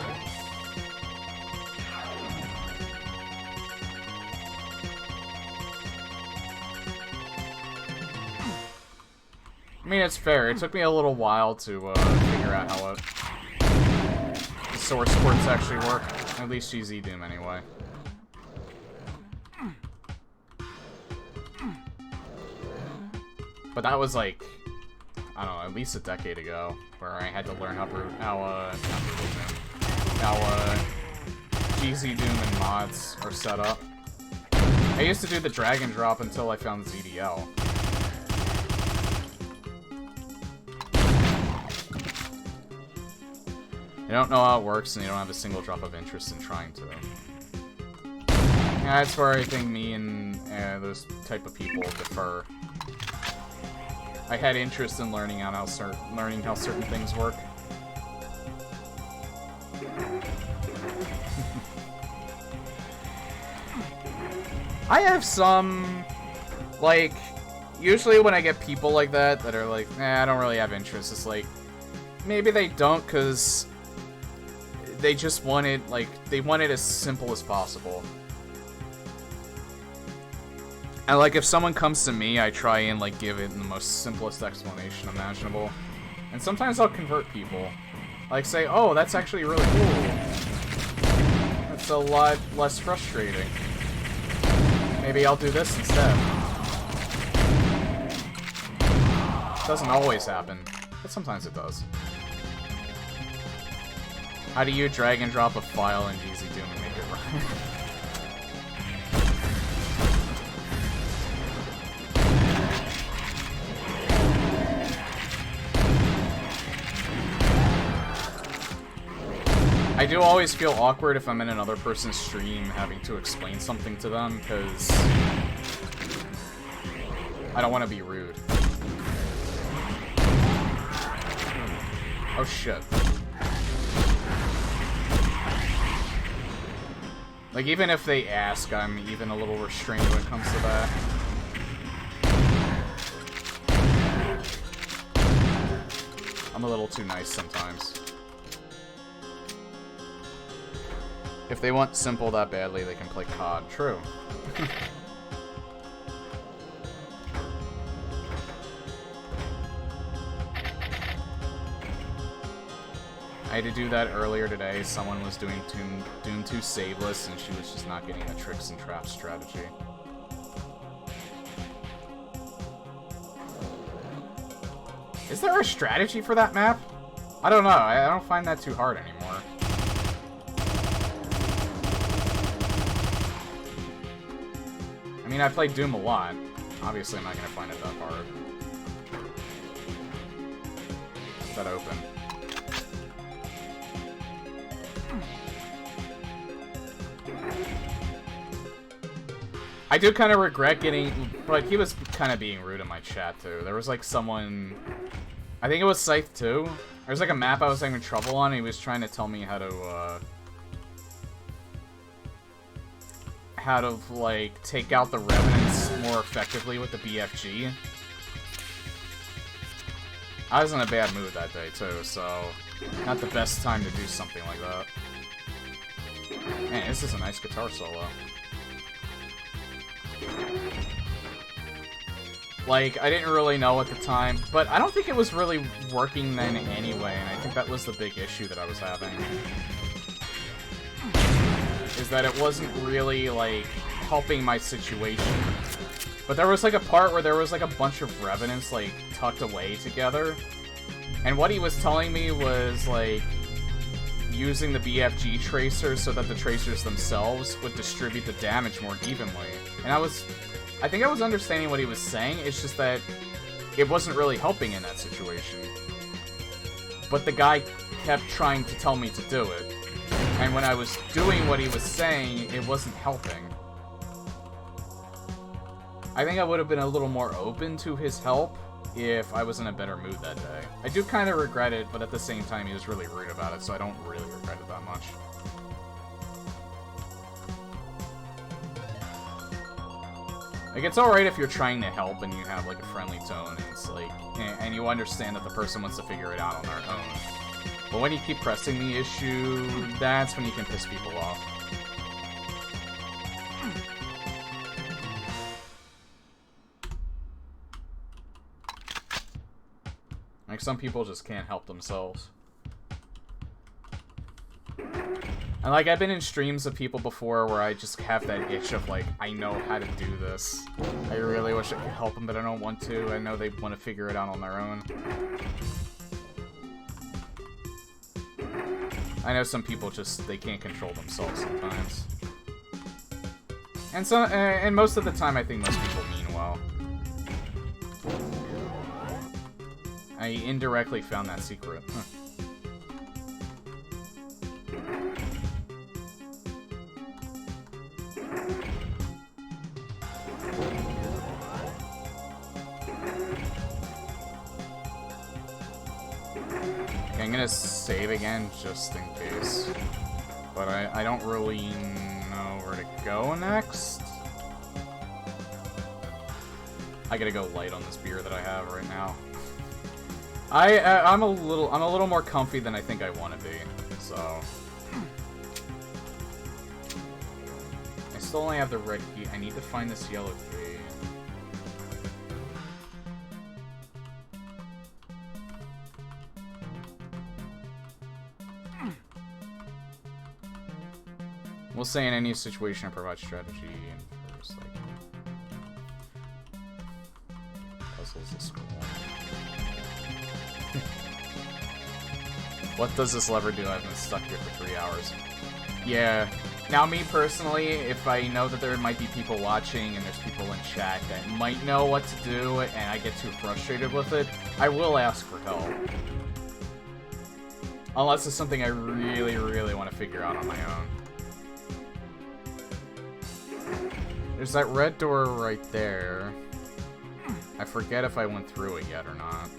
A: I mean, it's fair. It took me a little while to, figure out how the source ports actually work. At least GZ Doom, anyway. But that was like, I don't know, at least a decade ago, where I had to learn how GZ Doom and mods are set up. I used to do the drag and drop until I found ZDL. You don't know how it works, and you don't have a single drop of interest in trying to. Yeah, that's where I think me and those type of people differ. I had interest in learning how certain things work. I have some, like, usually when I get people like that are like, I don't really have interest, it's like, maybe they don't because they just want it, like, they want it as simple as possible. And, like, if someone comes to me, I try and, like, give it in the most simplest explanation imaginable. And sometimes I'll convert people. Like, say, oh, that's actually really cool. That's a lot less frustrating. Maybe I'll do this instead. Doesn't always happen, but sometimes it does. How do you drag and drop a file in DZ Doom and make it run? I do always feel awkward if I'm in another person's stream having to explain something to them, because I don't want to be rude. Oh shit. Like, even if they ask, I'm even a little restrained when it comes to that. I'm a little too nice sometimes. If they want simple that badly, they can play COD. True. I had to do that earlier today. Someone was doing Doom 2 saveless, and she was just not getting the tricks and traps strategy. Is there a strategy for that map? I don't know. I don't find that too hard anymore. I mean, I played Doom a lot. Obviously, I'm not going to find it that hard. Is that open? I do kind of regret getting... But he was kind of being rude in my chat, too. There was, like, someone... I think it was Scythe 2. There was, like, a map I was having trouble on, and he was trying to tell me how to, like, take out the Revenants more effectively with the BFG. I was in a bad mood that day, too, so... Not the best time to do something like that. Man, this is a nice guitar solo. Like, I didn't really know at the time, but I don't think it was really working then anyway, and I think that was the big issue that I was having. Is that it wasn't really, like, helping my situation. But there was, like, a part where there was, like, a bunch of Revenants, like, tucked away together. And what he was telling me was, like, using the BFG tracers so that the tracers themselves would distribute the damage more evenly. And I think I was understanding what he was saying, it's just that it wasn't really helping in that situation. But the guy kept trying to tell me to do it. And when I was doing what he was saying, it wasn't helping. I think I would have been a little more open to his help if I was in a better mood that day. I do kind of regret it, but at the same time, he was really rude about it, so I don't really regret it that much. Like, it's alright if you're trying to help and you have, like, a friendly tone, and it's like, and you understand that the person wants to figure it out on their own. But when you keep pressing the issue, that's when you can piss people off. Like, some people just can't help themselves. And, like, I've been in streams of people before where I just have that itch of, like, I know how to do this. I really wish I could help them, but I don't want to. I know they want to figure it out on their own. I know some people just, they can't control themselves sometimes. And most of the time, I think most people mean well. I indirectly found that secret. Huh. Okay, I'm gonna save again just in case. But I don't really know where to go next. I gotta go light on this beer that I have right now. I'm a little more comfy than I think I want to be, so I still only have the red key. I need to find this yellow key. We'll say in any situation I provide strategy and first, like, puzzles is cool. What does this lever do? I've been stuck here for 3 hours. Yeah. Now, me personally, if I know that there might be people watching and there's people in chat that might know what to do and I get too frustrated with it, I will ask for help. Unless it's something I really, really want to figure out on my own. There's that red door right there. I forget if I went through it yet or not.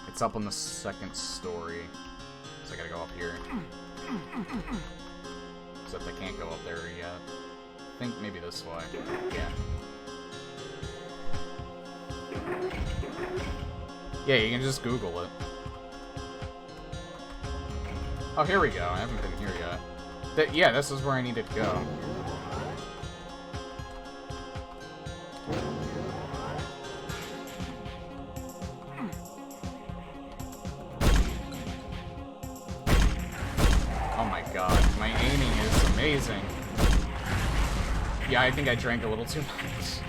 A: It's up on the second story. So I gotta go up here. Except I can't go up there yet. I think maybe this way. Yeah. Yeah, you can just Google it. Oh, here we go. I haven't been here yet. Yeah, this is where I needed to go. Oh my god, my aiming is amazing. Yeah, I think I drank a little too much.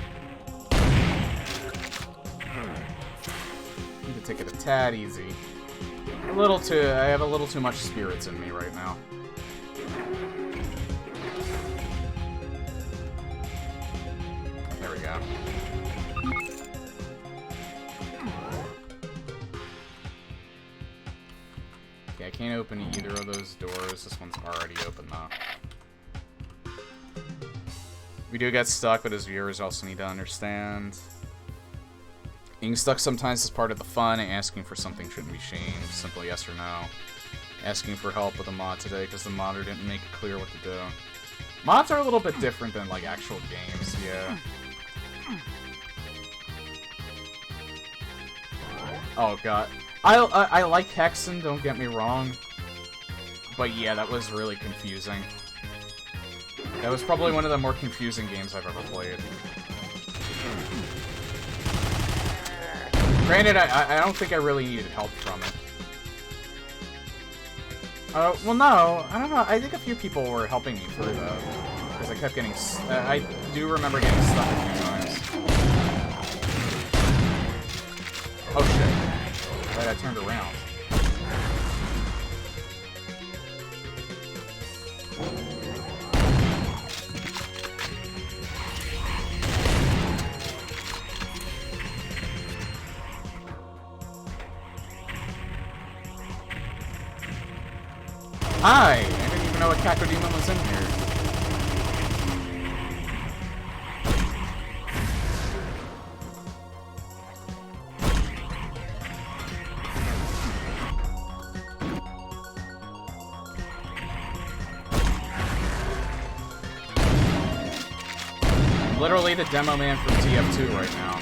A: Need to take it a tad easy. I have a little too much spirits in me right now. There we go. Okay, I can't open either of those doors. This one's already open though. We do get stuck, but as viewers also need to understand. Being stuck sometimes is part of the fun, and asking for something shouldn't be shamed. Simple yes or no. Asking for help with a mod today because the modder didn't make it clear what to do. Mods are a little bit different than, like, actual games, yeah. Oh god. I like Hexen, don't get me wrong. But yeah, that was really confusing. That was probably one of the more confusing games I've ever played. Granted, I don't think I really needed help from it. Well, no, I don't know. I think a few people were helping me through that. Because I kept getting... I do remember getting stuck a few times. Oh, shit. Right, I turned around. Hi! I didn't even know a Cacodemon was in here. I'm literally the demo man from TF2 right now.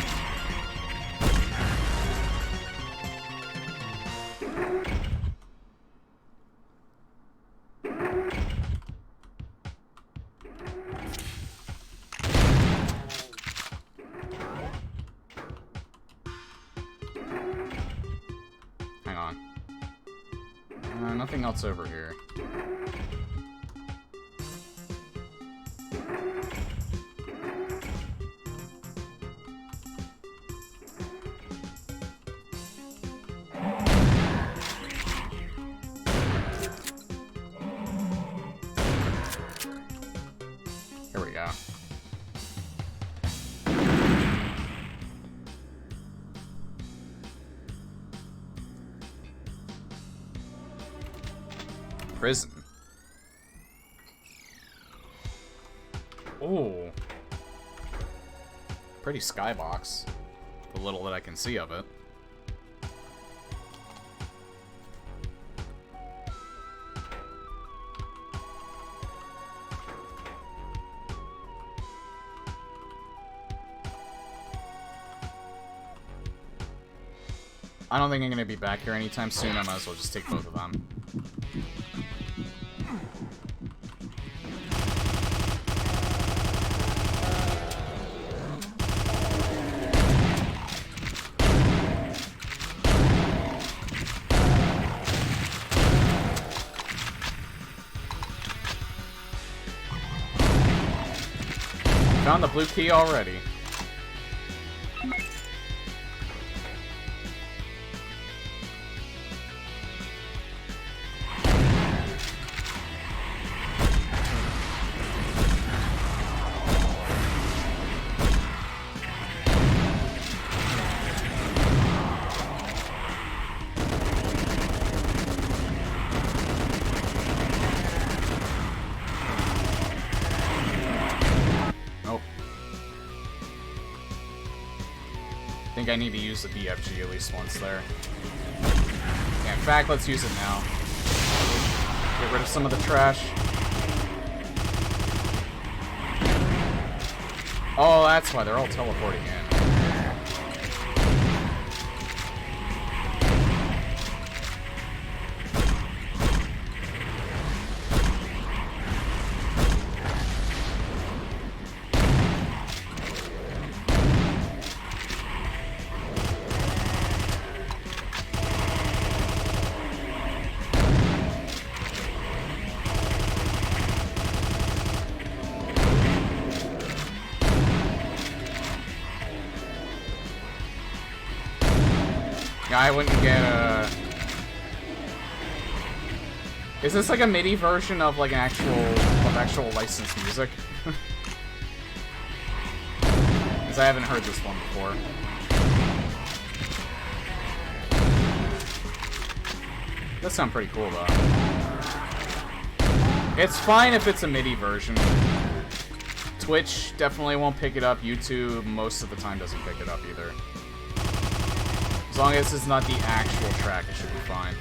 A: Nothing else over here. Prison. Ooh. Pretty skybox. The little that I can see of it. I don't think I'm going to be back here anytime soon. I might as well just take both of them. Found the blue key already. I need to use the BFG at least once there. Yeah, in fact, let's use it now. Get rid of some of the trash. Oh, that's why they're all teleporting in. I wouldn't get a... Is this like a MIDI version of like an actual licensed music? Because I haven't heard this one before. That sounds pretty cool though. It's fine if it's a MIDI version. Twitch definitely won't pick it up. YouTube most of the time doesn't pick it up either. As long as it's not the actual track, it should be fine.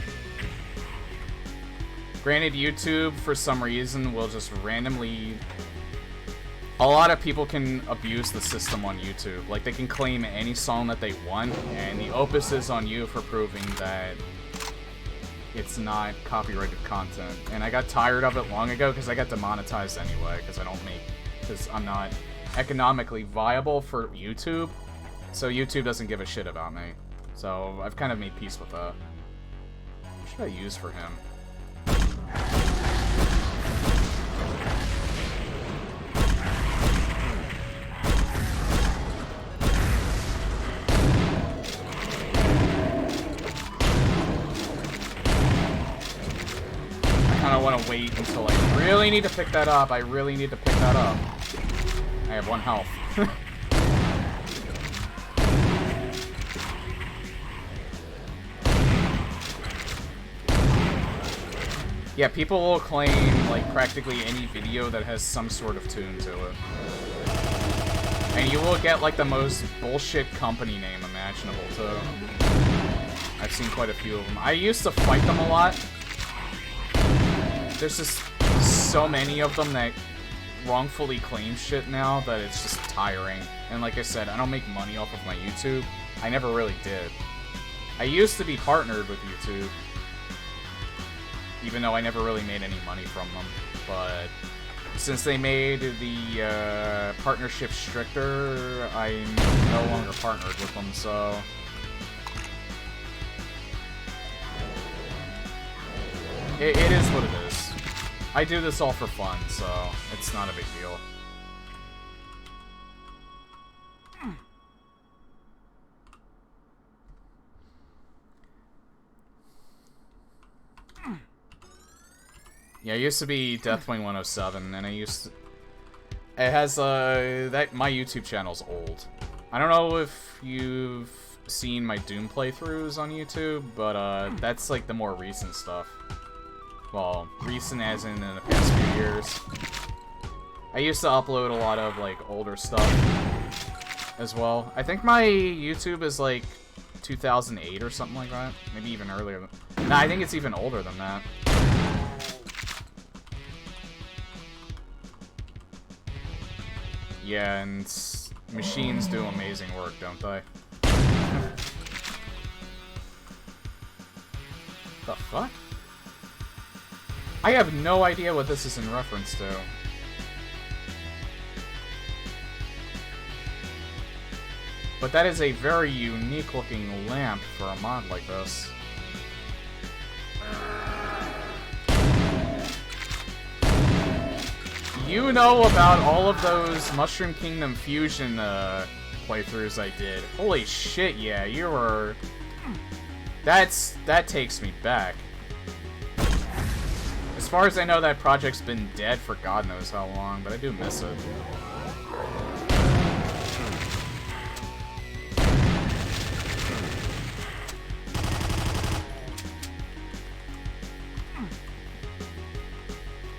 A: Granted, YouTube, for some reason, will just randomly... A lot of people can abuse the system on YouTube. Like, they can claim any song that they want, and the opus is on you for proving that it's not copyrighted content. And I got tired of it long ago, because I got demonetized anyway, because I'm not economically viable for YouTube. So YouTube doesn't give a shit about me. So, I've kind of made peace with that. What should I use for him? I kind of want to wait until I really need to pick that up. I really need to pick that up. I have 1 health. Yeah, people will claim, like, practically any video that has some sort of tune to it. And you will get, like, the most bullshit company name imaginable, too. I've seen quite a few of them. I used to fight them a lot. There's just so many of them that wrongfully claim shit now that it's just tiring. And like I said, I don't make money off of my YouTube. I never really did. I used to be partnered with YouTube, even though I never really made any money from them. But since they made the partnership stricter, I'm no longer partnered with them, so... It is what it is. I do this all for fun, so it's not a big deal. Yeah, it used to be Deathwing 107, and it has, my YouTube channel's old. I don't know if you've seen my Doom playthroughs on YouTube, but, that's, like, the more recent stuff. Well, recent as in the past few years. I used to upload a lot of, like, older stuff as well. I think my YouTube is, like, 2008 or something like that. Maybe even earlier. Nah, I think it's even older than that. Yeah, and machines do amazing work, don't they? The fuck? I have no idea what this is in reference to. But that is a very unique looking lamp for a mod like this. You know about all of those Mushroom Kingdom Fusion playthroughs I did. Holy shit, yeah, you were... That takes me back. As far as I know, that project's been dead for God knows how long, but I do miss it.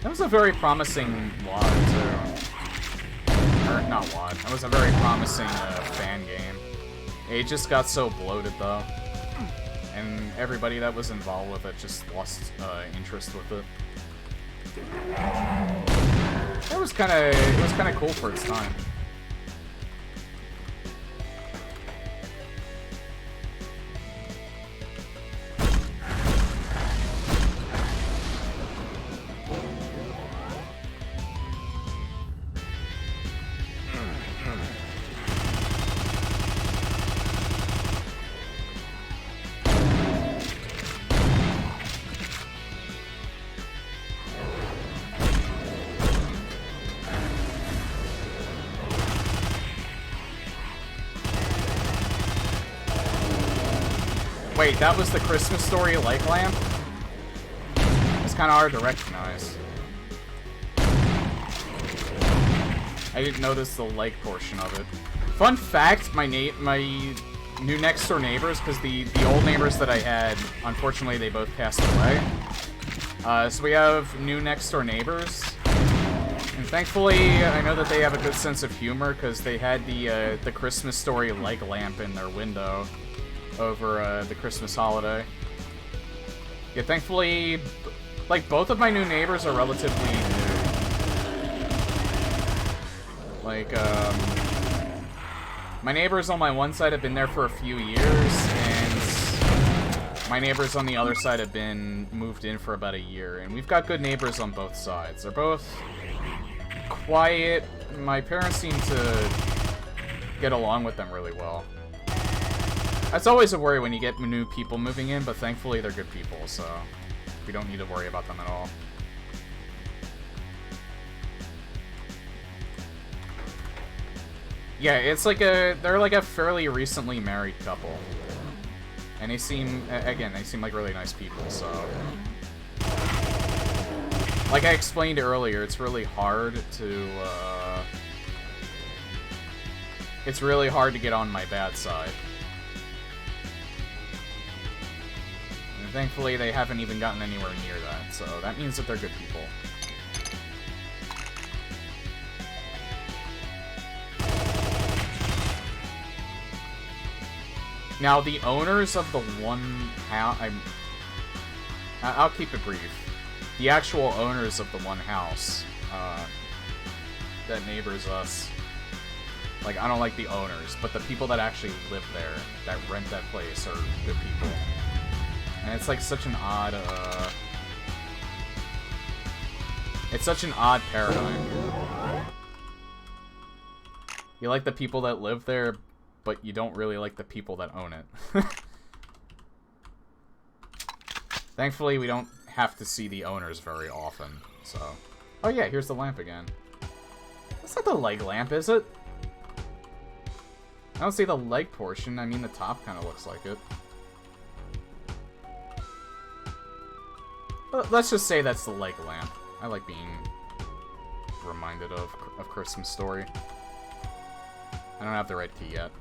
A: That was a very promising WOD, too. Or, not WOD. That was a very promising fan game. It just got so bloated, though. And everybody that was involved with it just lost interest with it. It was kind of cool for its time. Wait, that was the Christmas Story light lamp? It's kind of hard to recognize. I didn't notice the light portion of it. Fun fact, my new next door neighbors, because the old neighbors that I had, unfortunately they both passed away. So we have new next door neighbors. And thankfully, I know that they have a good sense of humor, because they had the Christmas Story light lamp in their window over the Christmas holiday. Yeah, thankfully, like, both of my new neighbors are relatively new. Like, my neighbors on my one side have been there for a few years, and my neighbors on the other side have been moved in for about a year, and we've got good neighbors on both sides. They're both quiet. My parents seem to get along with them really well. That's always a worry when you get new people moving in, but thankfully they're good people, so we don't need to worry about them at all. Yeah, it's like they're like a fairly recently married couple. And they seem, again, they seem like really nice people, so... Like I explained earlier, it's really hard to, it's really hard to get on my bad side. Thankfully, they haven't even gotten anywhere near that, so that means that they're good people. Now, the owners of the one house... I'll keep it brief. The actual owners of the one house that neighbors us... Like, I don't like the owners, but the people that actually live there, that rent that place, are good people. And it's like such an odd, it's such an odd paradigm. You like the people that live there, but you don't really like the people that own it. Thankfully, we don't have to see the owners very often, so... Oh yeah, here's the lamp again. That's not the leg lamp, is it? I don't see the leg portion, I mean the top kind of looks like it. Let's just say that's the leg lamp. I like being reminded of Christmas Story. I don't have the right key yet.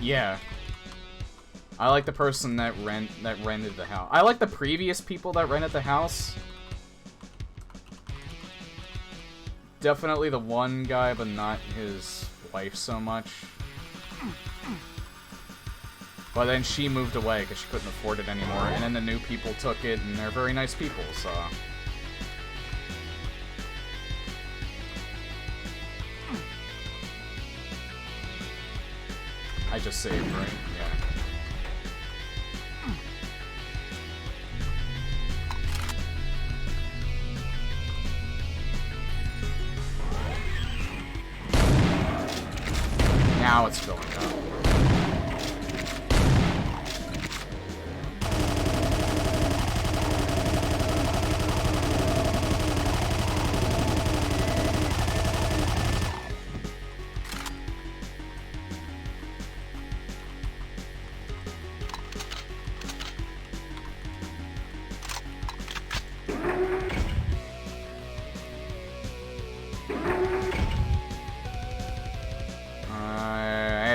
A: Yeah. I like the person that rented the house. I like the previous people that rented the house. Definitely the one guy, but not his wife so much. But then she moved away because she couldn't afford it anymore, and then the new people took it, and they're very nice people, so... I just saved, right? Yeah. Now it's filling up.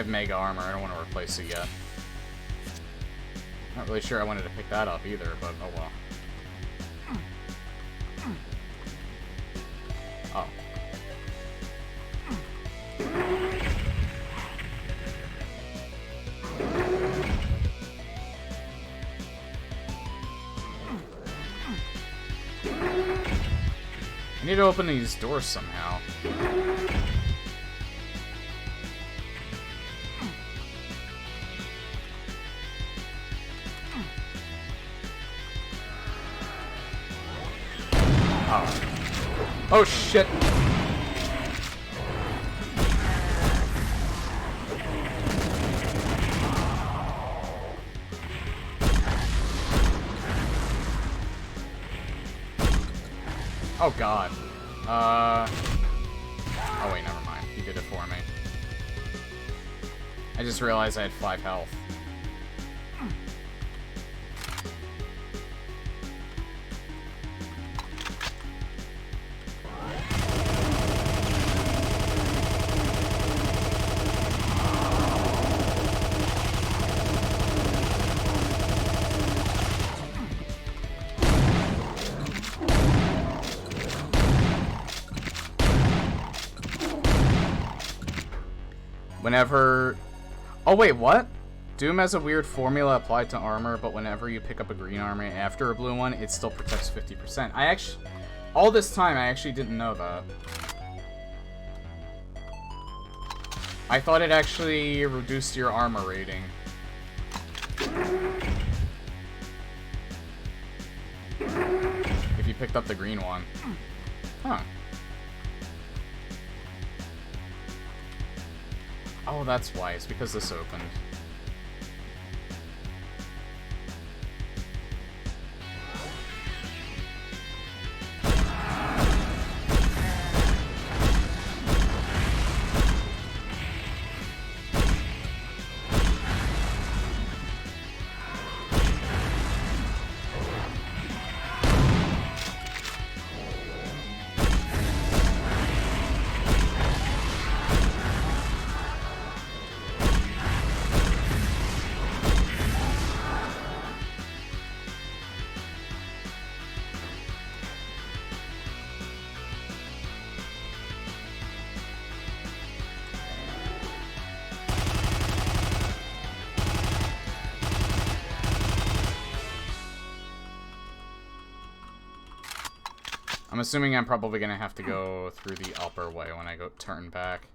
A: Mega armor. I don't want to replace it yet. Not really sure I wanted to pick that up either, but oh well. Oh. I need to open these doors somehow. Oh shit! Oh god. Oh wait, never mind. He did it for me. I just realized I had 5 health. Whenever... Oh wait, what? Doom has a weird formula applied to armor, but whenever you pick up a green armor after a blue one, it still protects 50%. I actually... All this time, I actually didn't know that. I thought it actually reduced your armor rating. If you picked up the green one. Huh. Oh, that's why. It's because this opened. I'm assuming I'm probably gonna have to go through the upper way when I go turn back.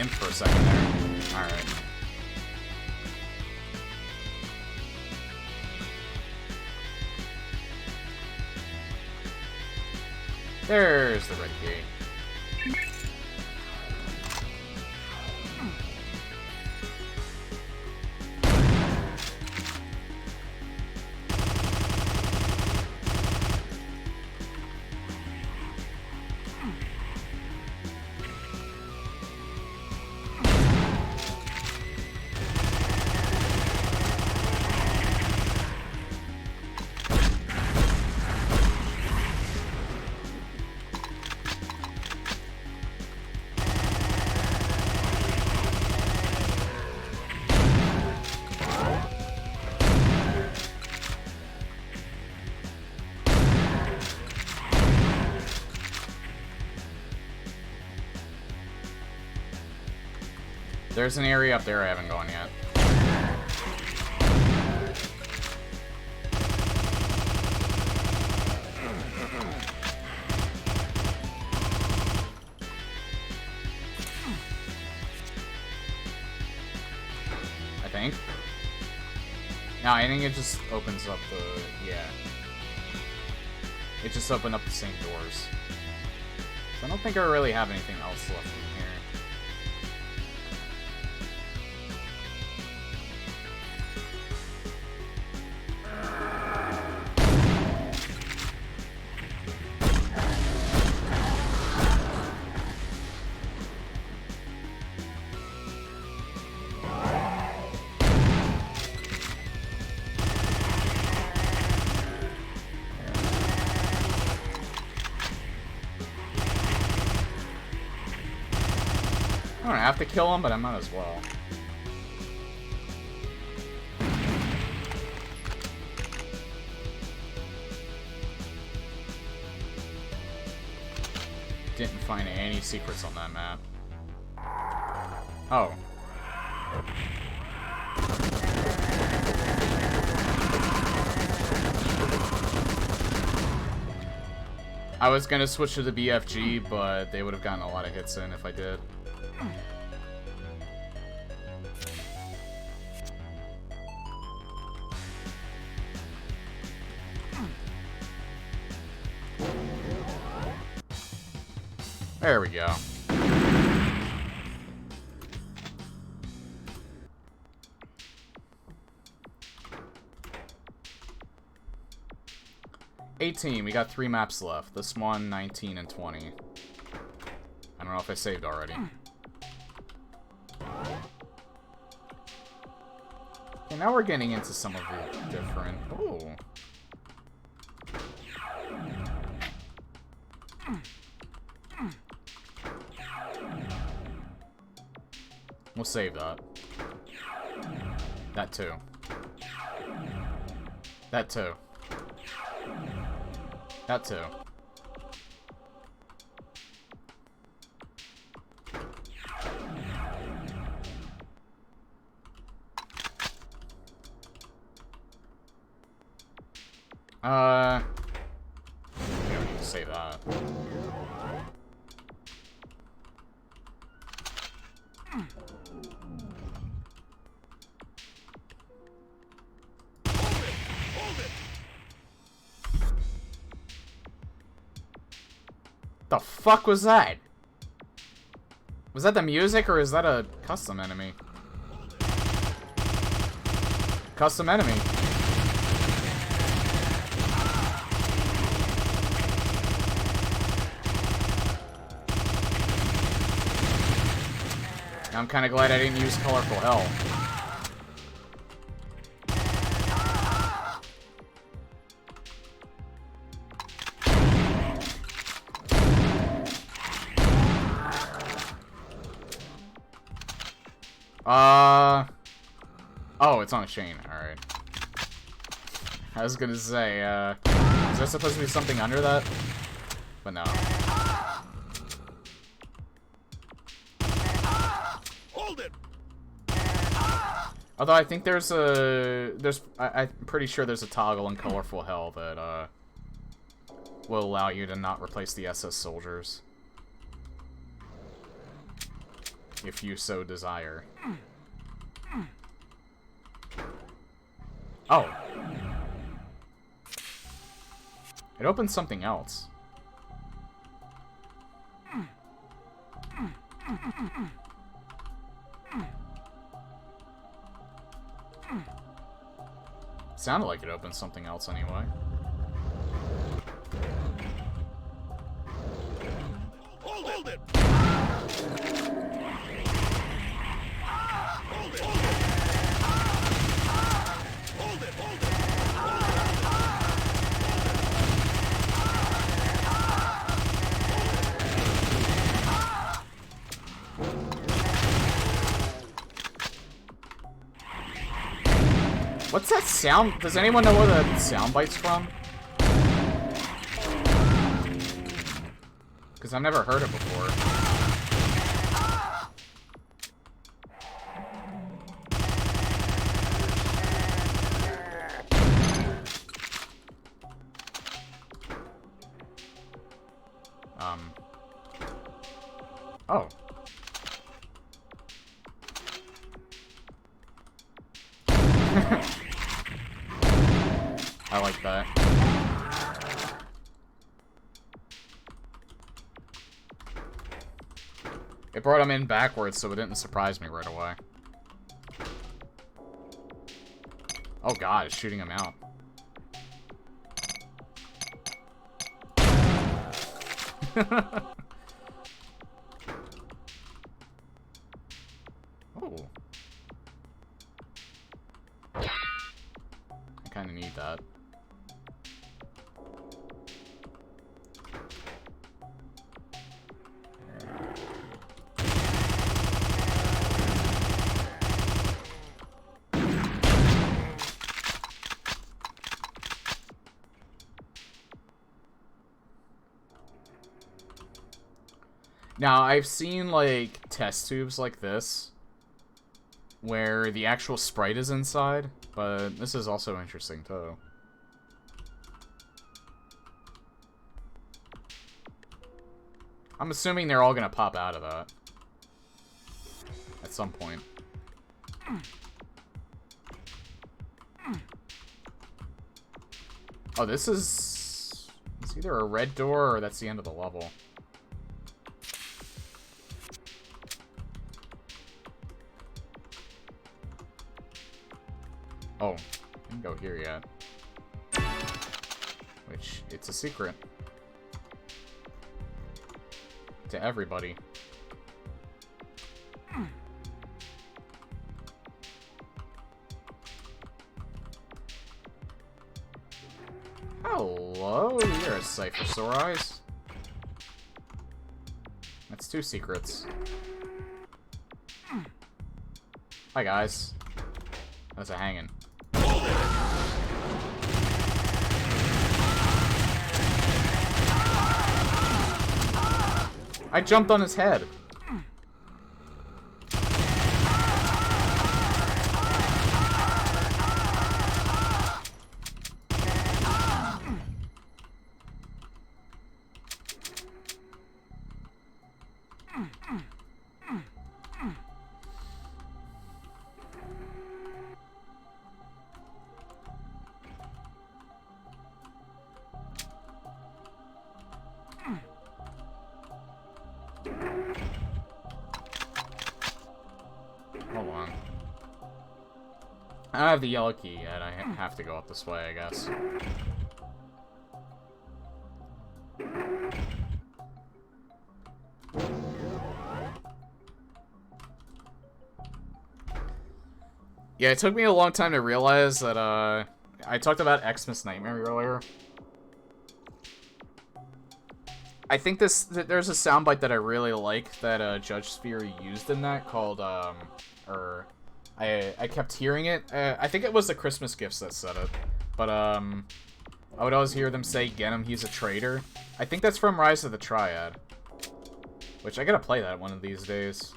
A: in for a second there. Alright. There's the red key. There's an area up there I haven't gone yet. I think. No, I think it just opens up the... yeah. It just opened up the same doors. So I don't think I really have anything else left in here. I don't have to kill him, but I might as well. Didn't find any secrets on that map. Oh. I was gonna switch to the BFG, but they would have gotten a lot of hits in if I did. There we go. We got 3 maps left. This one, 19, and 20. I don't know if I saved already. Okay, now we're getting into some of the different... Ooh. We'll save that. That too. That too. That too. Yeah, we need to save that. The fuck was that? Was that the music or is that a custom enemy? Custom enemy. I'm kind of glad I didn't use Colorful Hell. Oh, it's on a chain. Alright. I was gonna say, is there supposed to be something under that? But no.
D: Hold it!
A: Although I think there's a... I'm pretty sure there's a toggle in Colorful Hell that, will allow you to not replace the SS soldiers. if you so desire. Oh. It opens something else. Sounded like it opened something else anyway.
D: Hold it!
A: What's that sound? Does anyone know where the sound bite's from? Because I've never heard it before. Oh. I like that. It brought him in backwards, so it didn't surprise me right away. Oh god, it's shooting him out. Oh. I kind of need that. Now, I've seen, like, test tubes like this, where the actual sprite is inside, but this is also interesting, too. I'm assuming they're all gonna pop out of that. At some point. Oh, this is... It's either a red door or that's the end of the level. Oh, I didn't go here yet. Which, it's a secret. To everybody. Hello, you're a Cypher Sore Eyes. That's 2 secrets. Hi guys. That's a hanging. I jumped on his head. Hold on. I don't have the yellow key yet. I have to go up this way, I guess. Yeah, it took me a long time to realize that, I talked about Xmas Nightmare earlier. I think there's a soundbite that I really like that, Judge Sphere used in that called, I kept hearing it. I think it was the Christmas gifts that said it. But, I would always hear them say, "Get him, he's a traitor." I think that's from Rise of the Triad. Which, I gotta play that one of these days.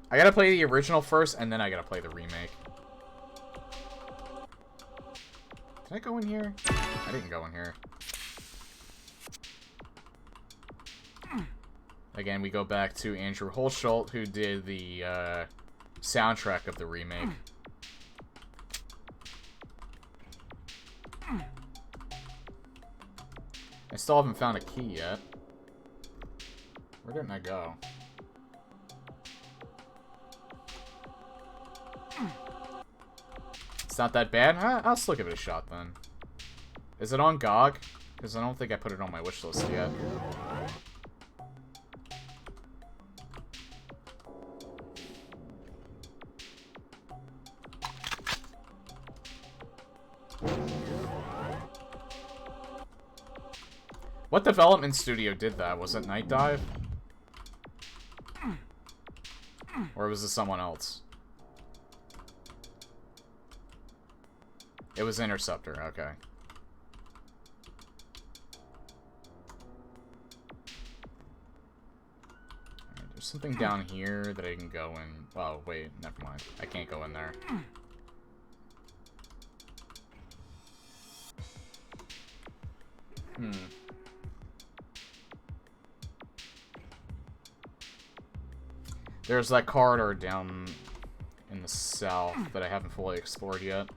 A: I gotta play the original first, and then I gotta play the remake. Did I go in here? I didn't go in here. Did Again, we go back to Andrew Holschult, who did the soundtrack of the remake. I still haven't found a key yet. Where didn't I go? It's not that bad? I'll still give it a shot then. Is it on GOG? Because I don't think I put it on my wish list yet. What development studio did that? Was it Night Dive? Or was it someone else? It was Interceptor, okay. Alright, there's something down here that I can go in. Oh, wait, never mind. I can't go in there. There's that corridor down in the south that I haven't fully explored yet.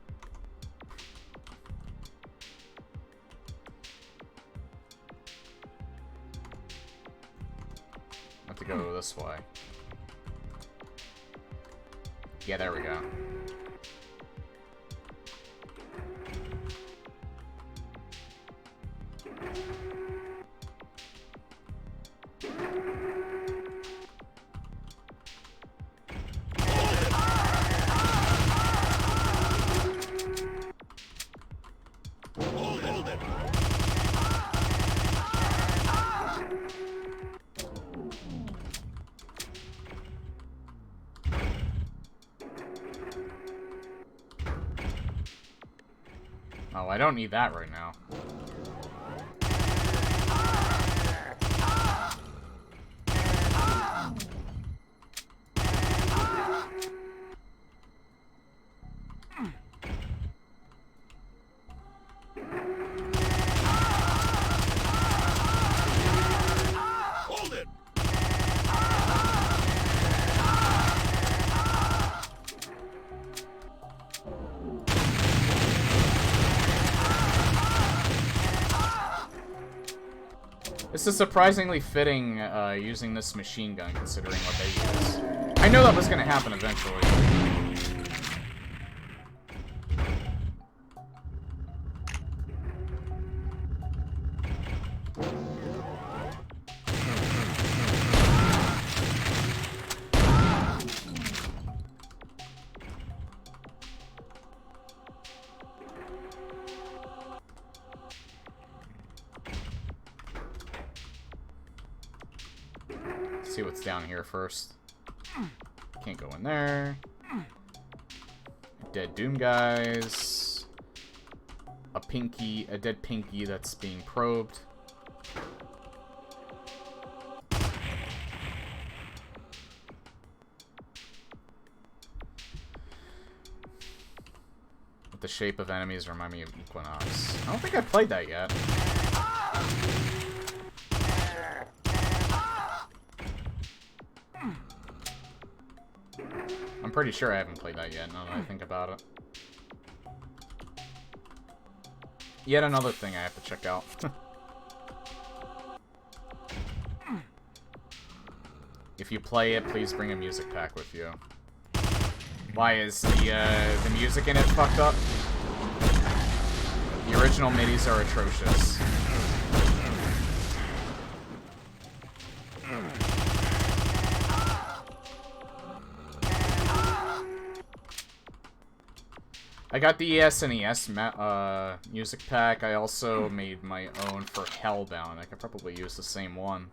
A: I have to go this way. Yeah, there we go.
D: Hold it.
A: Oh, I don't need that right now.
D: Hold it.
A: This is surprisingly fitting, using this machine gun, considering what they use. I know that was gonna happen eventually. See what's down here first. Can't go in there. Dead Doom guys. A dead Pinky that's being probed. With the shape of enemies remind me of Equinox. I don't think I played that yet. I'm pretty sure I haven't played that yet, now that I think about it. Yet another thing I have to check out. If you play it, please bring a music pack with you. Why is the music in it fucked up? The original MIDIs are atrocious. I got the SNES music pack. I also made my own for Hellbound. I could probably use the same one.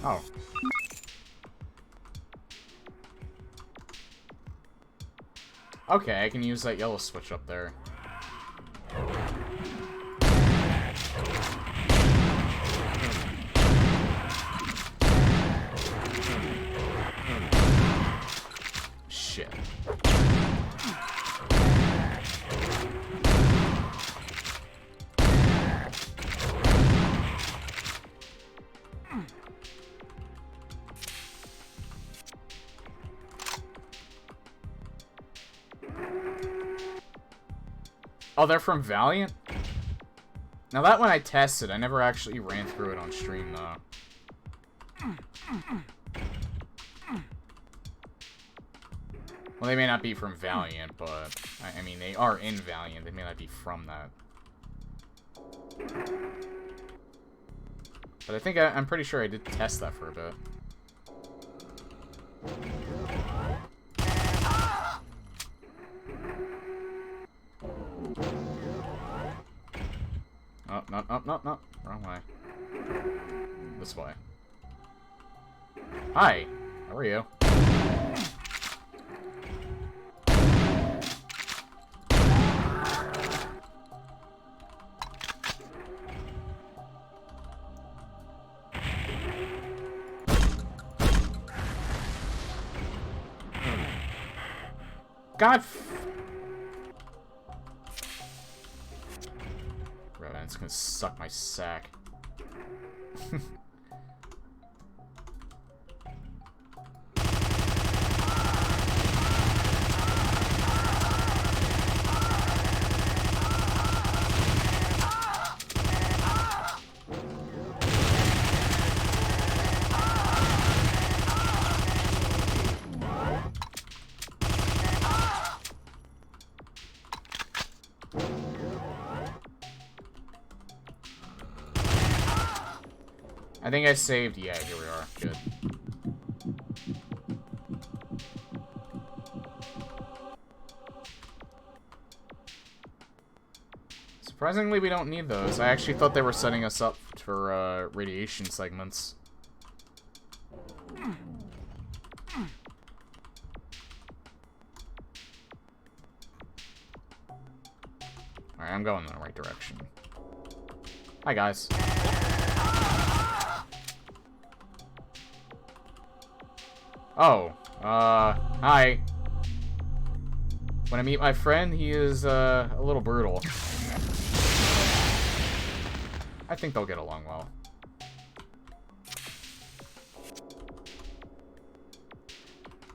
A: Oh. Okay, I can use that yellow switch up there. Oh, they're from Valiant? Now that one I tested, I never actually ran through it on stream, though. Well, they may not be from Valiant, but... I mean, they are in Valiant. They may not be from that. But I think I'm pretty sure I did test that for a bit. Oh, no. Wrong way. This way. Hi. How are you? God. Revenant's gonna suck my sack. I think I saved. Yeah, here we are. Good. Surprisingly, we don't need those. I actually thought they were setting us up for radiation segments. Alright, I'm going in the right direction. Hi, guys. Oh, hi. When I meet my friend, he is, a little brutal. I think they'll get along well.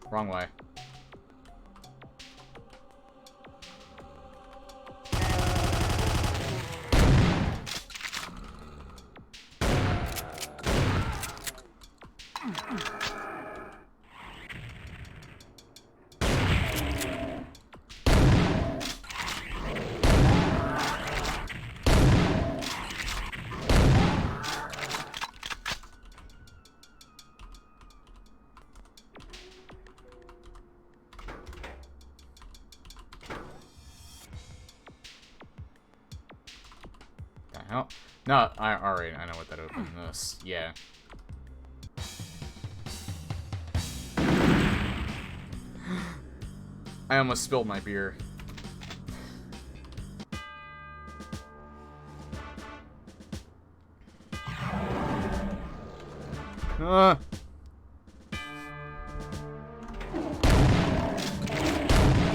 A: Wrong way. Hell? No, alright, I know what that opened. This, yeah. I almost spilled my beer.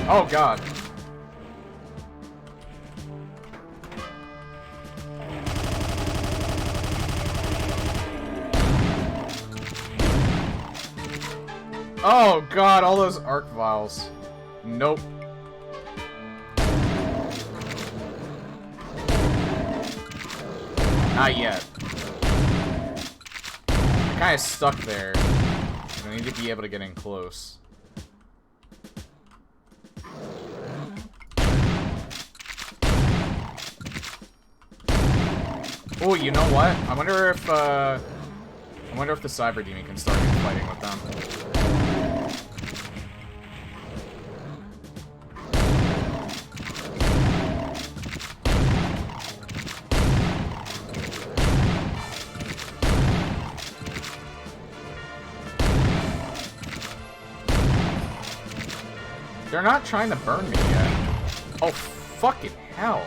A: Oh God. Oh God, all those arc vials. Nope. Not yet. I'm kinda stuck there. I need to be able to get in close. Oh, you know what? I wonder if the Cyber Demon can start fighting with them. They're not trying to burn me yet. Oh, fucking hell.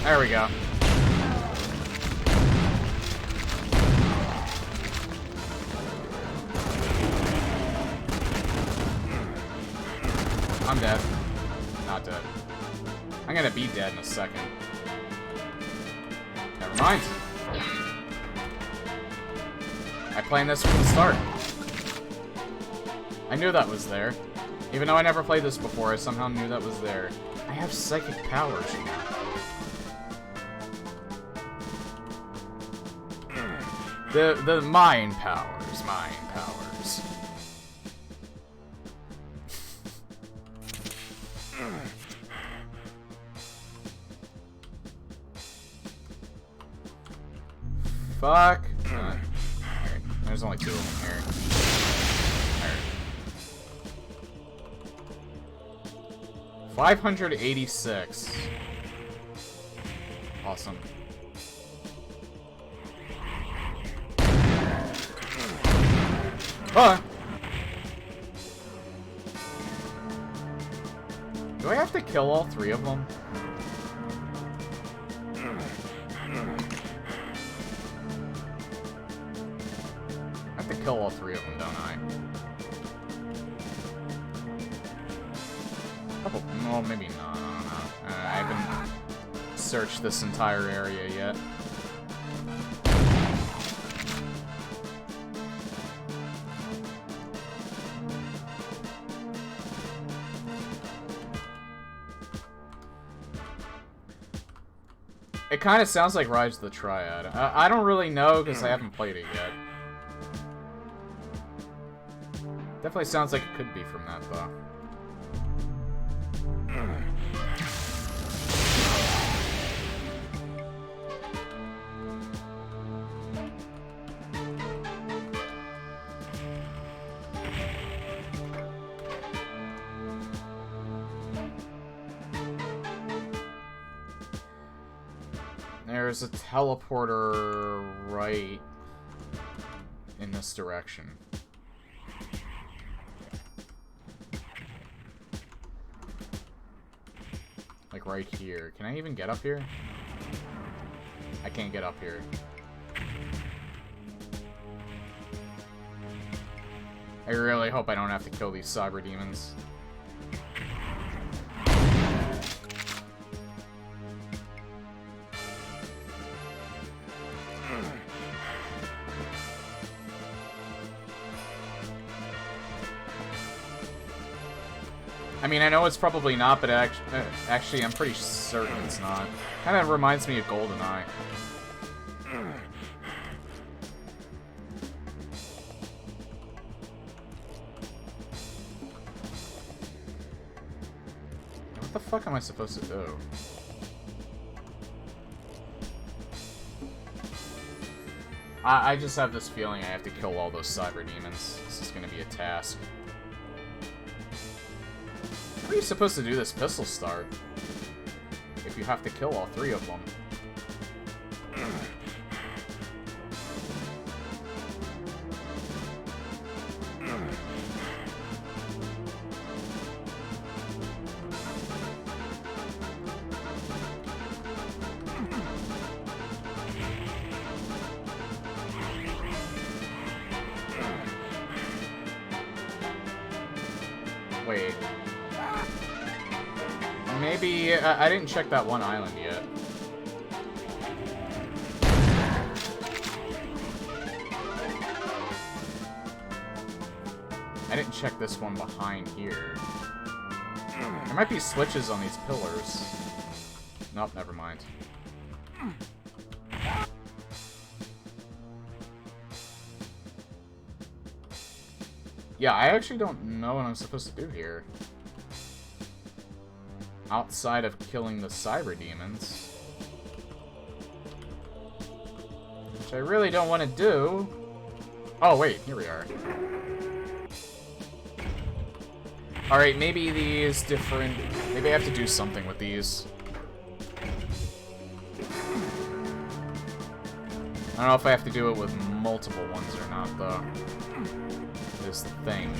A: There we go. I'm dead. Not dead. I'm gonna be dead in a second. Never mind. I planned this from the start. I knew that was there. Even though I never played this before, I somehow knew that was there. I have psychic powers now. The mind powers, mind powers. Fuck. Alright. There's only 2 of them here. Alright. 586. Awesome. Ah! Do I have to kill all 3 of them? I have to kill all 3 of them, don't I? Oh, no, maybe not. I haven't searched this entire area yet. It kind of sounds like Rise of the Triad. I don't really know because I haven't played it yet. Definitely sounds like it could be from that, though. There's a teleporter right in this direction. Like right here. Can I even get up here? I can't get up here. I really hope I don't have to kill these cyber demons. I mean, I know it's probably not, but actually, I'm pretty certain it's not. Kind of reminds me of GoldenEye. What the fuck am I supposed to do? I just have this feeling I have to kill all those cyber demons. This is gonna be a task. How are you supposed to do this pistol start if you have to kill all 3 of them? Wait. Maybe... I didn't check that one island yet. I didn't check this one behind here. There might be switches on these pillars. Nope, never mind. Yeah, I actually don't know what I'm supposed to do here. Outside of killing the cyber demons. Which I really don't want to do. Oh, wait, here we are. Alright, maybe these different... Maybe I have to do something with these. I don't know if I have to do it with multiple ones or not, though. Is the thing.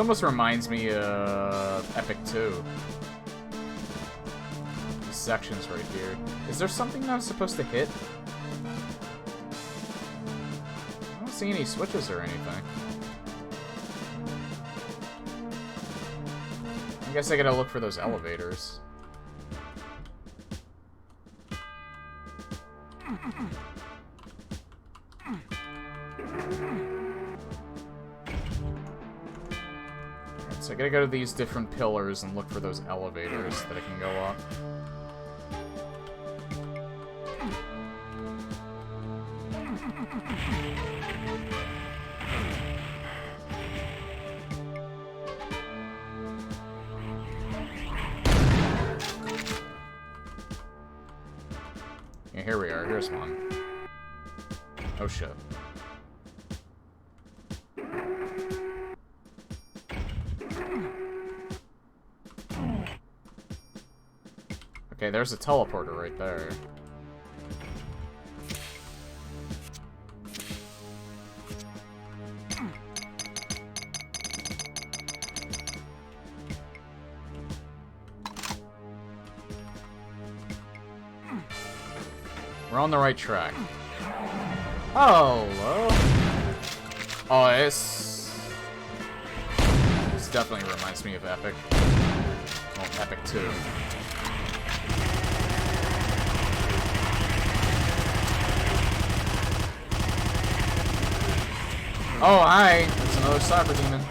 A: almost reminds me of Epic 2. These sections right here. Is there something I'm supposed to hit? I don't see any switches or anything. I guess I gotta look for those elevators. So I gotta go to these different pillars and look for those elevators that I can go up. Yeah, here we are. Here's one. Oh shit. Okay, there's a teleporter right there. We're on the right track. Oh, hello. Oh, this definitely reminds me of Epic. Well, Epic 2. Oh, hi! There's another cyber demon.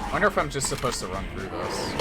A: I wonder if I'm just supposed to run through this.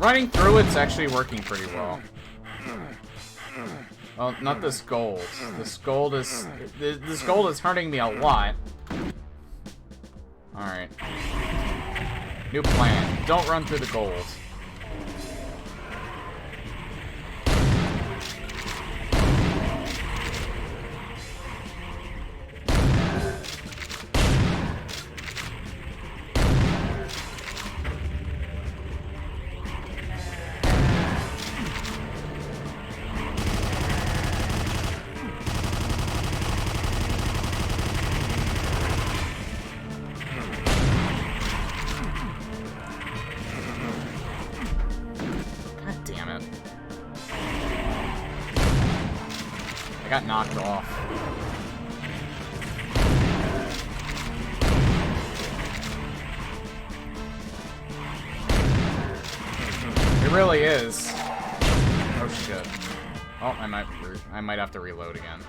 A: Running through it's actually working pretty well. Well, not this gold. This gold is hurting me a lot. Alright. New plan. Don't run through the gold. I got knocked off. It really is. Oh shit. Oh, I might have to reload again.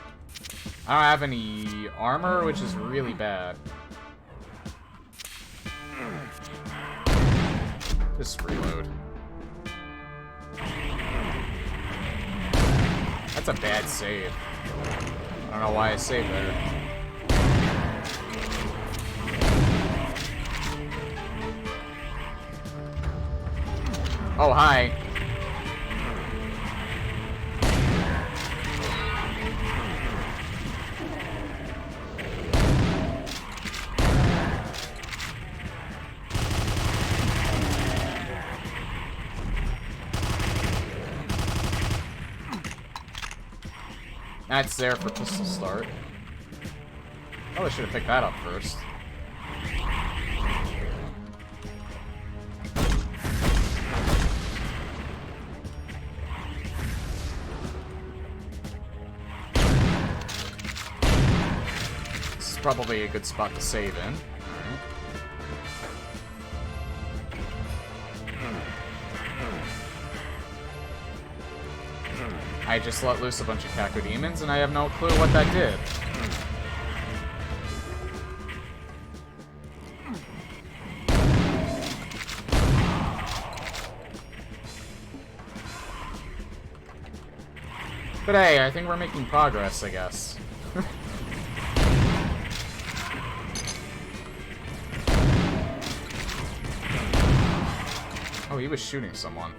A: I don't have any armor, which is really bad. Just reload. That's a bad save. I don't know why I saved there. Oh, hi. That's there for pistol start. Probably should have picked that up first. probably a good spot to save in. I just let loose a bunch of Cacodemons, and I have no clue what that did. But hey, I think we're making progress, I guess. Oh, he was shooting someone.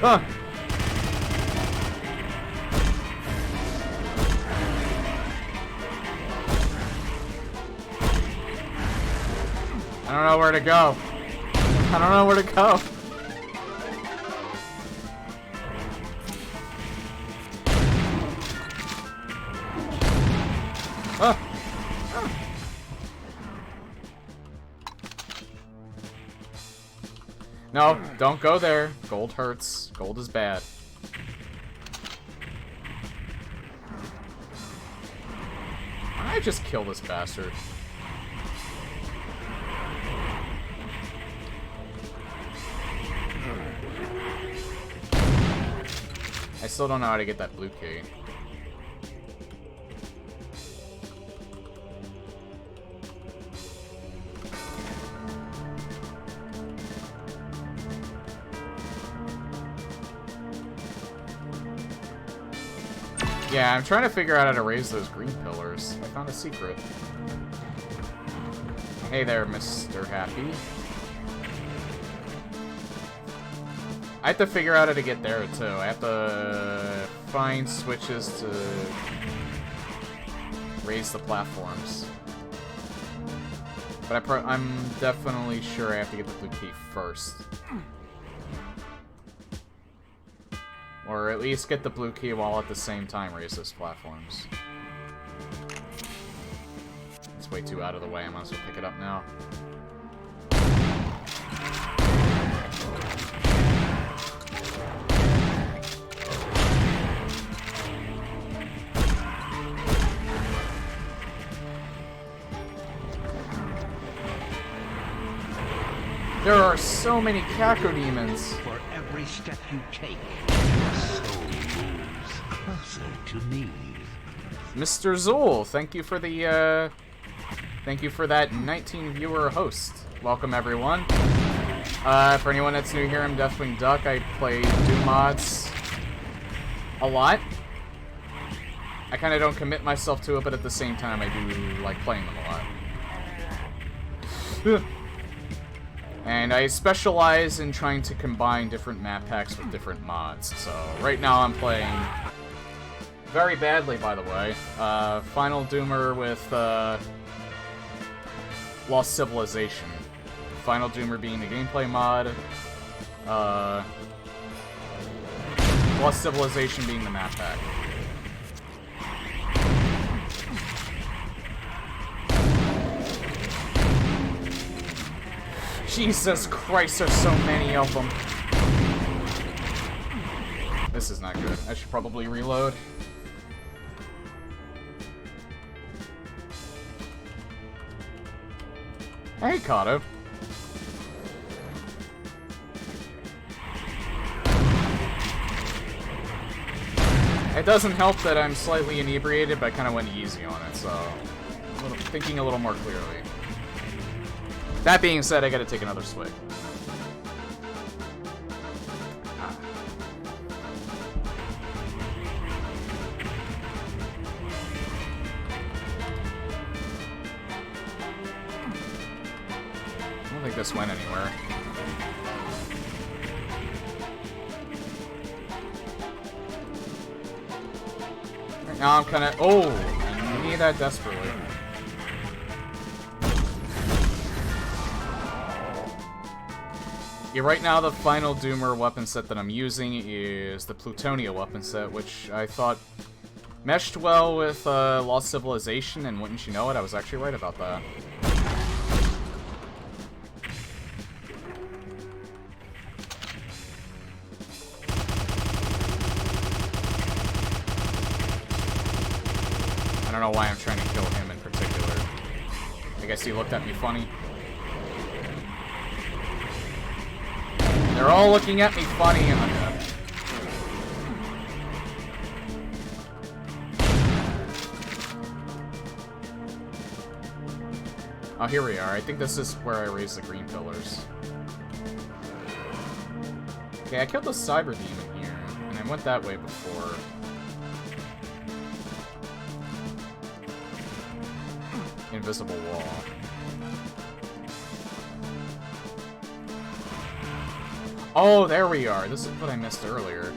A: Ah! I don't know where to go. I don't know where to go. Ah! No, don't go there. Gold hurts. Gold is bad. Why don't I just kill this bastard? I still don't know how to get that blue key. Yeah, I'm trying to figure out how to raise those green pillars. I found a secret. Hey there, Mr. Happy. I have to figure out how to get there, too. I have to find switches to raise the platforms. But I'm definitely sure I have to get the blue key first. Or at least get the blue key while at the same time raise those platforms. It's way too out of the way. I might as well pick it up now. There are so many Cacodemons.
C: For every step you take, your soul moves closer to me.
A: Mr. Zool, thank you for the thank you for that 19 viewer host. Welcome everyone. For anyone that's new here, I'm Deathwing Duck. I play Doom mods a lot. I kind of don't commit myself to it, but at the same time I do like playing them a lot. And I specialize in trying to combine different map packs with different mods. So right now I'm playing very badly, by the way. Final Doomer with Lost Civilization. Final Doomer being the gameplay mod. Lost Civilization being the map pack. Jesus Christ, there's so many of them. This is not good. I should probably reload. Hey, Kato. It doesn't help that I'm slightly inebriated, but I kind of went easy on it, so... thinking a little more clearly. That being said, I gotta take another swig. I don't think this went anywhere. Right now I'm kinda... Oh! I need that desperately. Yeah, right now the final Doomer weapon set that I'm using is the Plutonia weapon set, which I thought meshed well with Lost Civilization, and wouldn't you know it, I was actually right about that. I don't know why I'm trying to kill him in particular. I guess he looked at me funny. They're all looking at me funny and I'm dead. Oh, here we are. I think this is where I raise the green pillars. Okay, I killed the Cyber Demon here, and I went that way before. Invisible wall. Oh, there we are. This is what I missed earlier.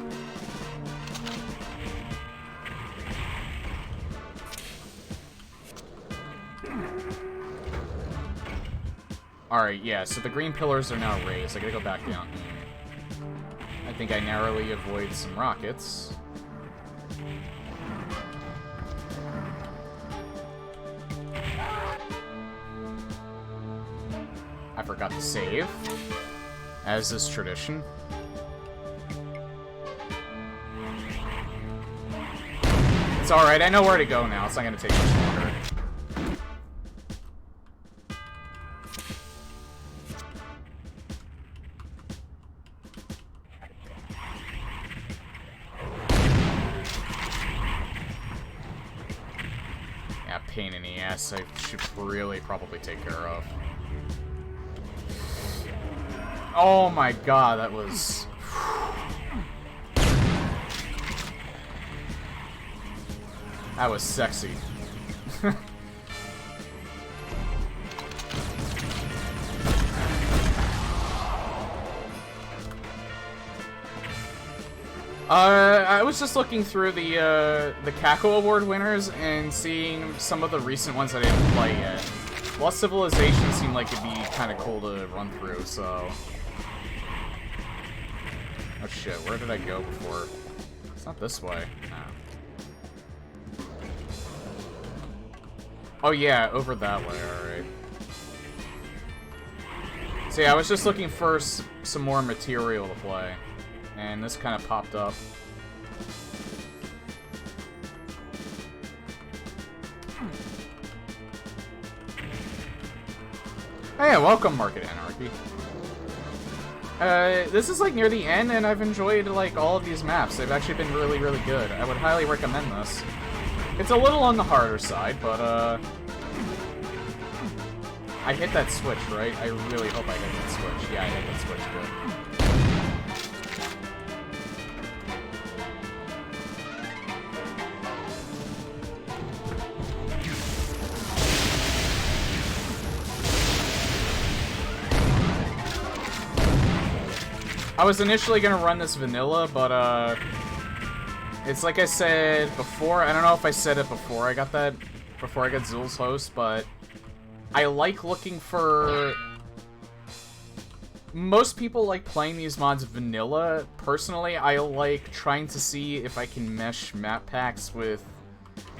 A: Alright, yeah, so the green pillars are now raised. I gotta go back down here. I think I narrowly avoid some rockets. I forgot to save, as is tradition. It's alright, I know where to go now. It's not gonna take much longer. Yeah, pain in the ass I should really probably take care of. Oh my god, that was... That was sexy. I was just looking through the Cackle Award winners and seeing some of the recent ones that I didn't play yet. Lost Civilization seemed like it'd be kind of cool to run through, so... Oh shit, where did I go before? It's not this way. No. Oh yeah, over that way, alright. So yeah, I was just looking for some more material to play. And this kind of popped up. Hey, welcome, Market Anarchy. This is like near the end, and I've enjoyed like all of these maps. They've actually been really, really good. I would highly recommend this. It's a little on the harder side, but I hit that switch, right? I really hope I hit that switch. Yeah, I hit that switch good. I was initially gonna run this vanilla, but it's like I said before. I don't know if I said it before I got Zul's host, but I like looking for... Most people like playing these mods vanilla. Personally, I like trying to see if I can mesh map packs with...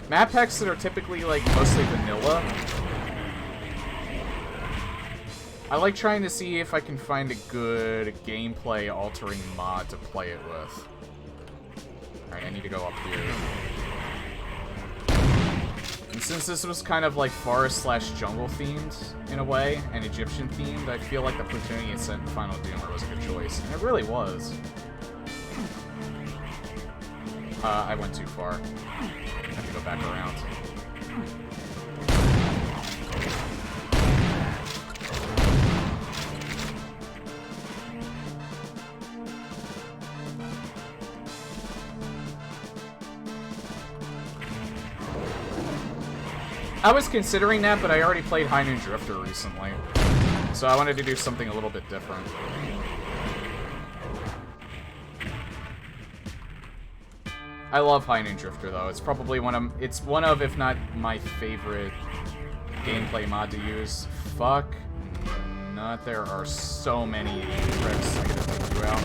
A: Map packs that are typically like mostly vanilla. I like trying to see if I can find a good gameplay-altering mod to play it with. Alright, I need to go up here. And since this was kind of like forest/jungle themed, in a way, and Egyptian themed, I feel like the Plutonia set in Final Doomer was a good choice. And it really was. I went too far. I have to go back around. I was considering that, but I already played High Noon Drifter recently, so I wanted to do something a little bit different. I love High Noon Drifter, though. It's probably one of, if not my favorite gameplay mod to use. Fuck. No. not. There are so many tricks I gotta take you out.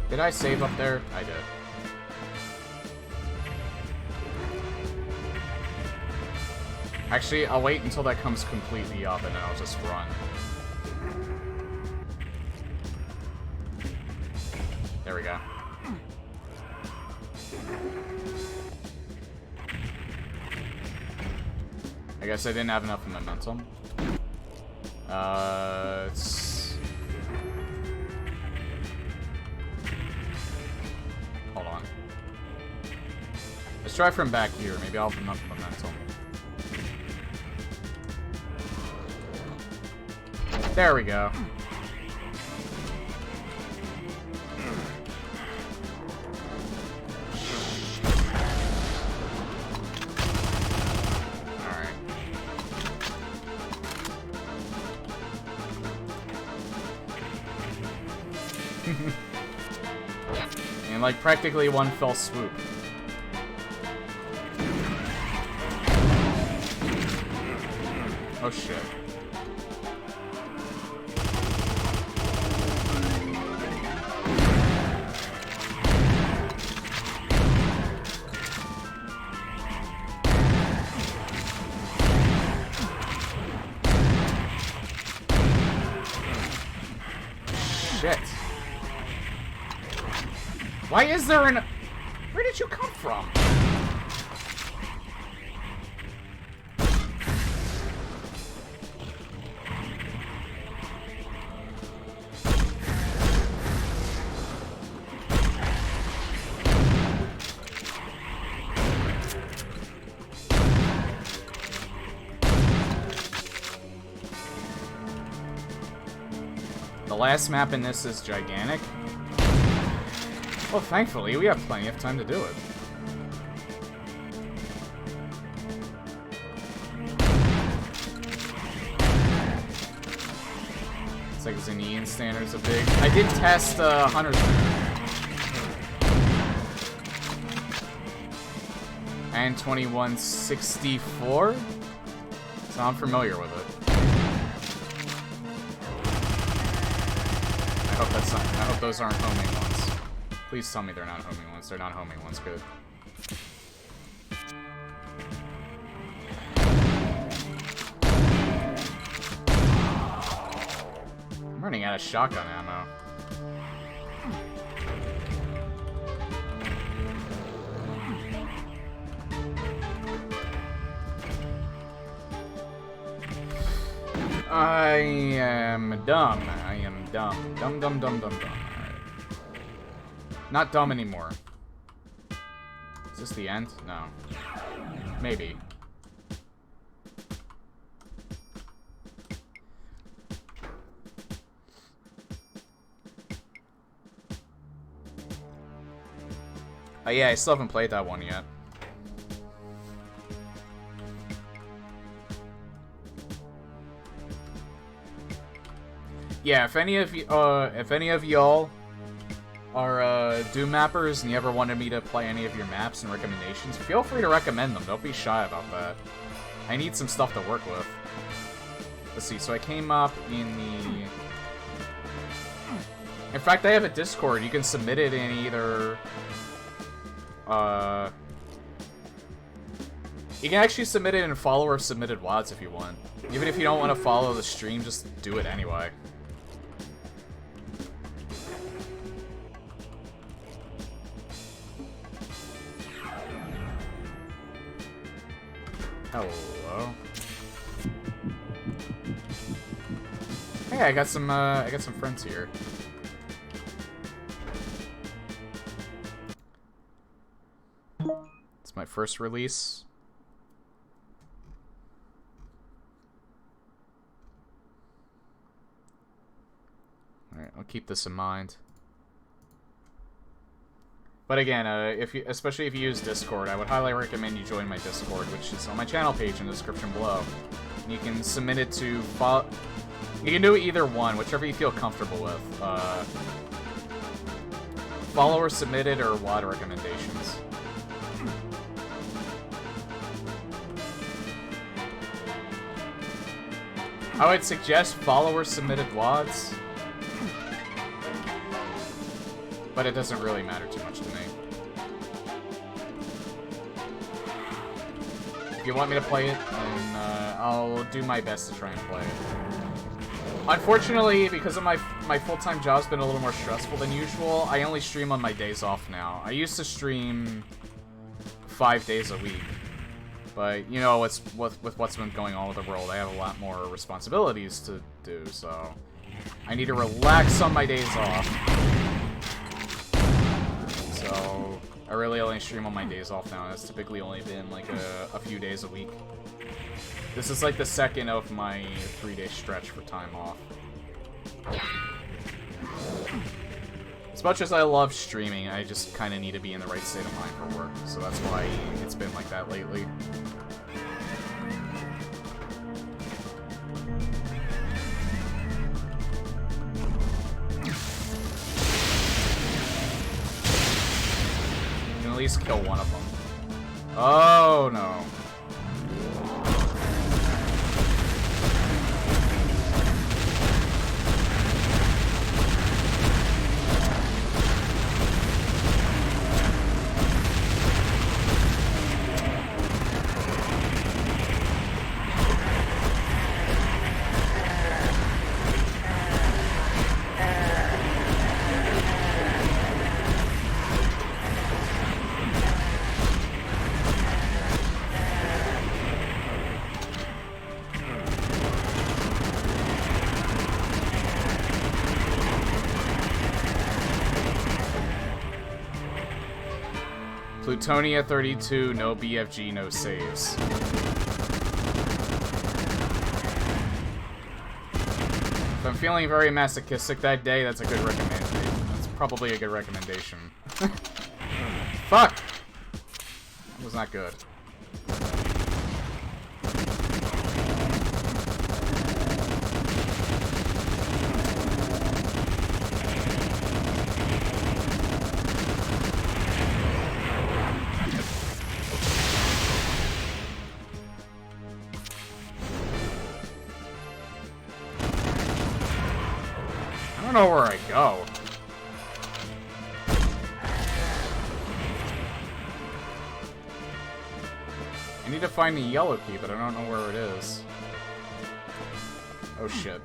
A: Did I save up there? I did. Actually, I'll wait until that comes completely up and then I'll just run. There we go. I guess I didn't have enough momentum. Hold on. Let's try from back here. Maybe I'll have enough momentum. There we go. Alright. And like practically one fell swoop. Oh shit. Shit. Why is there an... Where did you come from? The last map in this is gigantic. Well, thankfully, we have plenty of time to do it. It's like Xenian standards are big. I did test Hunter's and 2164, so I'm familiar with it. I hope those aren't homing ones. Please tell me they're not homing ones. They're not homing ones. Good. I'm running out of shotgun ammo. I am dumb. I am dumb. Dumb, dumb, dumb, dumb, dumb. Alright. Not dumb anymore. Is this the end? No. Maybe. Oh yeah, I still haven't played that one yet. Yeah, if any of y'all are Doom mappers and you ever wanted me to play any of your maps and recommendations, feel free to recommend them. Don't be shy about that. I need some stuff to work with. Let's see, so I came up in the... In fact, I have a Discord. You can submit it in either... You can actually submit it in follower submitted WODs if you want. Even if you don't want to follow the stream, just do it anyway. Hello. Hello. Hey, I got some friends here. It's my first release. Alright, I'll keep this in mind. But again, especially if you use Discord, I would highly recommend you join my Discord, which is on my channel page in the description below. You can submit it to you can do either one, whichever you feel comfortable with. Follower submitted or WOD recommendations. I would suggest follower submitted WODs, but it doesn't really matter too much to me. If you want me to play it, then I'll do my best to try and play it. Unfortunately, because of my full-time job's been a little more stressful than usual, I only stream on my days off now. I used to stream 5 days a week, but you know, with what's been going on with the world, I have a lot more responsibilities to do, so I need to relax on my days off. So I really only stream on my days off now. That's typically only been like a few days a week. This is like the second of my 3-day stretch for time off. As much as I love streaming, I just kind of need to be in the right state of mind for work, so that's why it's been like that lately. You can at least kill one of them. Oh no. Plutonia 32, no BFG, no saves. If I'm feeling very masochistic that day, that's a good recommendation. That's probably a good recommendation. Fuck! That was not good. I don't know where I go. I need to find the yellow key, but I don't know where it is. Oh shit.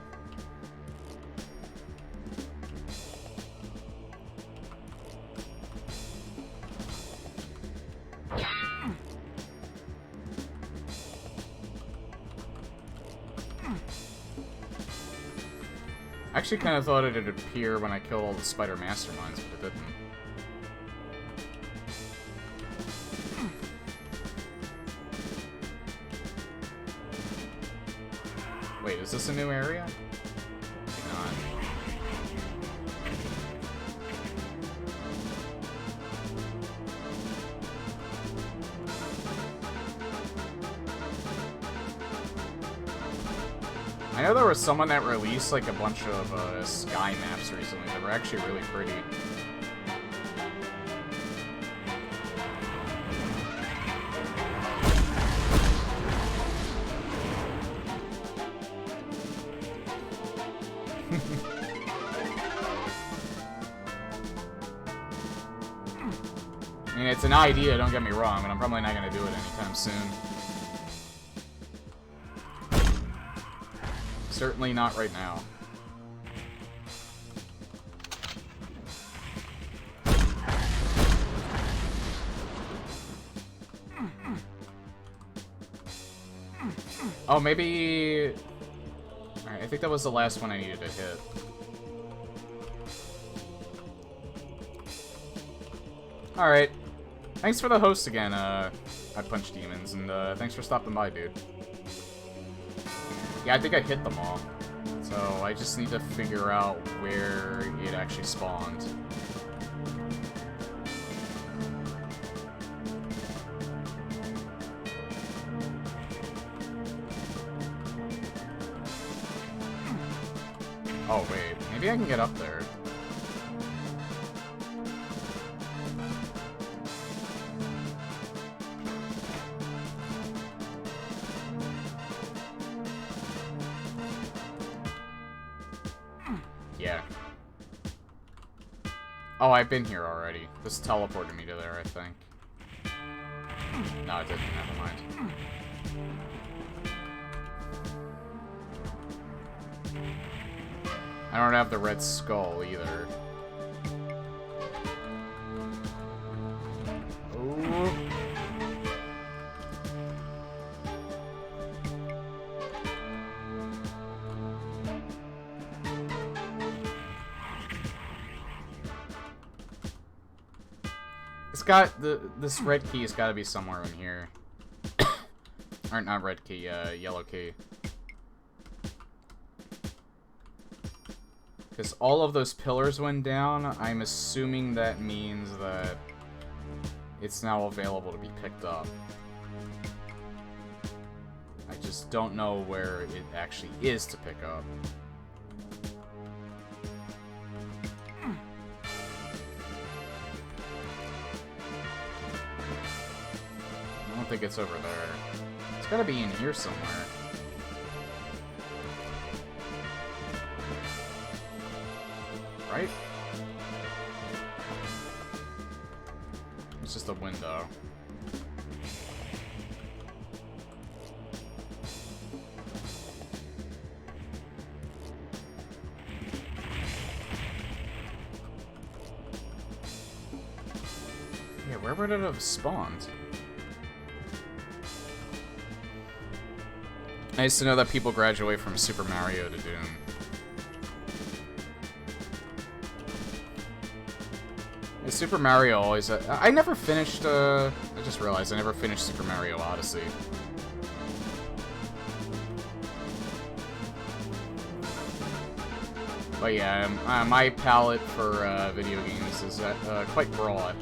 A: I actually kind of thought it'd appear when I kill all the spider masterminds, but it didn't. Wait, is this a new area? Maybe not. I know there was someone that released like a bunch of sky maps recently that were actually really pretty. I mean, it's an idea, don't get me wrong, but I'm probably not going to do it anytime soon. Certainly not right now. Oh, maybe... Alright, I think that was the last one I needed to hit. Alright. Thanks for the host again, I Punch Demons, and thanks for stopping by, dude. Yeah, I think I hit them all. So I just need to figure out where it actually spawned. Oh, wait. Maybe I can get up there. Yeah. Oh, I've been here already. This teleported me to there, I think. No, it didn't. Never mind. I don't have the red skull either. Ooh. It's got this red key has got to be somewhere in here. Or not red key, yellow key. Because all of those pillars went down, I'm assuming that means that it's now available to be picked up. I just don't know where it actually is to pick up. I don't think it's over there. It's gotta be in here somewhere. Right? It's just a window. Yeah, where would it have spawned? Nice to know that people graduate from Super Mario to Doom. Super Mario always... I never finished, I just realized I never finished Super Mario Odyssey. But yeah, my palette for video games is quite broad.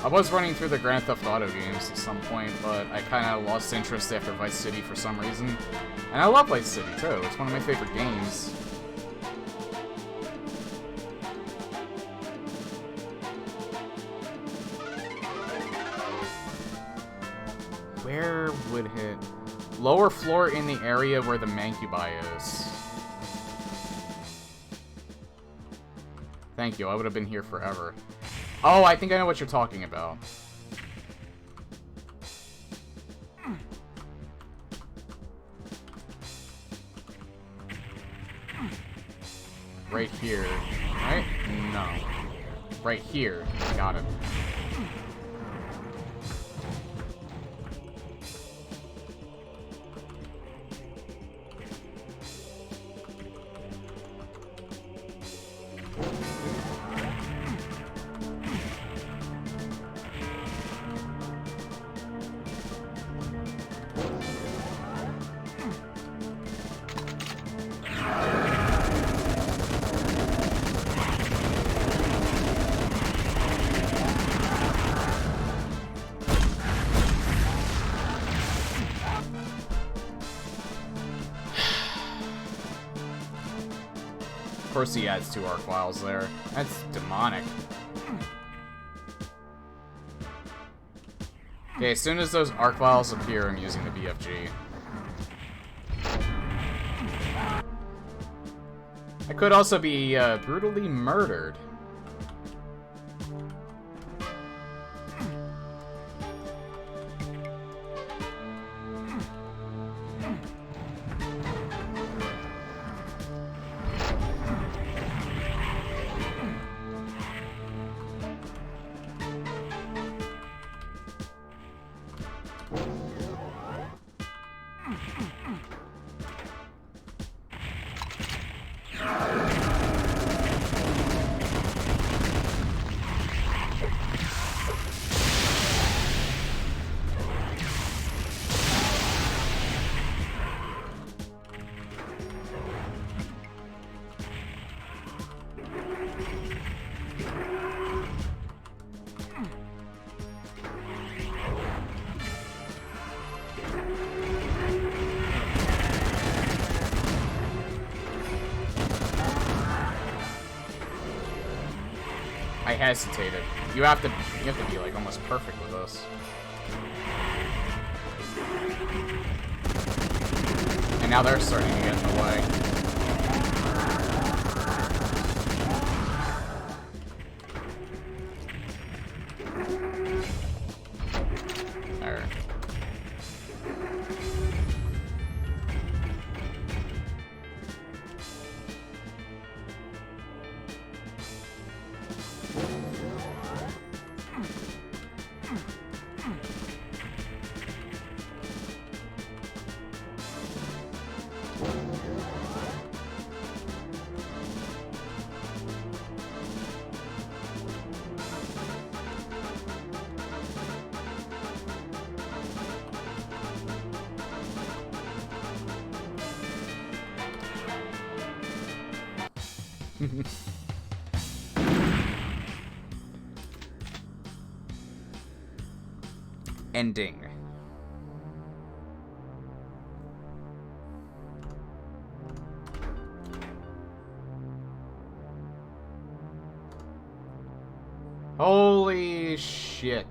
A: I was running through the Grand Theft Auto games at some point, but I kind of lost interest after Vice City for some reason. And I love Vice City, too. It's one of my favorite games. Where would hit? Lower floor in the area where the Mancubi is. Thank you, I would have been here forever. Oh, I think I know what you're talking about. Right here, right? No. Right here. Got it. Of course he adds 2 arc vials there. That's demonic. Okay, as soon as those arc vials appear, I'm using the BFG. I could also be brutally murdered. I hesitated. You have to be like almost perfect with this. And now they're starting to get in the way. There. Ending. Holy shit.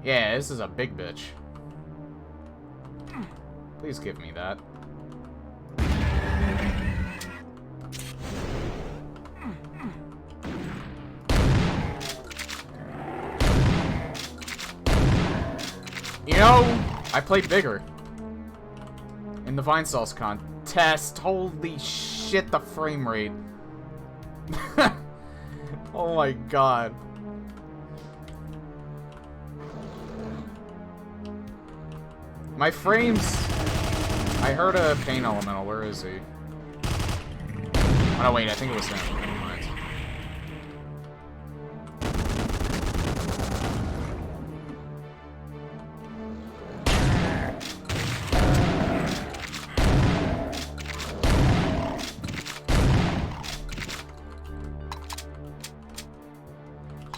A: Yeah, this is a big bitch. Please give me that. You know, I played bigger in the Vine Sauce contest. Holy shit, the frame rate. Oh my god. My frames... I heard a Pain Elemental. Where is he? Oh, no, wait. I think it was him. Never mind.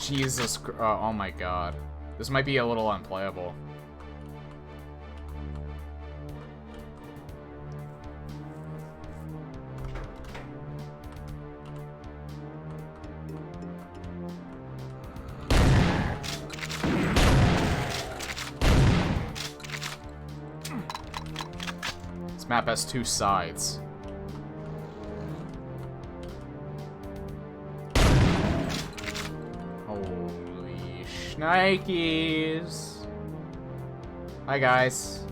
A: Jesus Christ. Oh my god. This might be a little unplayable. This map has two sides. Holy shnikes. Hi guys.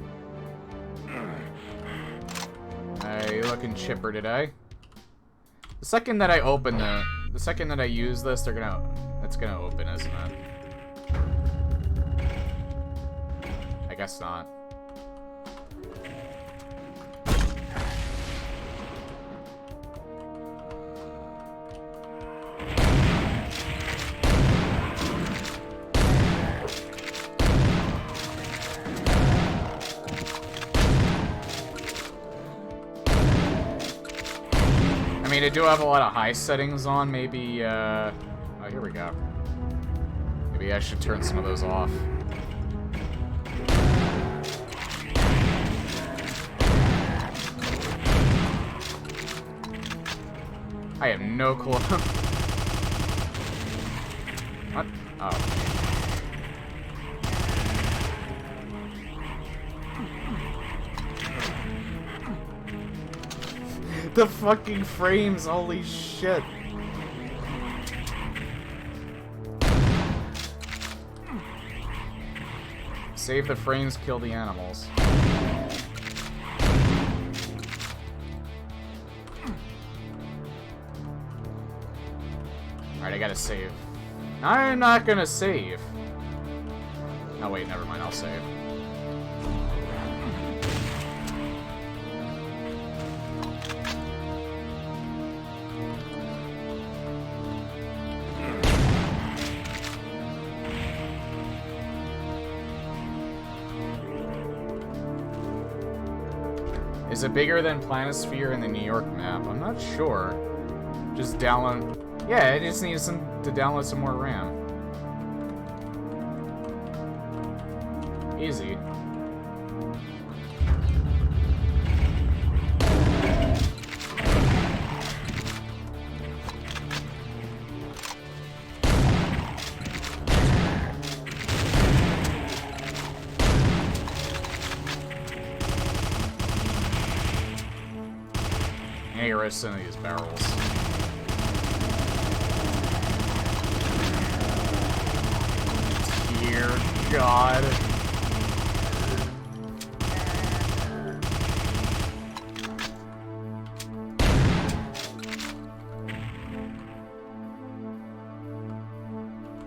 A: Hey, you looking chipper today? The second that I open the second that I use this, it's gonna open, isn't it? I guess not. I mean, I do have a lot of high settings on. Maybe, oh, here we go. Maybe I should turn some of those off. I have no clue. What? Oh. The fucking frames, holy shit. Save the frames, kill the animals. Alright, I gotta save. I'm not gonna save. Oh wait, never mind, I'll save. Is it bigger than Planisphere in the New York map? I'm not sure. Just download. Yeah, I just need to download some more RAM. Easy. Yeah, you're right, some of these barrels. Dear God.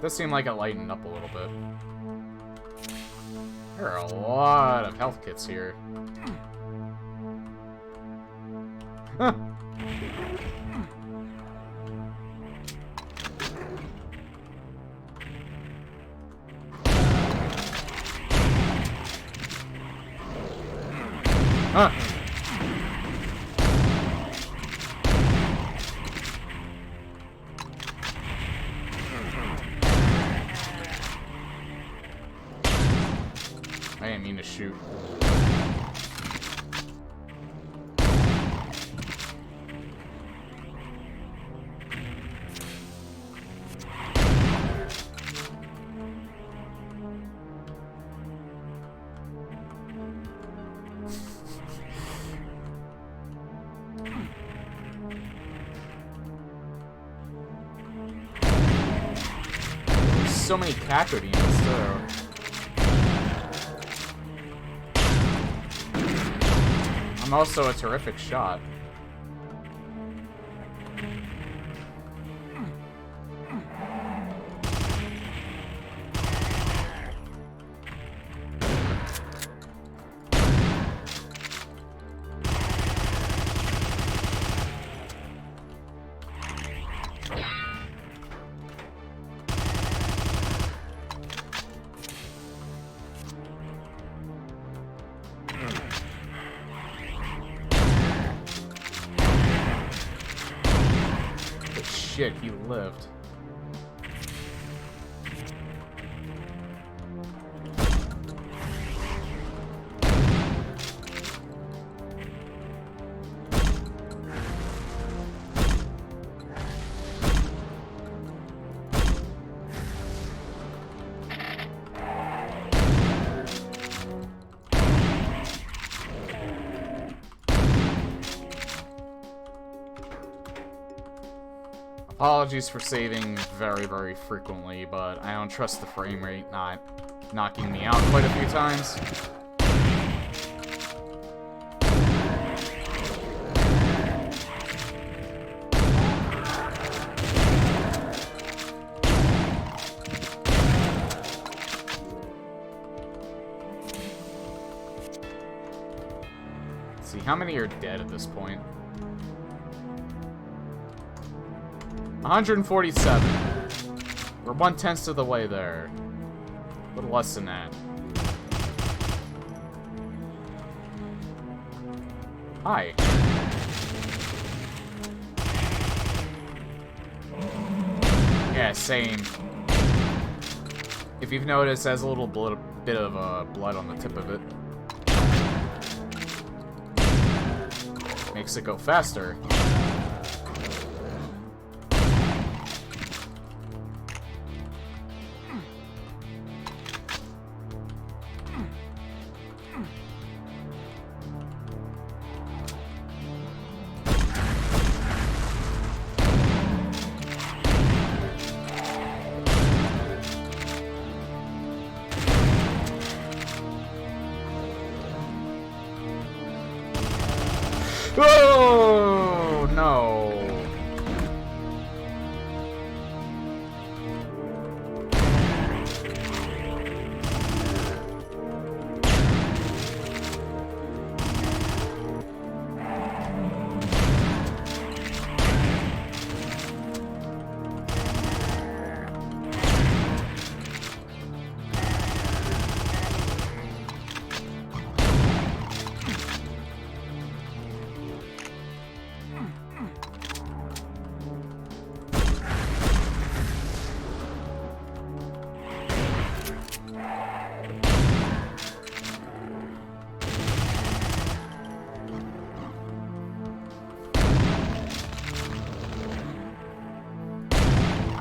A: Does seem like it lightened up a little bit. There are a lot of health kits here. Huh. Huh. I didn't mean to shoot. So many Cacodines, too. I'm also a terrific shot. Shit, he lived. Apologies for saving very, very frequently, but I don't trust the frame rate not knocking me out quite a few times. Let's see, how many are dead at this point? 147. We're 1/10 of the way there. A little less than that. Hi. Yeah, same. If you've noticed, it has a little bit of blood on the tip of it. Makes it go faster. Oh, no.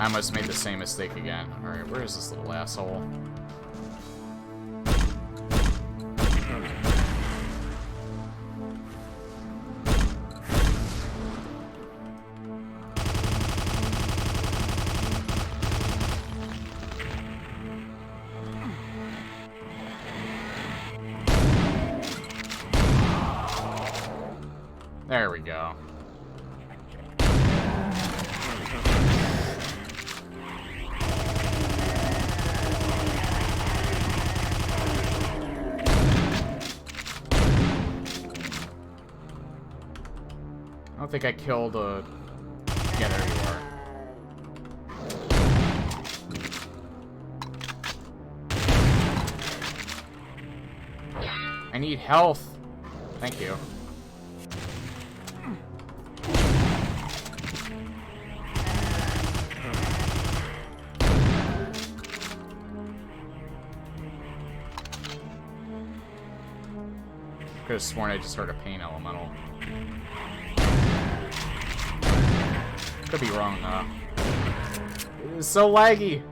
A: I almost made the same mistake again. Alright, where is this little asshole? There we go. I don't think I killed a... Yeah, there you are. I need health. Thank you. Could have sworn I just heard a pain elemental. Could be wrong though. It is so laggy.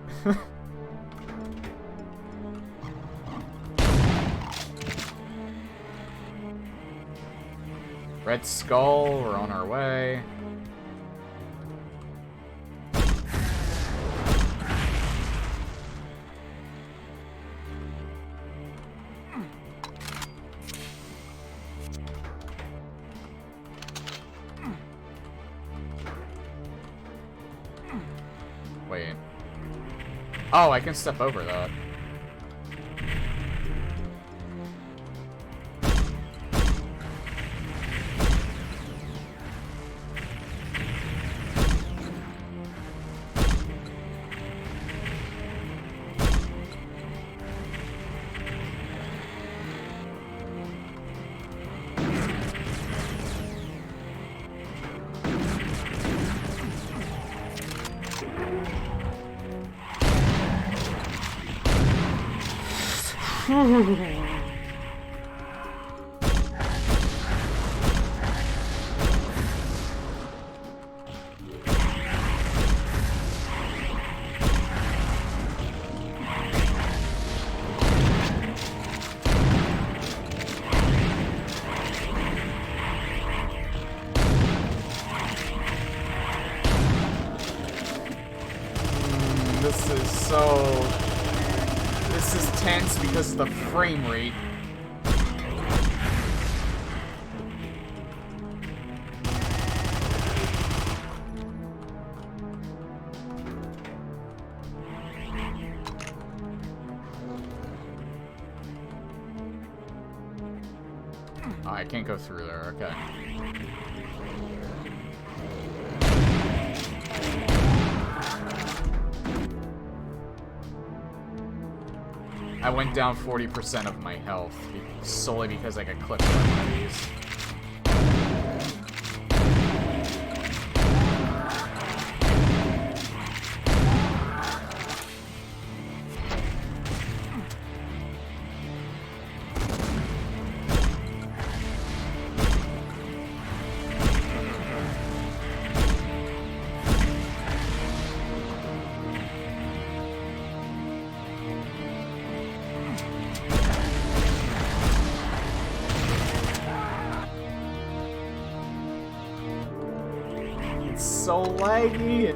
A: Red Skull, we're on our way. Wait. Oh, I can step over that. This is tense because of the frame rate. Oh, I can't go through there, okay. I went down 40% of my health solely because I got clipped by one of these. So laggy.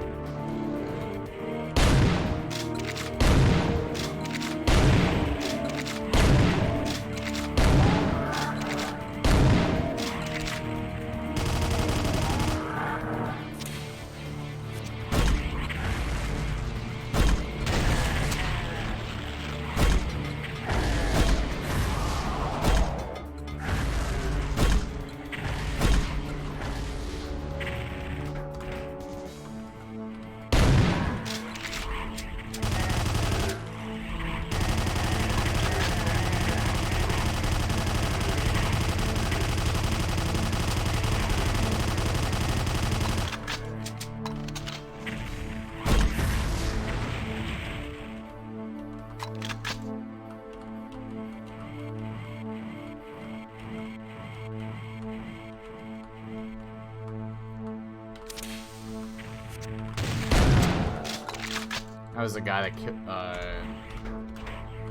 A: That was the guy that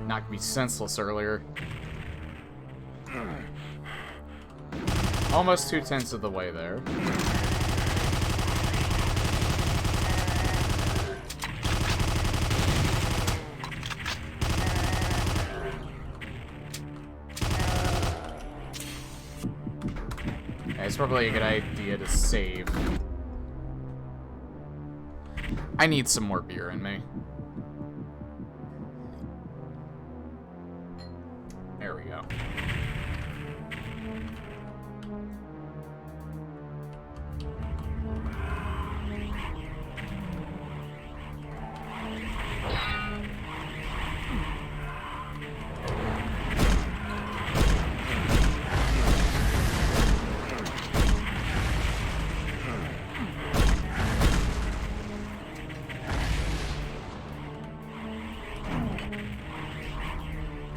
A: knocked me senseless earlier. Almost 2/10 of the way there. Okay, it's probably a good idea to save. I need some more beer in me. There we go.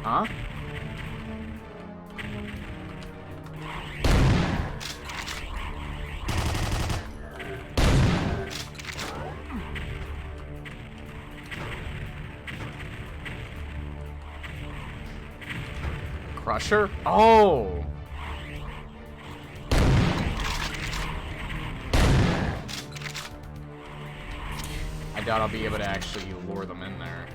A: Huh? Crusher? Oh! I doubt I'll be able to actually lure them in there.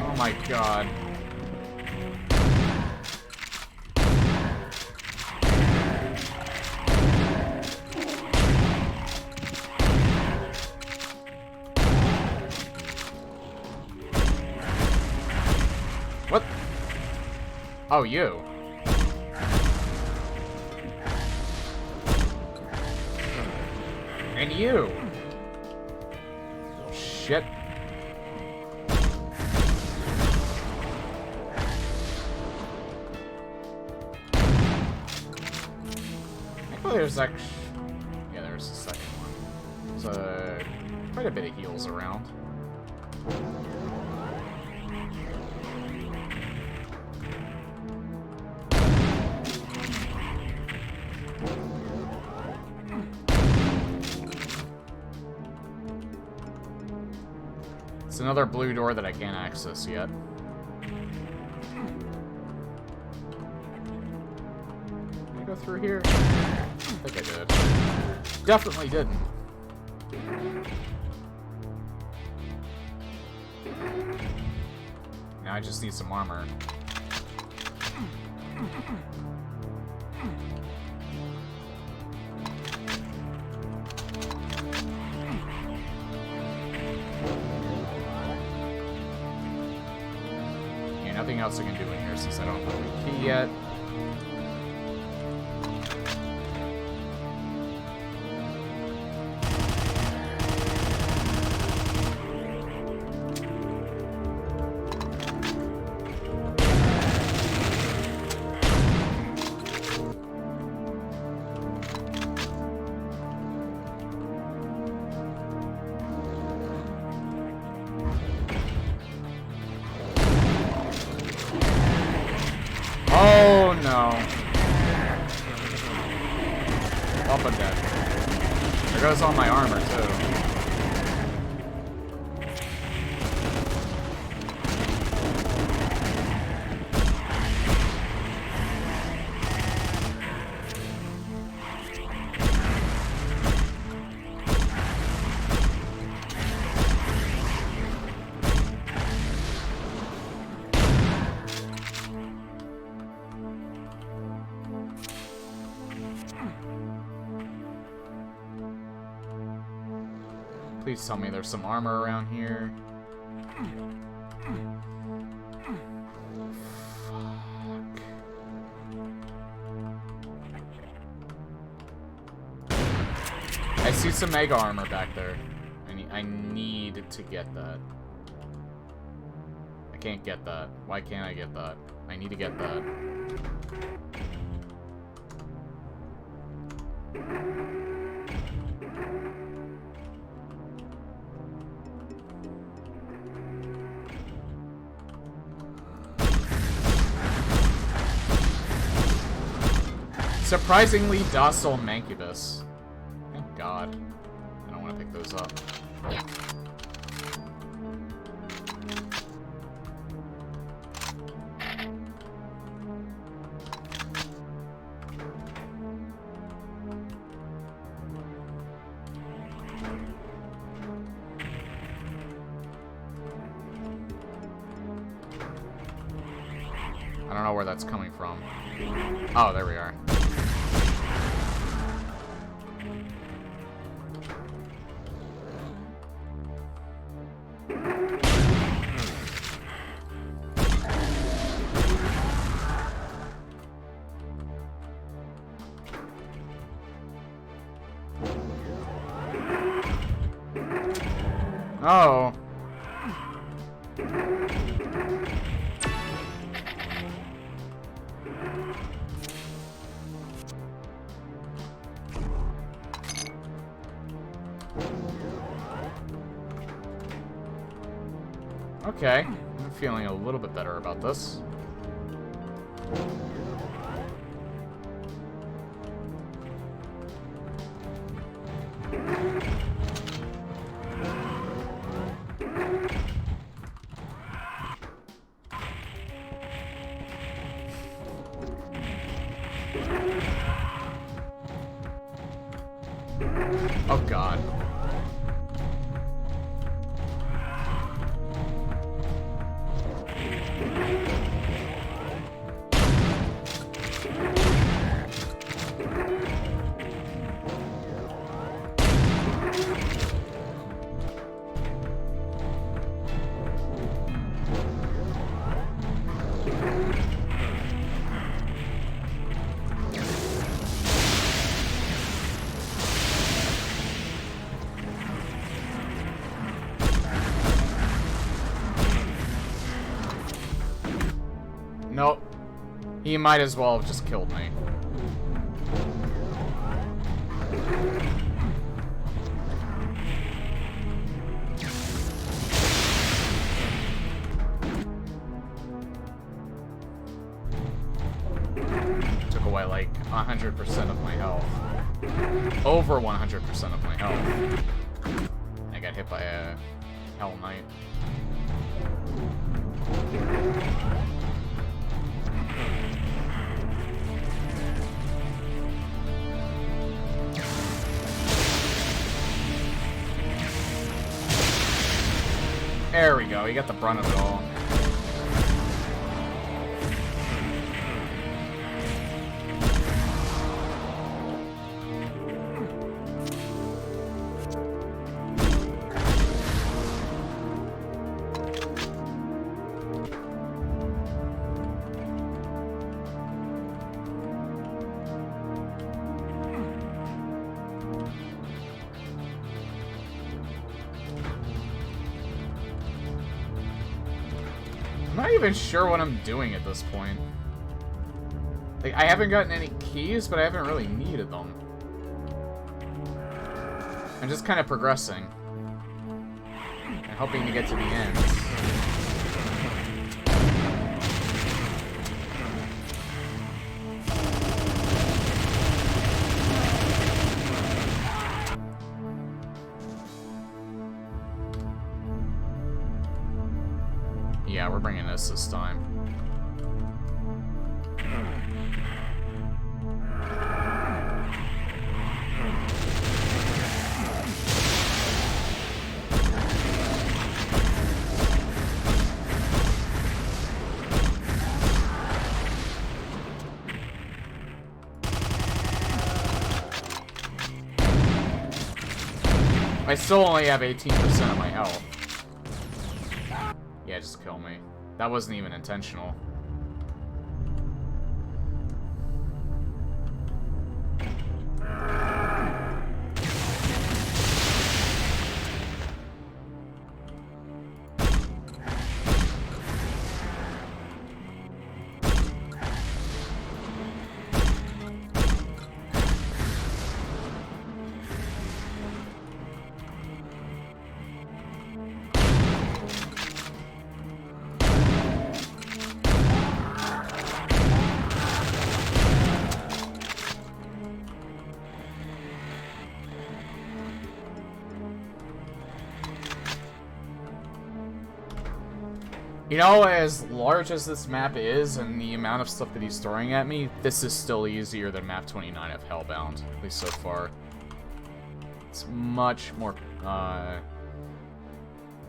A: Oh my god. What? Oh, you. And you. Shit. There's actually... Yeah, there's the second one. There's quite a bit of heals around. It's another blue door that I can't access yet. Can I go through here? I think I did. Definitely didn't. Now I just need some armor. Yeah, nothing else I can do in here since I don't have the key yet. Oh no. Up and dead. There goes all my armor too. Please tell me there's some armor around here. Fuck. I see some mega armor back there. I need to get that. I can't get that. Why can't I get that? I need to get that. Surprisingly docile Mancubus. Thank God. I don't want to pick those up. I don't know where that's coming from. Oh, there we are. Oh. Okay, I'm feeling a little bit better about this. Oh God. Nope. He might as well have just killed me. Took away like 100% of my health. Over 100% of my health. I got hit by a Hell Knight. There we go, he got the brunt of it all. I'm not even sure what I'm doing at this point. Like, I haven't gotten any keys, but I haven't really needed them. I'm just kind of progressing. And hoping to get to the end. Yeah, we're bringing this time. I still only have 18% of my health. Yeah, just kill me. That wasn't even intentional. You know, as large as this map is and the amount of stuff that he's throwing at me, this is still easier than map 29 of Hellbound, at least so far. It's much more,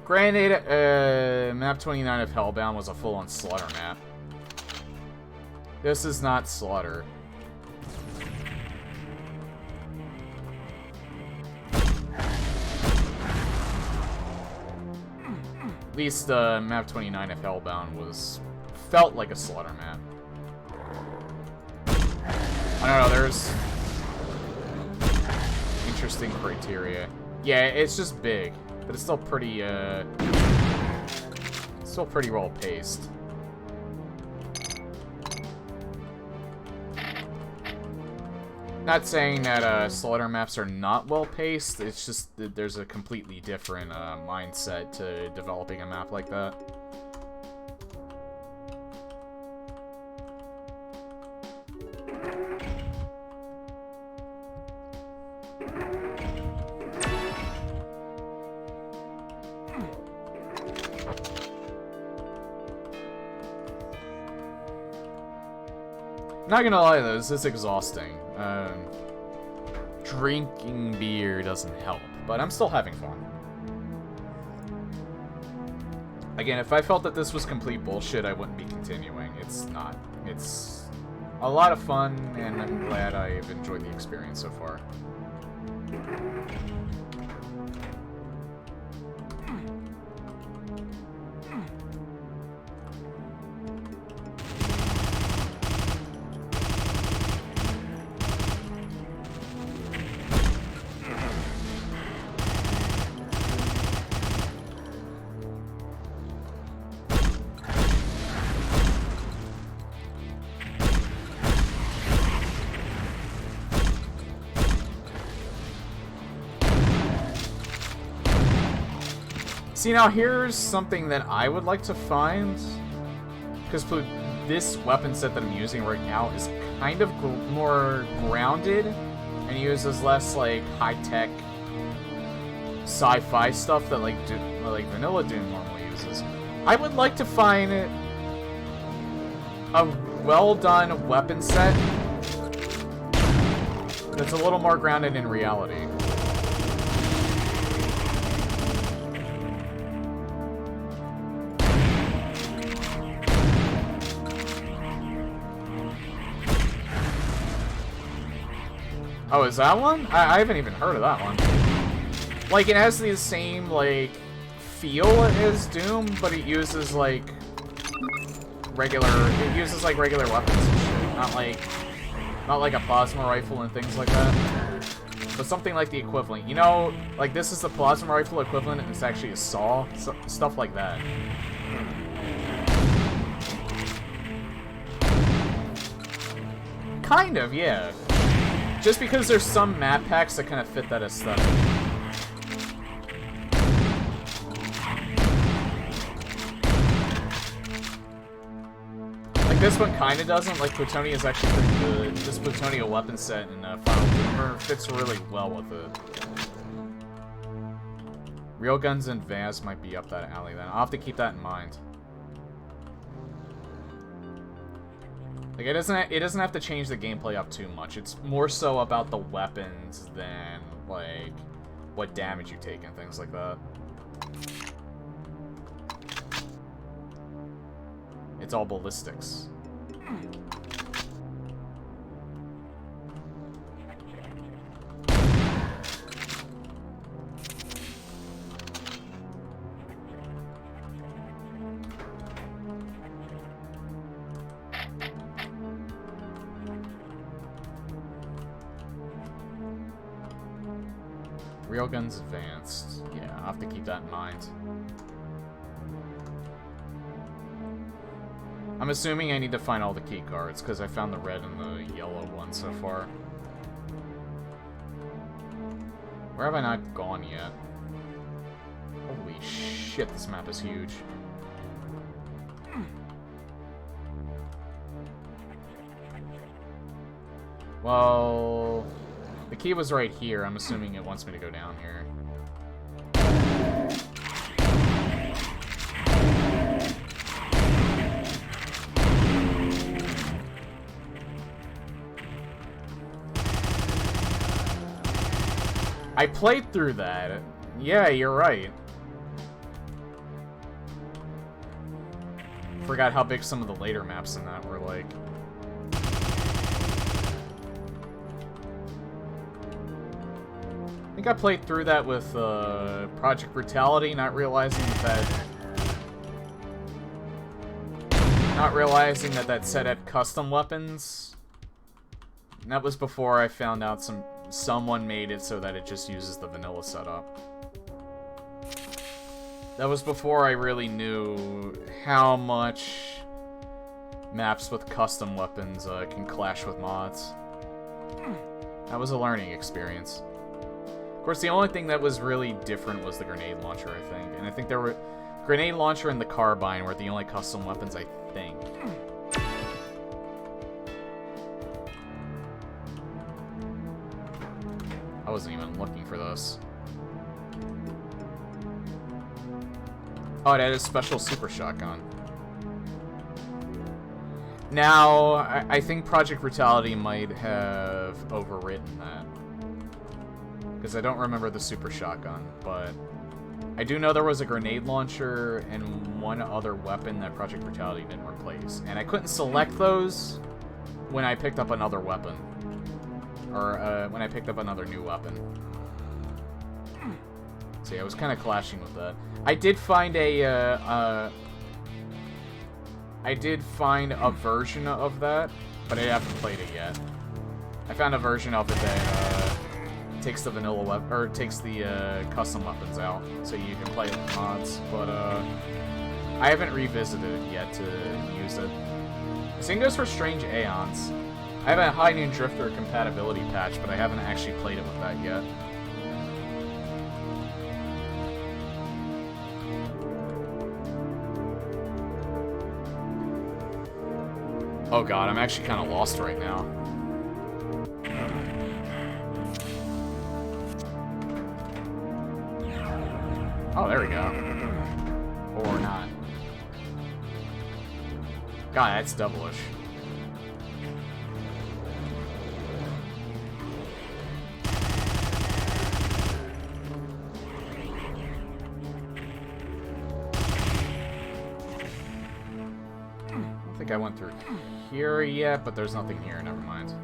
A: granted, map 29 of Hellbound was a full-on slaughter map. This is not slaughter. At least map 29 of Hellbound felt like a slaughter map. I don't know, there's interesting criteria. Yeah, it's just big, but it's still pretty well paced. Not saying that slaughter maps are not well paced, it's just that there's a completely different mindset to developing a map like that. Not gonna lie though, this is exhausting. Drinking beer doesn't help, but I'm still having fun. Again, if I felt that this was complete bullshit, I wouldn't be continuing. It's not. It's a lot of fun, and I'm glad I've enjoyed the experience so far. See, now here's something that I would like to find, because this weapon set that I'm using right now is kind of more grounded and uses less like high-tech sci-fi stuff that like Vanilla Doom normally uses. I would like to find a well-done weapon set that's a little more grounded in reality. Oh, is that one? I haven't even heard of that one. Like, it has the same, like, feel as Doom, but it uses, like, regular weapons and shit. Not like a plasma rifle and things like that. But something like the equivalent. You know, like, this is the plasma rifle equivalent, and it's actually a saw. Stuff like that. Kind of, yeah. Just because there's some map packs that kind of fit that aesthetic. Like, this one kind of doesn't. Like, Plutonia is actually pretty good. This Plutonia weapon set in Final Doomer fits really well with it. Railguns and Vaz might be up that alley then. I'll have to keep that in mind. Like, it doesn't have to change the gameplay up too much. It's more so about the weapons than, like, what damage you take and things like that. It's all ballistics. Railguns advanced. Yeah, I'll have to keep that in mind. I'm assuming I need to find all the key cards, because I found the red and the yellow one so far. Where have I not gone yet? Holy shit, this map is huge. Well, the key was right here. I'm assuming it wants me to go down here. I played through that. Yeah, you're right. Forgot how big some of the later maps in that were, like. I think I played through that with Project Brutality, not realizing that set had custom weapons. And that was before I found out someone made it so that it just uses the vanilla setup. That was before I really knew how much maps with custom weapons can clash with mods. That was a learning experience. Of course, the only thing that was really different was the grenade launcher, I think. And I think there were... Grenade launcher and the carbine were the only custom weapons, I think. I wasn't even looking for this. Oh, it had a special super shotgun. Now, I think Project Brutality might have overwritten that. Because I don't remember the super shotgun, but... I do know there was a grenade launcher and one other weapon that Project Brutality didn't replace. And I couldn't select those when I picked up another weapon. Or when I picked up another new weapon. So yeah, I was kind of clashing with that. I did find a version of that, but I haven't played it yet. I found a version of it that takes the vanilla weapon, or takes the custom weapons out, so you can play it with mods. But I haven't revisited it yet to use it. The same goes for Strange Aeons. I have a High Noon Drifter compatibility patch, but I haven't actually played it with that yet. Oh god, I'm actually kind of lost right now. Oh, there we go. Or not. God, that's double-ish. I think I went through here yet, but there's nothing here. Never mind.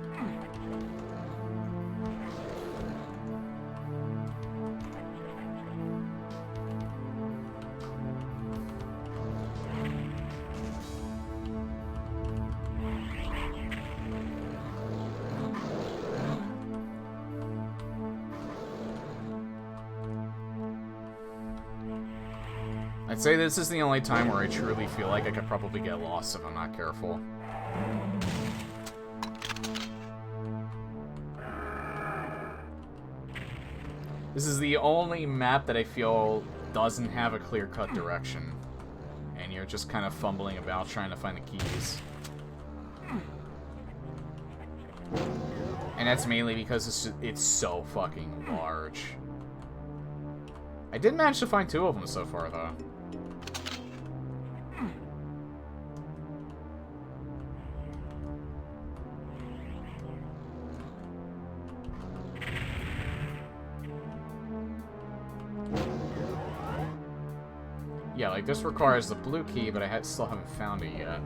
A: I'd say this is the only time where I truly feel like I could probably get lost if I'm not careful. This is the only map that I feel doesn't have a clear-cut direction. And you're just kind of fumbling about trying to find the keys. And that's mainly because it's so fucking large. I did manage to find 2 of them so far, though. Yeah, like, this requires the blue key, but I still haven't found it yet.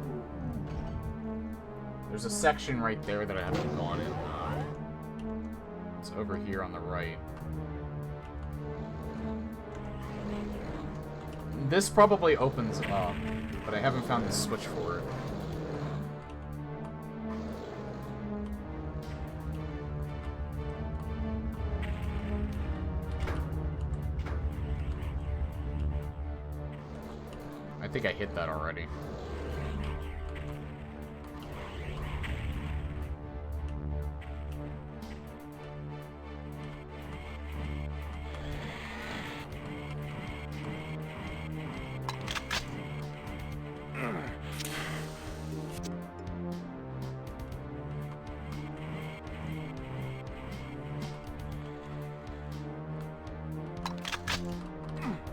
A: There's a section right there that I haven't gone in. It's over here on the right. This probably opens up, but I haven't found the switch for it. I think I hit that already.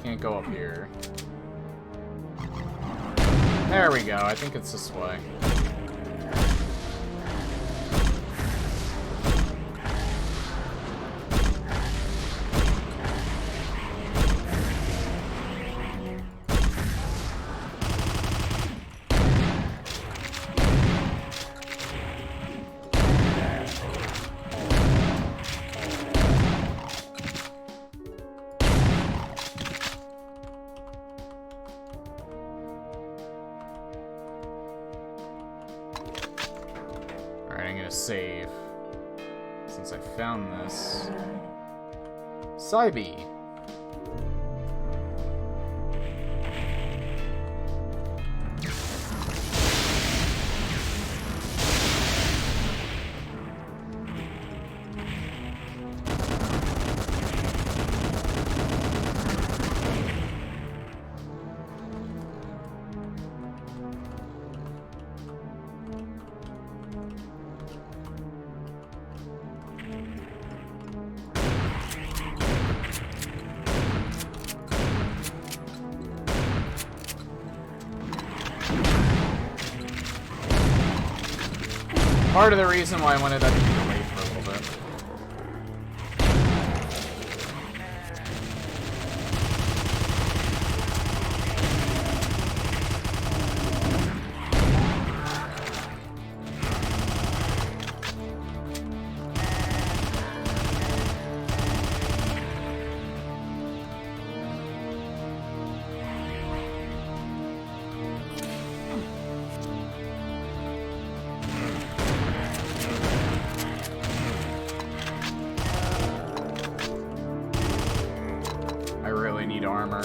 A: Can't go up here. There we go, I think it's this way. I'm gonna save. Since I found this. Cybe. Part of the reason why I wanted that to be delayed for a little bit. Armor.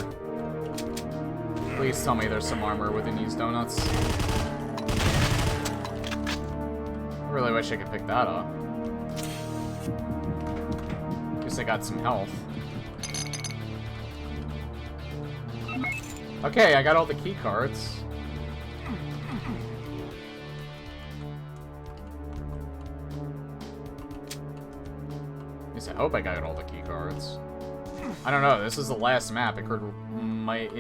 A: Please tell me there's some armor within these donuts. I really wish I could pick that up. Guess I got some health. Okay, I got all the key cards. At least I hope I got all the key cards. I don't know, this is the last map. It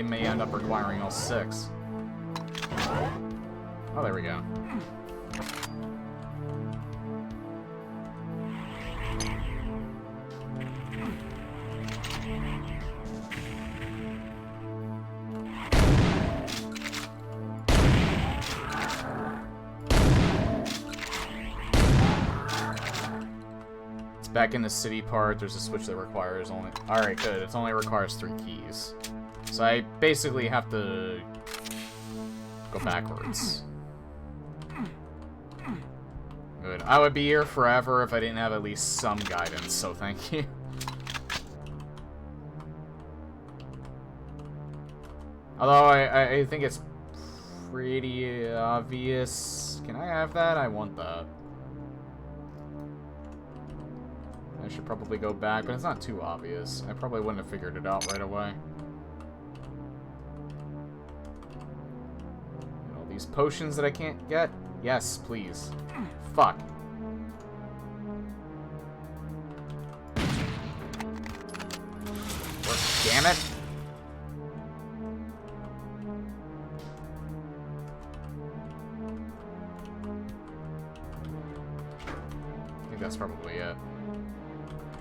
A: may end up requiring all 6. Oh, there we go. Back in the city part, there's a switch that requires only... Alright, good. It only requires 3 keys. So I basically have to go backwards. Good. I would be here forever if I didn't have at least some guidance, so thank you. Although I think it's pretty obvious. Can I have that? I want that. I should probably go back, but it's not too obvious. I probably wouldn't have figured it out right away. And all these potions that I can't get? Yes, please. Fuck. Work, damn it! I think that's probably it.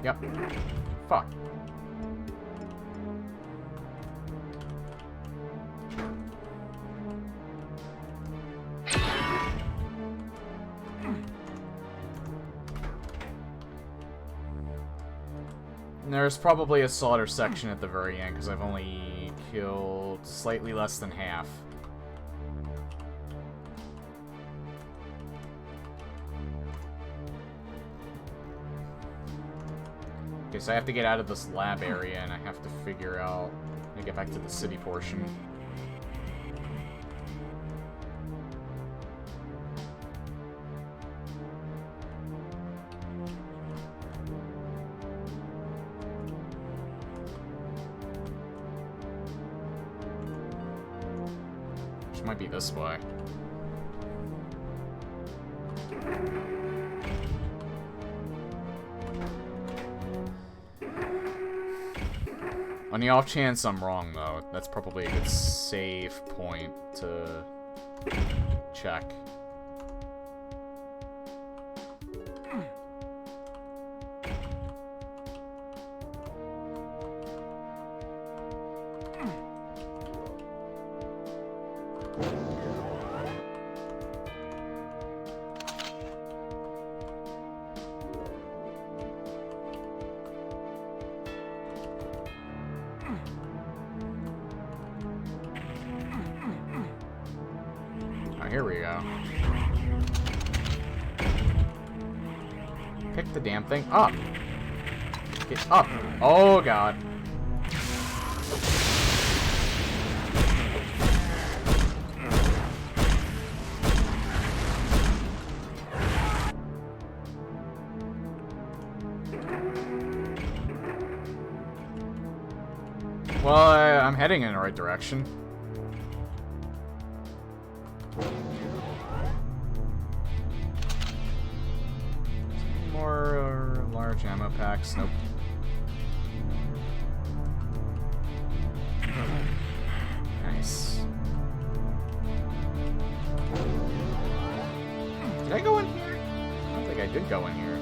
A: Yep. Fuck. And there's probably a slaughter section at the very end, because I've only killed slightly less than half. Okay, so I have to get out of this lab area, and I have to figure out how to get back to the city portion. Which might be this way. On the off chance I'm wrong, though, that's probably a good save point to check. Here we go. Pick the damn thing up. Get up. Oh, God. Well, I'm heading in the right direction. More large ammo packs. Nope. Nice. Did I go in here? I don't think I did go in here.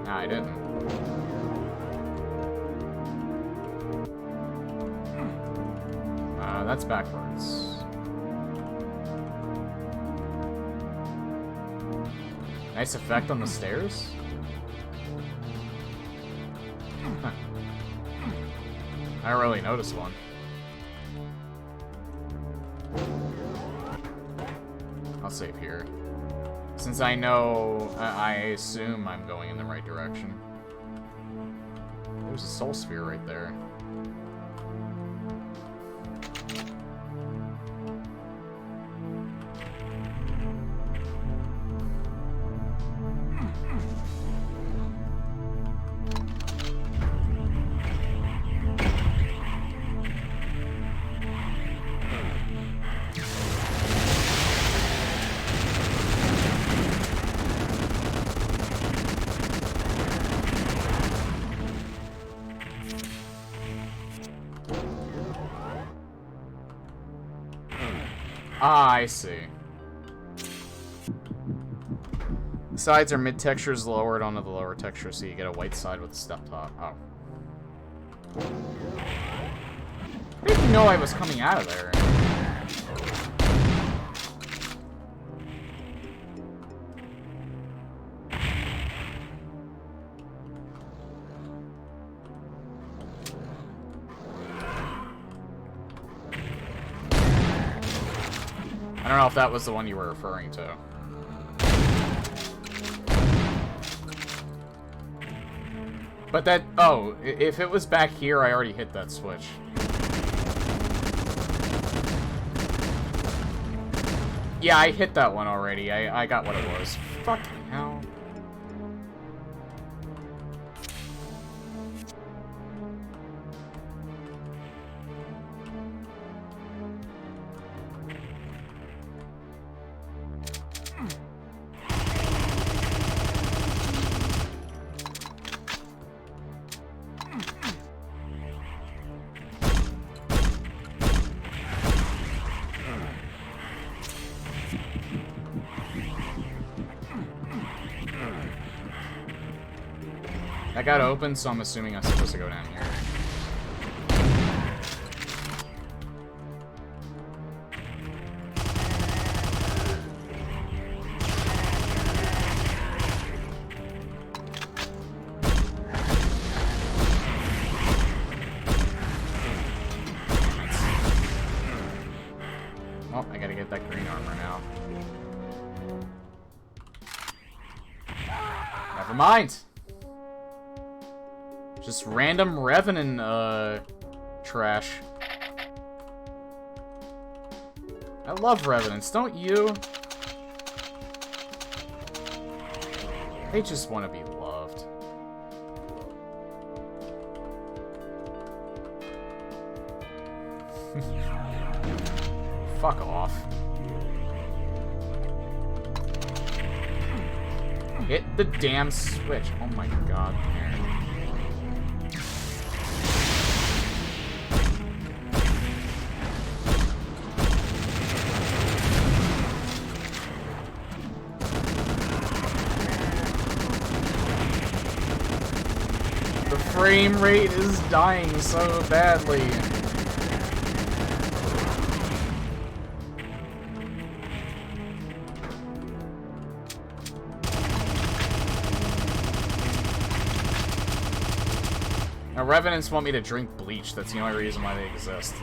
A: I didn't. That's backwards. Nice effect on the stairs. Huh. I don't really notice one. I'll save here. Since I know, I assume I'm going in the right direction. There's a soul sphere right there. Ah, I see. The sides are mid-textures lowered onto the lower texture, so you get a white side with a step top. Oh. I didn't know I was coming out of there. I don't know if that was the one you were referring to. But that... Oh, if it was back here, I already hit that switch. Yeah, I hit that one already. I got what it was. Fucking hell. That got open, so I'm assuming I'm supposed to go down here. Oh, I gotta get that green armor now. Never mind. Just random Revenant, trash. I love Revenants, don't you? They just want to be loved. Fuck off. Hit the damn switch. Oh my god. The frame rate is dying so badly. Now, Revenants want me to drink bleach. That's the only reason why they exist.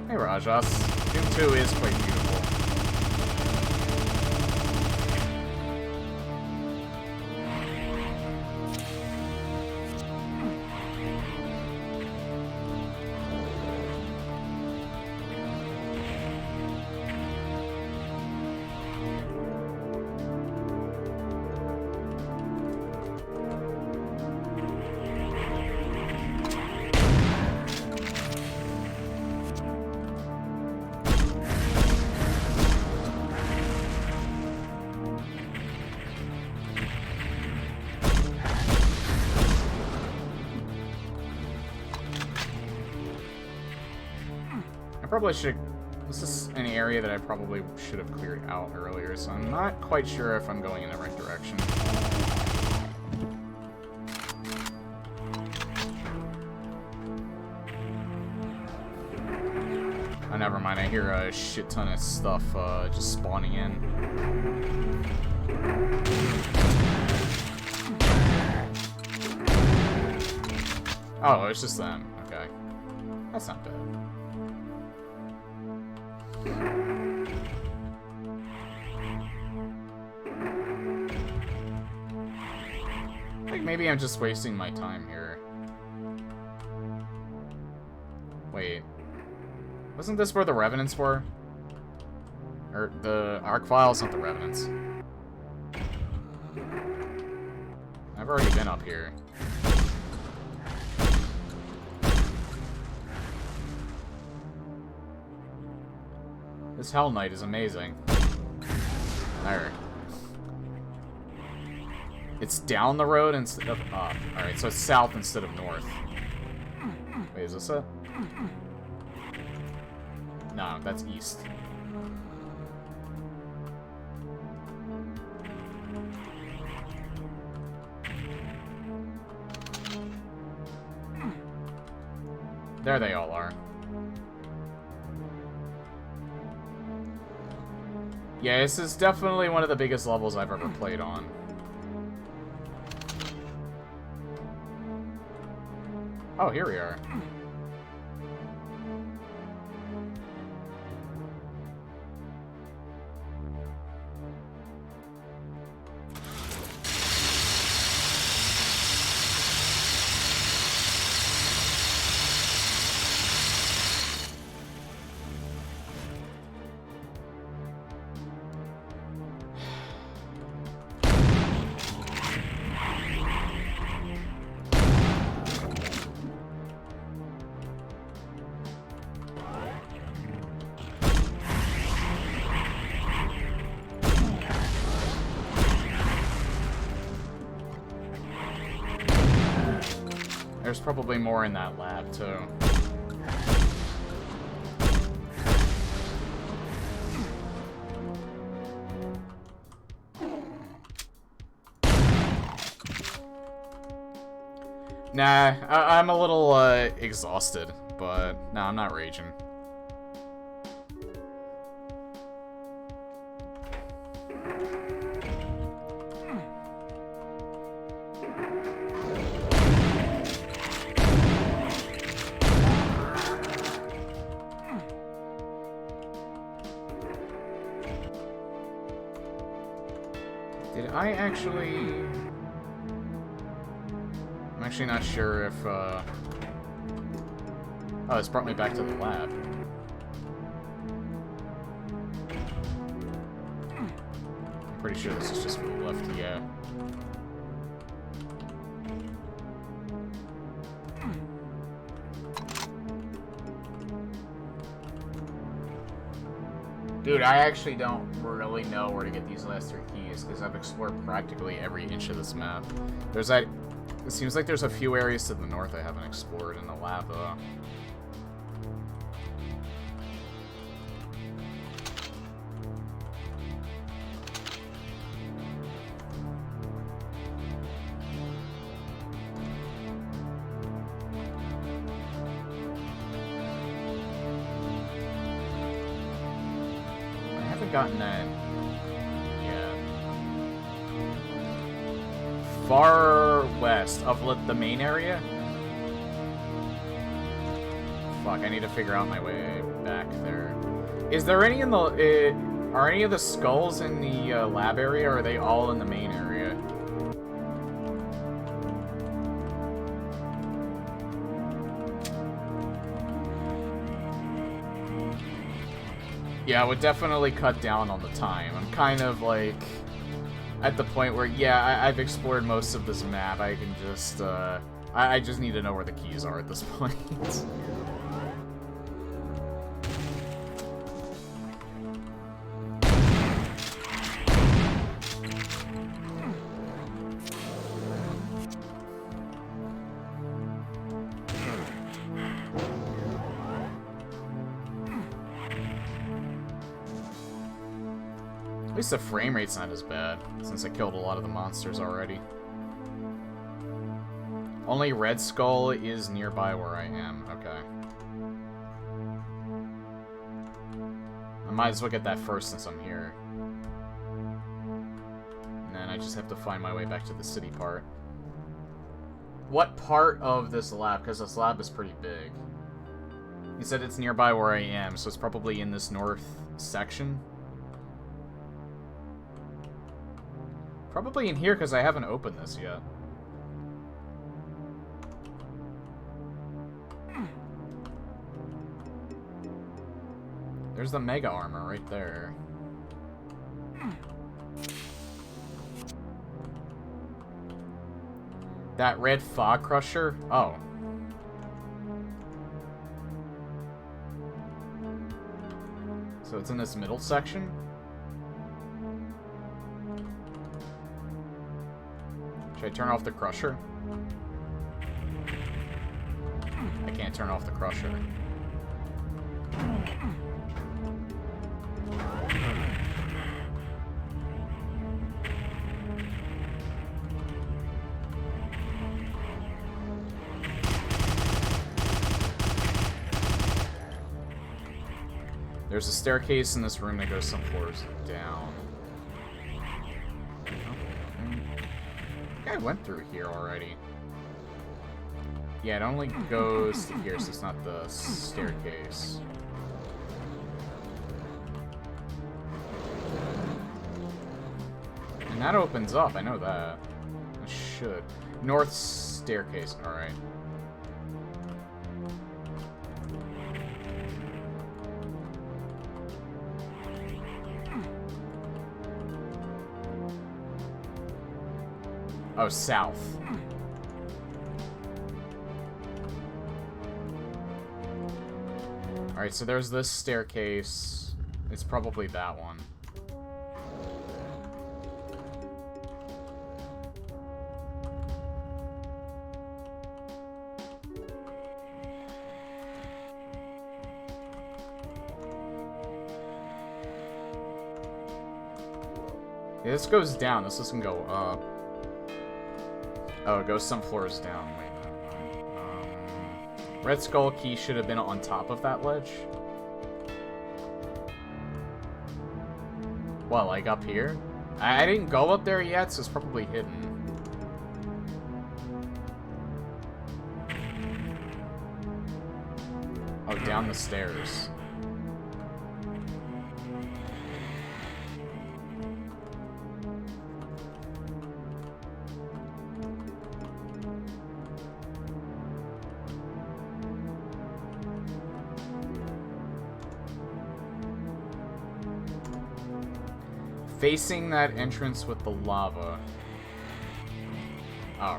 A: Hey, Rajas. Doom 2 is quite beautiful. Probably should. This is an area that I probably should have cleared out earlier, so I'm not quite sure if I'm going in the right direction. Oh, never mind. I hear a shit ton of stuff just spawning in. Oh, it's just them. Okay. That's not bad. Like, maybe I'm just wasting my time here. Wait. Wasn't this where the Revenants were? Or the Arc Files, not the Revenants. I've already been up here. This Hell Knight is amazing. There. It's down the road instead of up. Alright, so it's south instead of north. Wait, is this it? No, that's east. There they all are. Yeah, this is definitely one of the biggest levels I've ever played on. Oh, here we are. There's probably more in that lab, too. Nah, I'm a little, exhausted, but no, I'm not raging. Did I actually... I'm actually not sure if, Oh, it's brought me back to the lab. I'm pretty sure this is just for the left, yeah. Dude, I actually don't really know where to get these last 3 keys, because I've explored practically every inch of this map. There's that... It seems like there's a few areas to the north I haven't explored in the lab, though. haven't gotten that yet. Far west of the main area? Fuck, I need to figure out my way back there. Is there any in the... are any of the skulls in the lab area, or are they all in the main area? Yeah, I would definitely cut down on the time. I'm kind of, like, at the point where, yeah, I've explored most of this map. I can just, I just need to know where the keys are at this point. At least the frame rate's not as bad, since I killed a lot of the monsters already. Only Red Skull is nearby where I am. Okay. I might as well get that first since I'm here. And then I just have to find my way back to the city part. What part of this lab? Because this lab is pretty big. He said it's nearby where I am, so it's probably in this north section. Probably in here, because I haven't opened this yet. There's the Mega Armor right there. That red Fog Crusher? Oh. So it's in this middle section? Should I turn off the Crusher? I can't turn off the Crusher. There's a staircase in this room that goes some floors down. I went through here already. Yeah, it only goes to here, so it's not the staircase. And that opens up, I know that. It should. North staircase, alright. Oh, south. Alright, so there's this staircase. It's probably that one. Yeah, this goes down. This doesn't go up. Oh, it goes some floors down. Wait, Red Skull key should have been on top of that ledge. What, like up here? I didn't go up there yet, so it's probably hidden. Oh, down the stairs. Facing that entrance with the lava. Oh.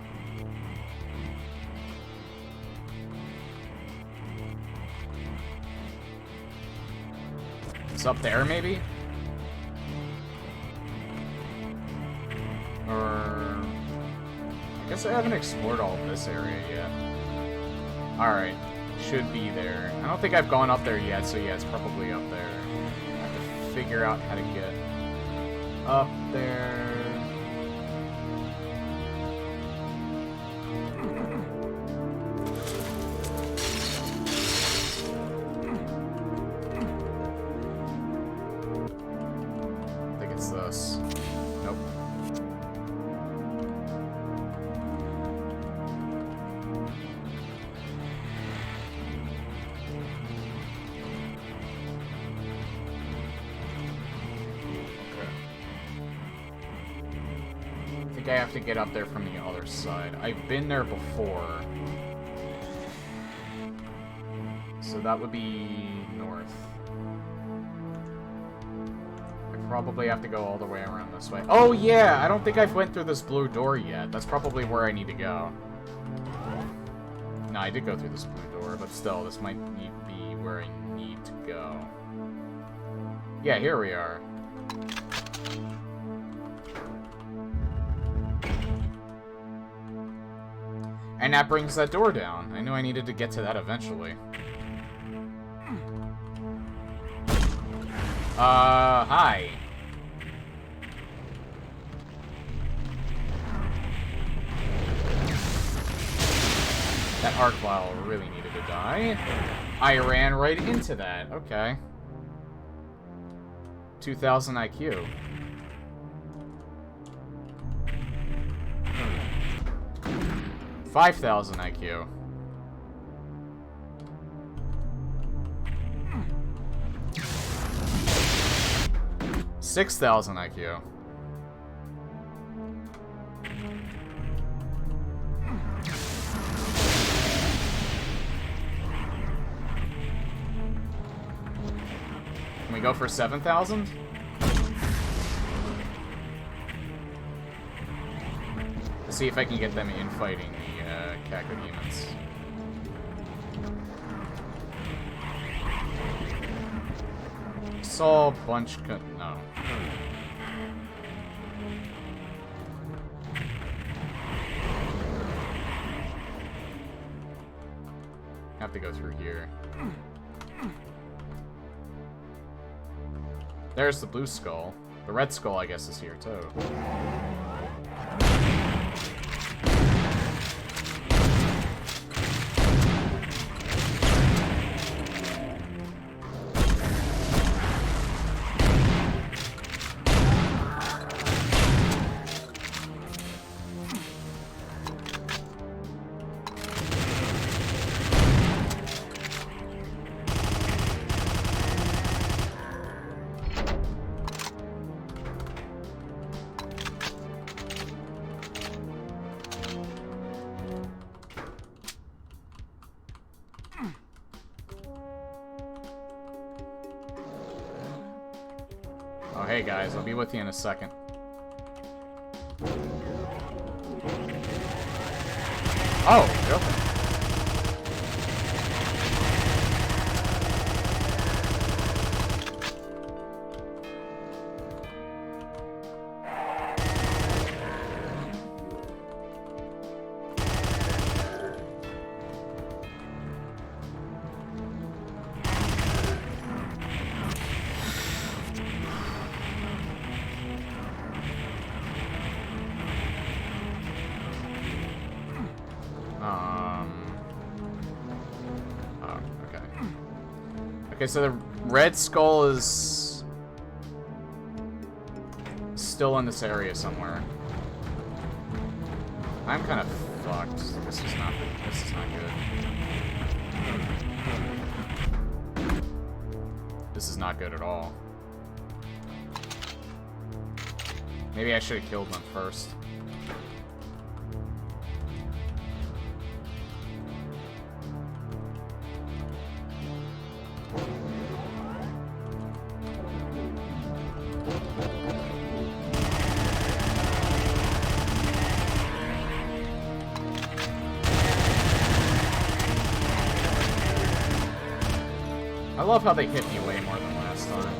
A: It's up there, maybe? Or... I guess I haven't explored all of this area yet. Alright. Should be there. I don't think I've gone up there yet, so yeah, it's probably up there. I have to figure out how to get up there. I have to get up there from the other side. I've been there before. So that would be north. I probably have to go all the way around this way. Oh yeah! I don't think I've went through this blue door yet. That's probably where I need to go. No, I did go through this blue door, but still, this might be where I need to go. Yeah, here we are. And that brings that door down. I knew I needed to get to that eventually. Hi. That arc vial really needed to die. I ran right into that. Okay. 2000 IQ. Hmm. 5000 IQ. Hmm. 6000 IQ. Can we go for 7,000? Let's see if I can get them in fighting the Cacodemons. Saw a bunch. No. Have to go through here. There's the blue skull. The red skull, I guess, is here, too. Oh, hey guys, I'll be with you in a second. Oh, okay. Okay, so the red skull is still in this area somewhere. I'm kind of fucked. This is not good. This is not good at all. Maybe I should have killed them first. I love how they hit me way more than last time.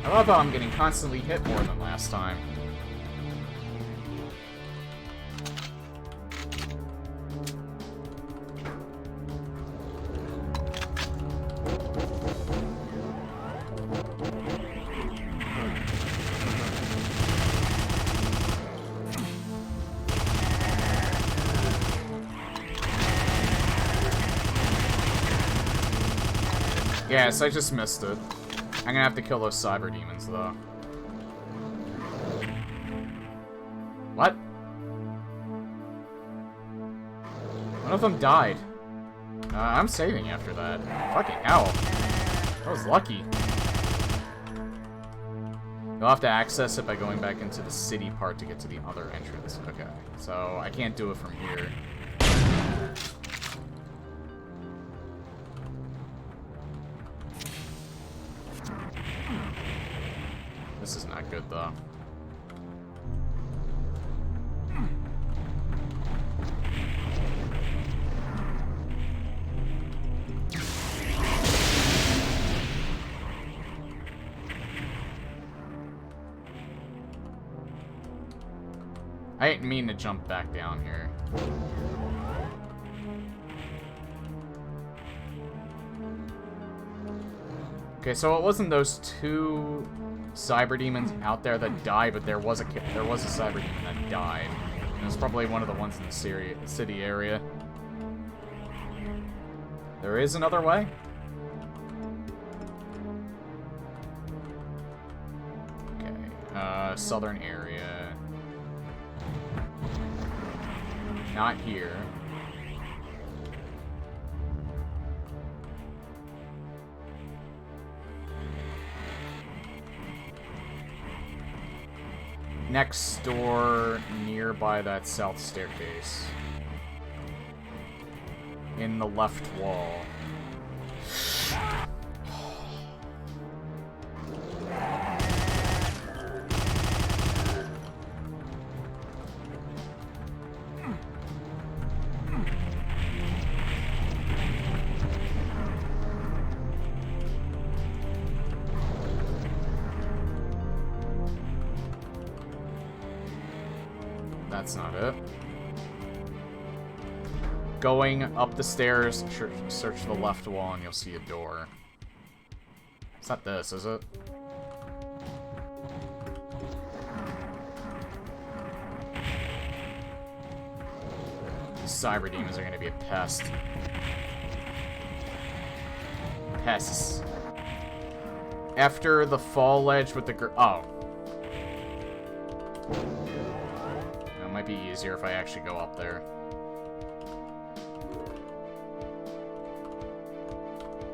A: I love how I'm getting constantly hit more than last time. Yes, I just missed it. I'm gonna have to kill those cyber demons, though. What? One of them died. I'm saving after that. Fucking hell. That was lucky. You'll have to access it by going back into the city part to get to the other entrance. Okay, so I can't do it from here. This is not good, though. I didn't mean to jump back down here. Okay, so it wasn't those two cyber demons out there that died, but there was a cyber demon that died. And it was probably one of the ones in the city area. There is another way? Okay, southern area. Not here. Next door, nearby that south staircase. In the left wall. That's not it. Going up the stairs, search the left wall and you'll see a door. It's not this, is it? These cyber demons are gonna be a pest. Pests. After the fall ledge with the oh. It might be easier if I actually go up there.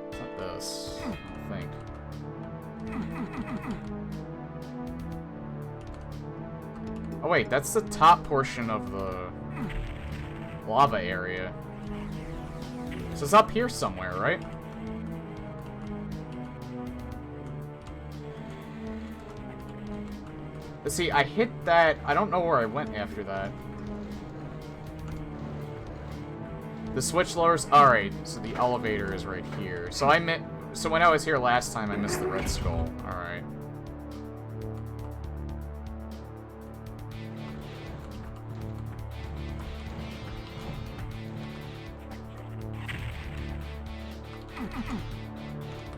A: It's not this, I think. Oh wait, that's the top portion of the lava area. So it's up here somewhere, right? Let's see, I hit that. I don't know where I went after that. The switch lowers. Alright, so the elevator is right here. So so when I was here last time, I missed the Red Skull. Alright.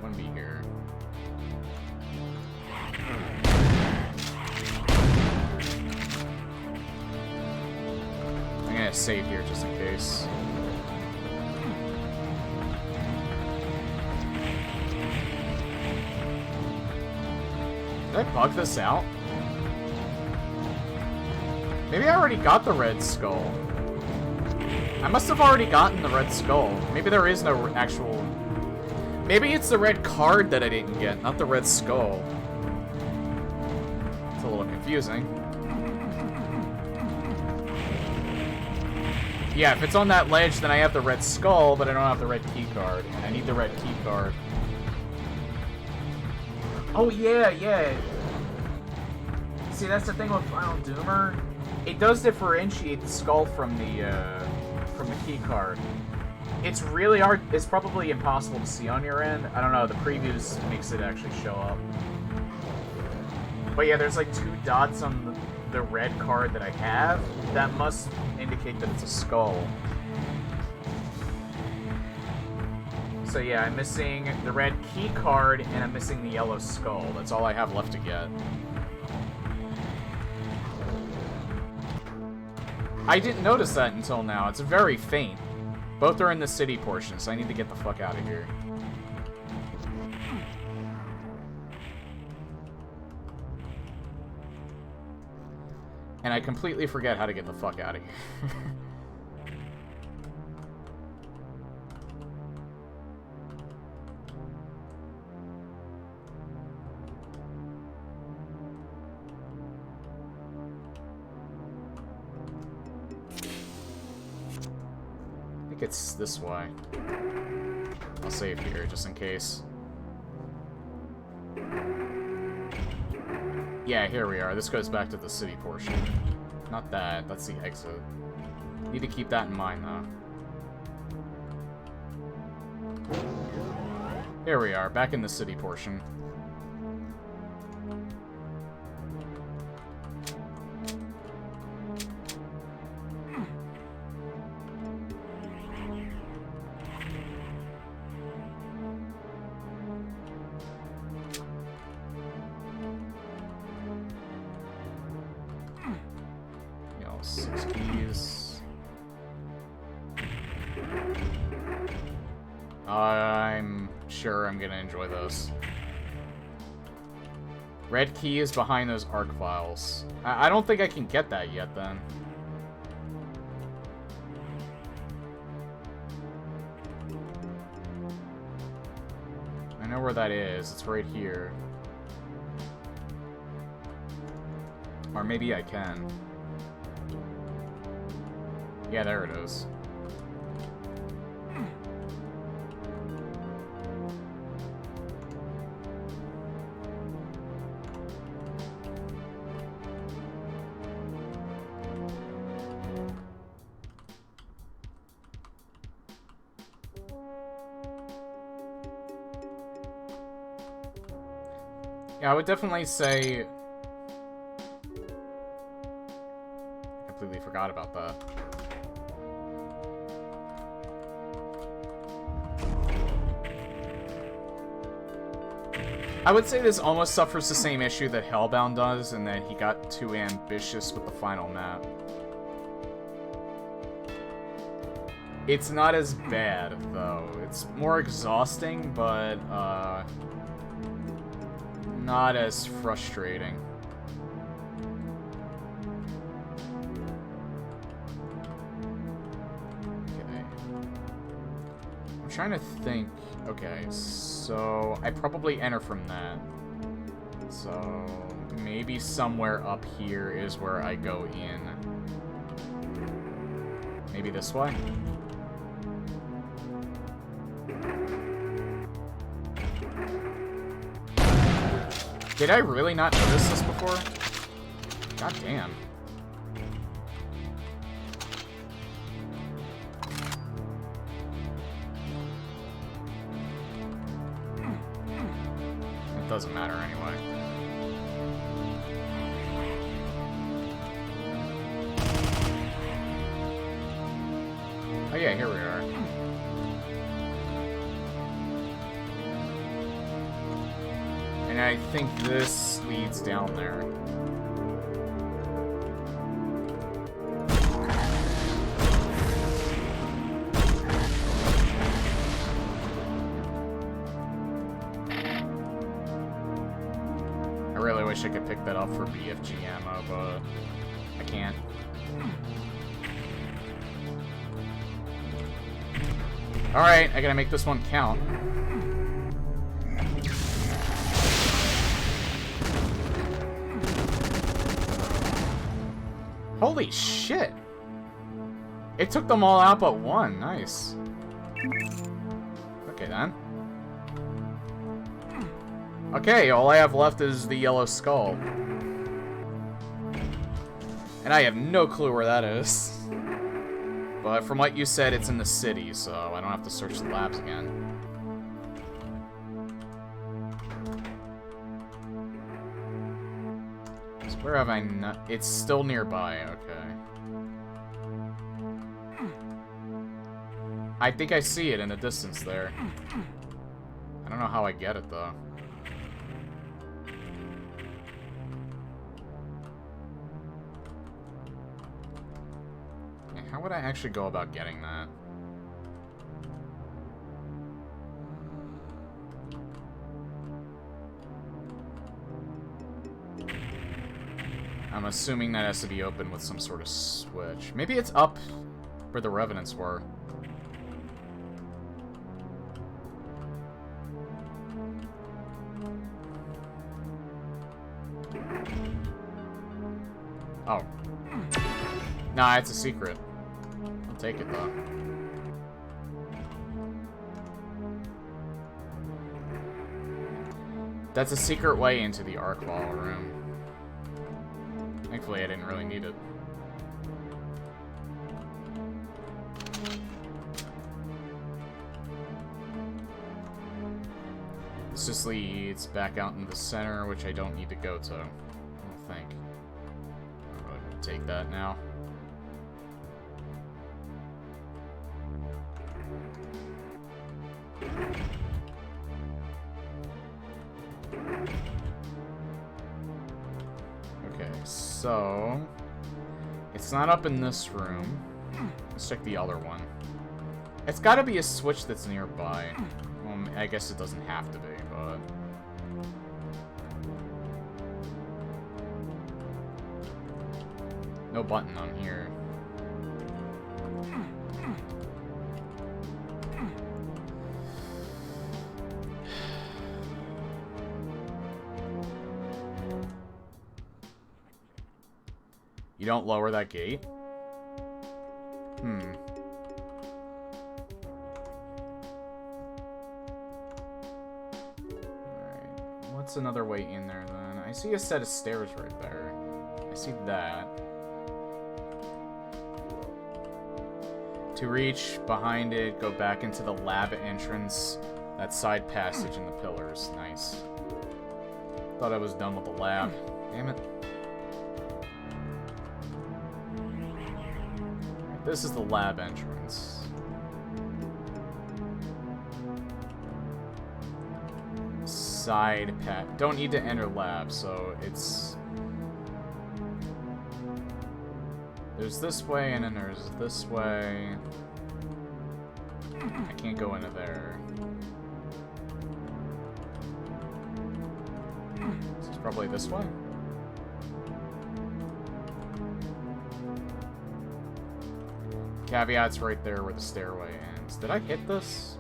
A: Wouldn't be here. I'm gonna save here just in case. Did I bug this out? Maybe I already got the Red Skull. I must have already gotten the Red Skull. Maybe there is no actual... Maybe it's the red card that I didn't get, not the Red Skull. It's a little confusing. Yeah, if it's on that ledge, then I have the Red Skull, but I don't have the red key card. And I need the red key card. Oh, yeah, yeah. See, that's the thing with Final Doomer. It does differentiate the skull from the key card. It's really hard. It's probably impossible to see on your end. I don't know. The previews makes it actually show up. But yeah, there's like 2 dots on the red card that I have. That must indicate that it's a skull. So yeah, I'm missing the red key card and I'm missing the yellow skull. That's all I have left to get. I didn't notice that until now. It's very faint. Both are in the city portion, so I need to get the fuck out of here. And I completely forget how to get the fuck out of here. I think it's this way. I'll save here just in case. Yeah, here we are. This goes back to the city portion. Not that. That's the exit. Need to keep that in mind, though. Here we are, back in the city portion. You know, 6 keys. I'm sure I'm gonna enjoy this. Red key is behind those arc files. I don't think I can get that yet, then. I know where that is. It's right here. Or maybe I can. Yeah, there it is. Yeah, I would definitely say... I completely forgot about that. I would say this almost suffers the same issue that Hellbound does, and that he got too ambitious with the final map. It's not as bad, though. It's more exhausting, but, not as frustrating. Okay. I'm trying to think. Okay, so I probably enter from that. So maybe somewhere up here is where I go in. Maybe this way? Did I really not notice this before? God damn. It doesn't matter anyway. Oh yeah, here we are. And I think this leads down there. I really wish I could pick that up for BFG ammo, but I can't. Alright, I gotta make this one count. Holy shit! It took them all out but one. Nice. Okay, then. Okay, all I have left is the yellow skull. And I have no clue where that is. But from what you said, it's in the city, so I don't have to search the labs again. So where have I not? It's still nearby, okay. I think I see it in the distance there. I don't know how I get it, though. How would I actually go about getting that? I'm assuming that has to be open with some sort of switch. Maybe it's up where the Revenants were. Oh. Nah, it's a secret. I'll take it, though. That's a secret way into the arc wall room. Thankfully, I didn't really need it. This just leads back out in the center, which I don't need to go to. I don't think. I'm going to take that now. Okay, so it's not up in this room. Let's check the other one. It's got to be a switch that's nearby. I guess it doesn't have to be, but no button on here. You don't lower that gate? Alright. What's another way in there, then? I see a set of stairs right there. I see that. To reach behind it, go back into the lab entrance. That side passage in the pillars. Nice. Thought I was done with the lab. Damn it. This is the lab entrance. Side path. Don't need to enter lab, so it's... There's this way, and then there's this way. I can't go into there. This is probably this way. Caveat's right there where the stairway ends. Did I hit this?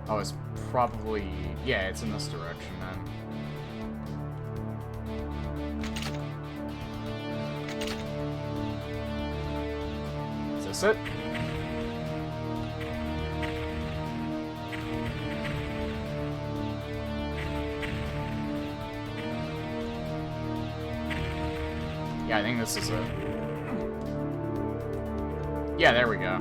A: Oh, it's probably... Yeah, it's in this direction, then. Is this it? Yeah, I think this is it. Yeah, there we go.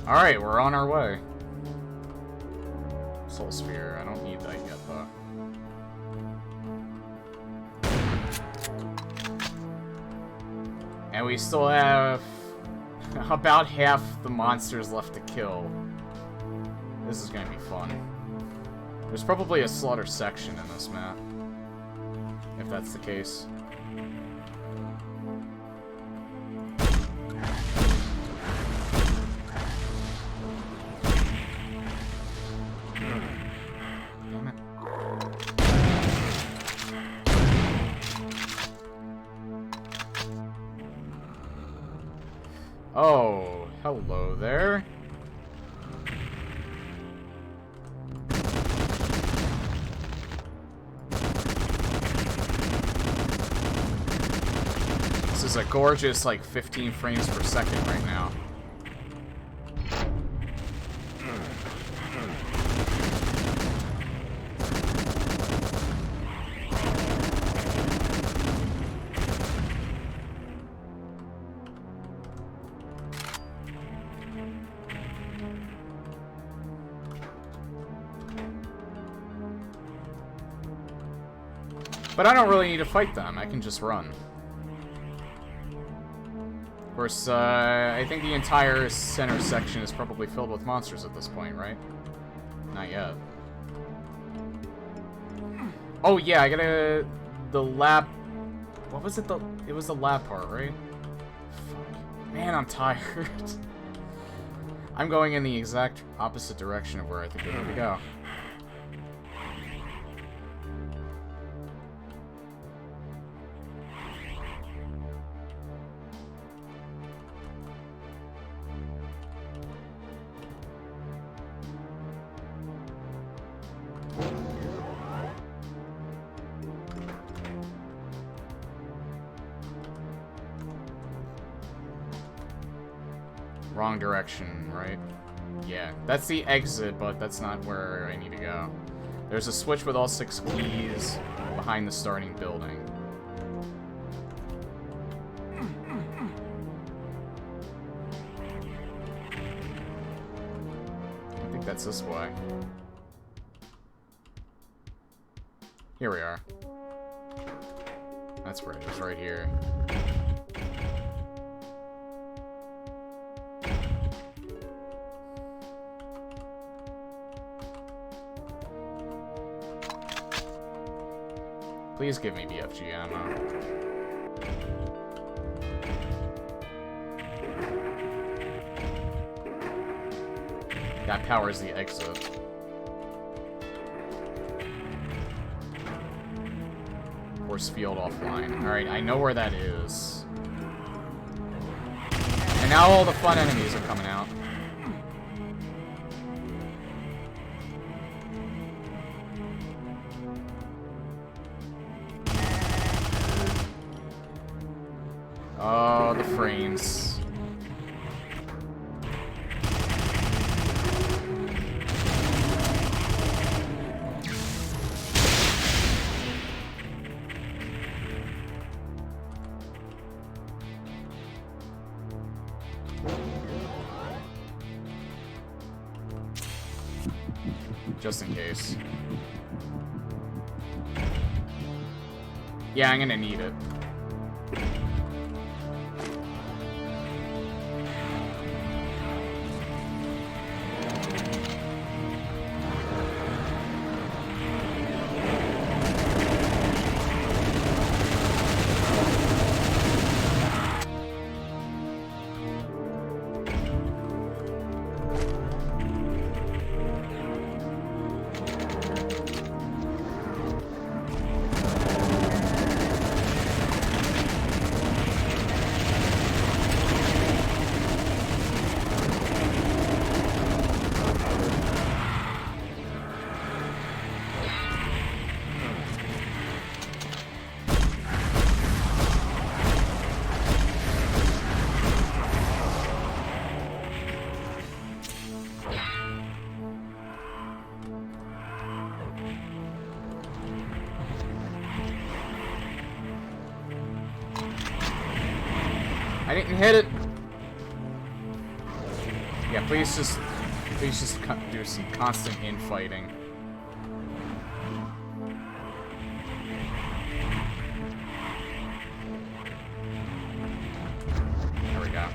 A: Alright, we're on our way. Soul Sphere, I don't need that yet, though. And we still have about half the monsters left to kill. This is gonna be fun. There's probably a slaughter section in this map, if that's the case. Oh, hello there. This is a gorgeous, like, 15 frames per second right now. But I don't really need to fight them, I can just run. course, I think the entire center section is probably filled with monsters at this point, right? Not yet. Oh yeah, I gotta... The lab... What was it? It was the lab part, right? Fuck. Man, I'm tired. I'm going in the exact opposite direction of where I think I need to go. Wrong direction, right? Yeah, that's the exit, but that's not where I need to go. There's a switch with all 6 keys behind the starting building. I think that's this way. Here we are. That's where it is, right here. Please give me BFG ammo. That powers the exit. Force field offline. Alright, I know where that is. And now all the fun enemies are coming out. Oh, the frames. Just in case. Yeah, I'm gonna need it. I didn't hit it. Yeah, please just do some constant infighting. There we go.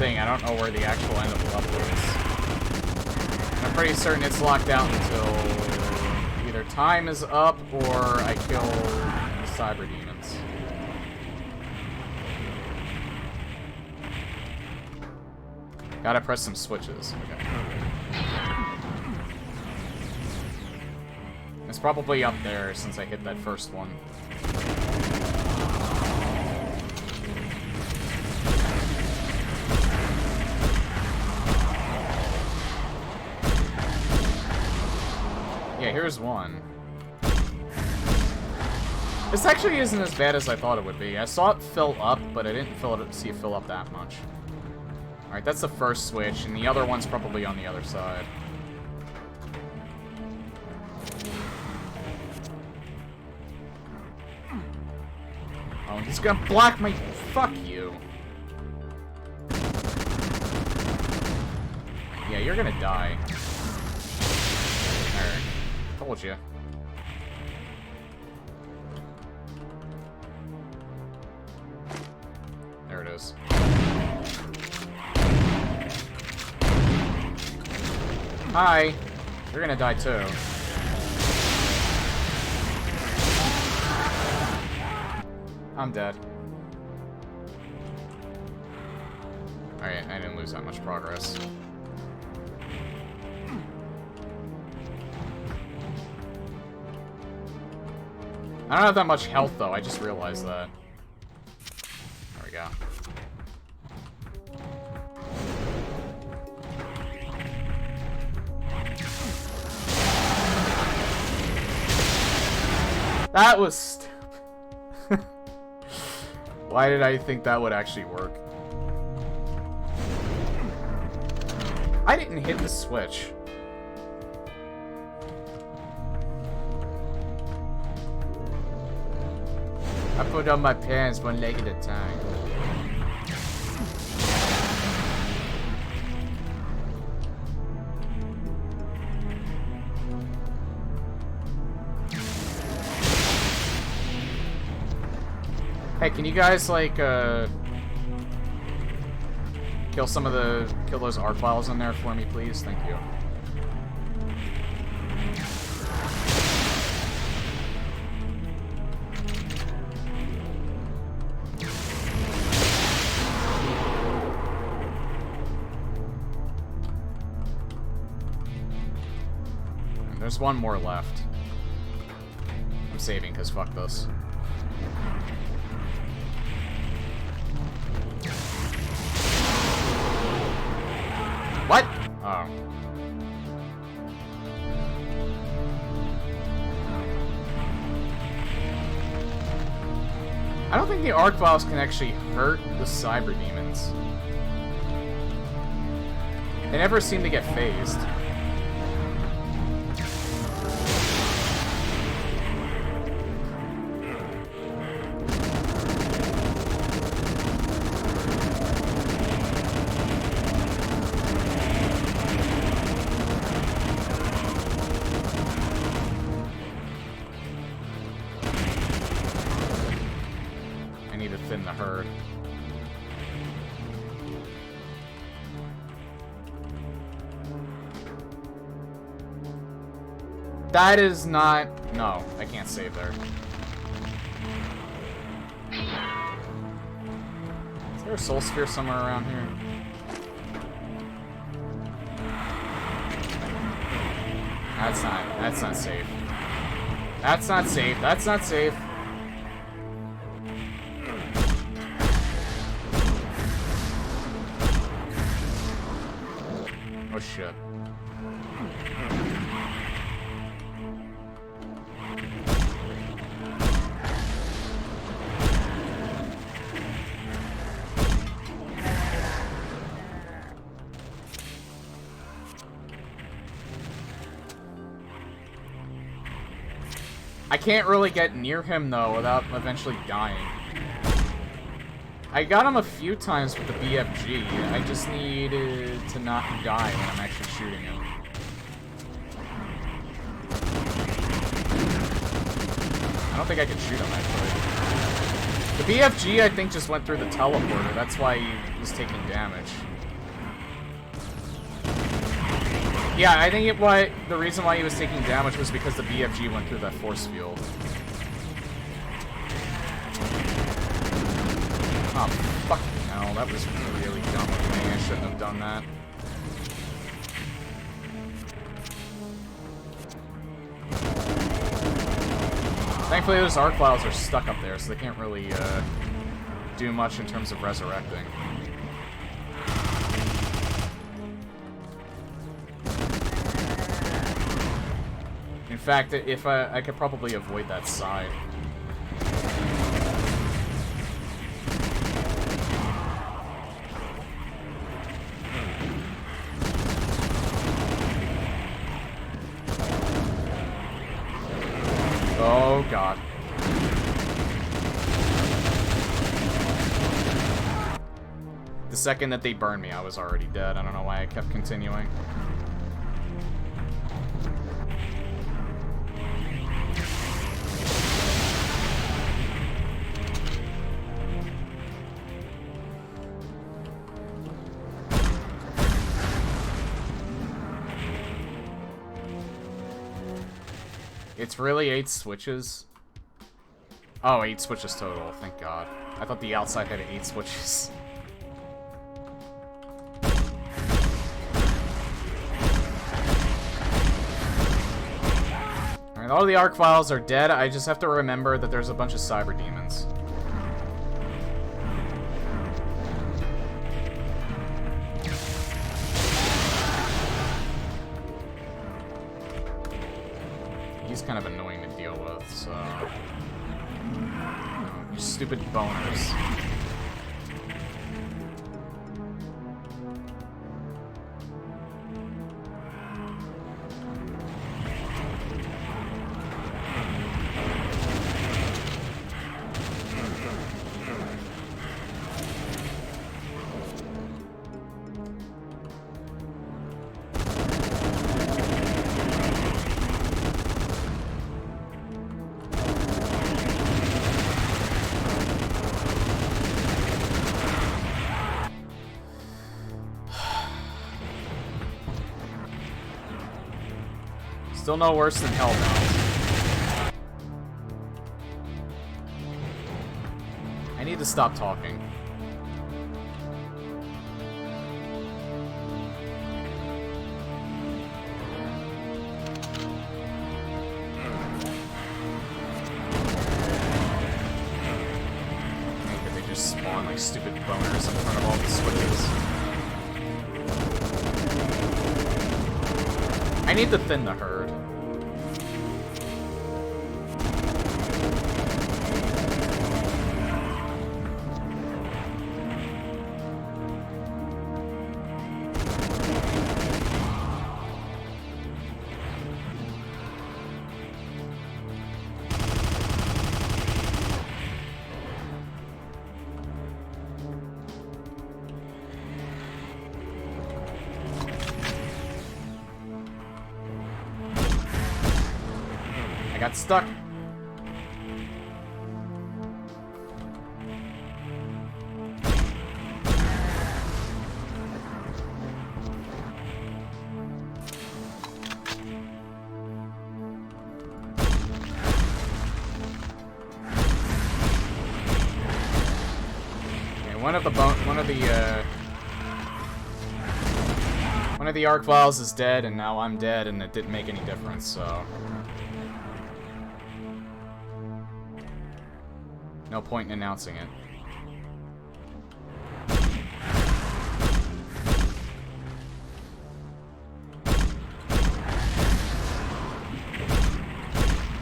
A: I don't know where the actual end of the level is. I'm pretty certain it's locked out until either time is up or I kill the cyber demons. Gotta press some switches. Okay. It's probably up there since I hit that first one. Yeah, here's one. This actually isn't as bad as I thought it would be. I saw it fill up, but I didn't see it fill up that much. Alright, that's the first switch, and the other one's probably on the other side. He's gonna block my... Fuck you. Yeah, you're gonna die. Alright. Told you. There it is. Hi. You're gonna die too. I'm dead. Alright, I didn't lose that much progress. I don't have that much health though, I just realized that. There we go. That was stupid. Why did I think that would actually work? I didn't hit the switch. I put on my pants one leg at a time. Hey, can you guys, like, kill those art files in there for me, please? Thank you. And there's one more left. I'm saving, because fuck this. What? Oh. I don't think the arc files can actually hurt the cyber demons. They never seem to get phased. In the herd. That is not... No, I can't save there. Is there a soul sphere somewhere around here? That's not safe. That's not safe. That's not safe. Oh shit. I can't really get near him though without eventually dying. I got him a few times with the BFG. I just needed to not die when I'm actually shooting him. I don't think I can shoot him, actually. The BFG, I think, just went through the teleporter. That's why he was taking damage. Yeah, I think the reason why he was taking damage was because the BFG went through that force field. Oh, fucking hell, that was really dumb of me. I shouldn't have done that. Thankfully, those arc files are stuck up there, so they can't really do much in terms of resurrecting. In fact, if I could probably avoid that side. Oh god. second that they burned me, I was already dead. I don't know why I kept continuing. It's really 8 switches. Oh, 8 switches total, thank God. I thought the outside had 8 switches. Alright, all the Arc Files are dead. I just have to remember that there's a bunch of Cyber Demons. He's kind of annoying to deal with, so... You stupid boners. Still no worse than Hellbound. I need to stop talking. Maybe they just spawn like stupid boners in front of all the switches. I need to thin the herd. Got stuck. Okay, one of the Arc Files is dead, and now I'm dead, and it didn't make any difference, so... No point in announcing it.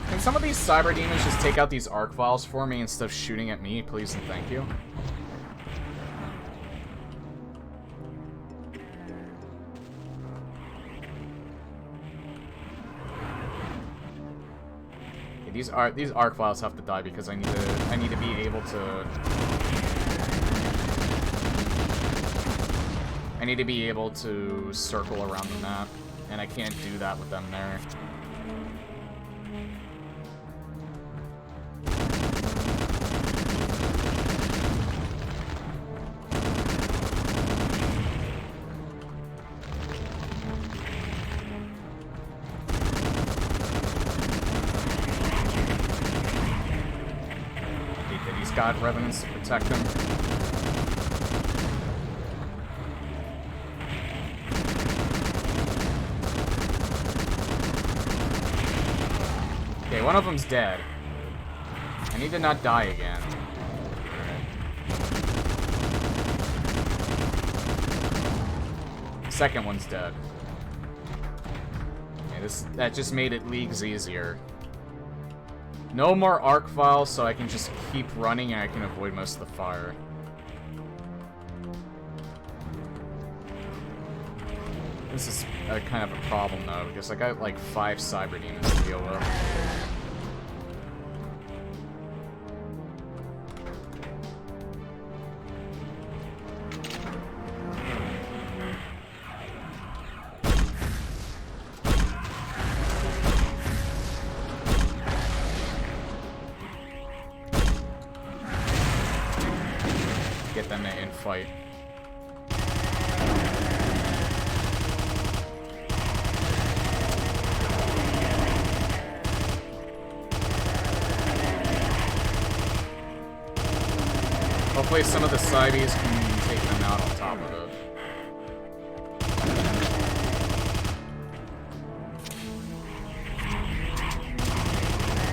A: Can some of these Cyber Demons just take out these Arc Files for me instead of shooting at me, please and thank you? These Arc Files have to die because I need to be able to... I need to be able to circle around the map, and I can't do that with them there. God Revenants to protect him. Okay, one of them's dead. I need to not die again. The second one's dead. Okay, that just made it leagues easier. No more Arc Files, so I can just keep running and I can avoid most of the fire. This is kind of a problem, though, because I got like 5 Cyber Demons to deal with. an in-fight. Hopefully some of the Cybies can take them out on top of it.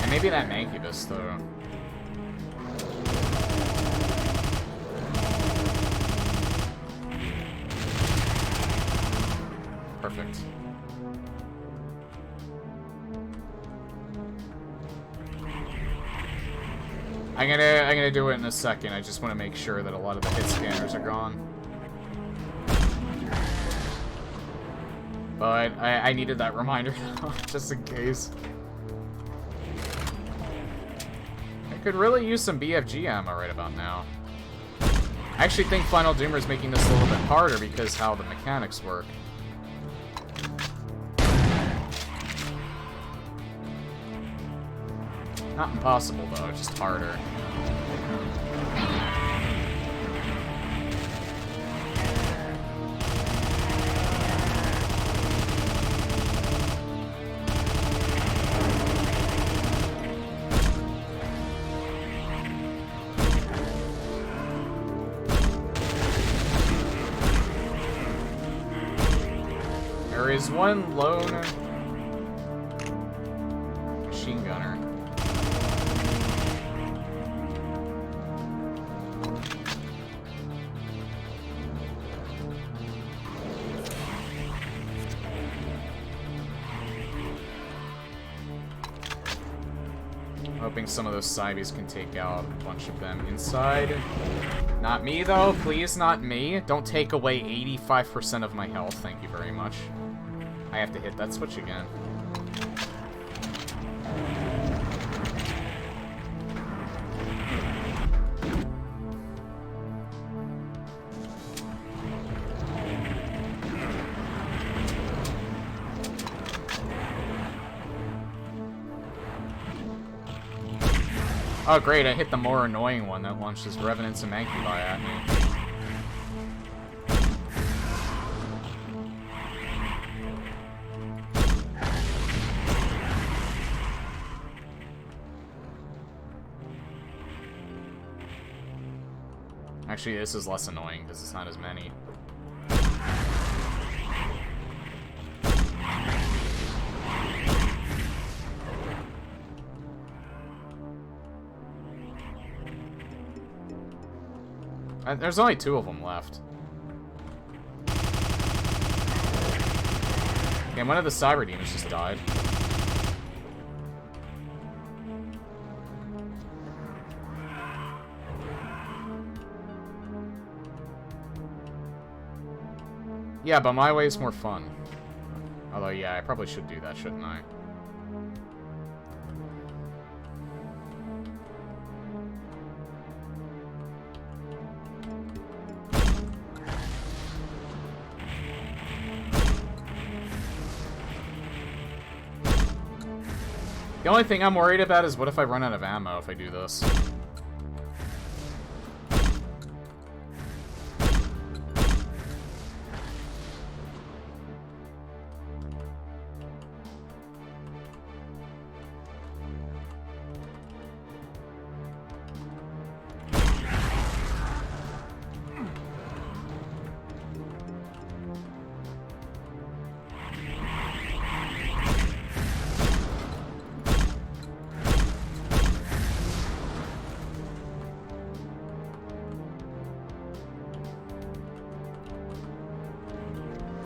A: And maybe that Mancubus, though. Perfect. I'm gonna do it in a second. I just want to make sure that a lot of the hit scanners are gone. But I needed that reminder just in case. I could really use some BFG ammo right about now. I actually think Final Doomer is making this a little bit harder because how the mechanics work. Not impossible, though, just harder. There is one lone machine gunner. Hoping some of those Cybies can take out a bunch of them inside. Not me, though. Please, not me. Don't take away 85% of my health. Thank you very much. I have to hit that switch again. Oh great, I hit the more annoying one that launches Revenants and Mancubi at me. Actually, this is less annoying because it's not as many. There's only 2 of them left. Okay, one of the Cyber Demons just died. Yeah, but my way is more fun. Although, yeah, I probably should do that, shouldn't I? The only thing I'm worried about is what if I run out of ammo if I do this?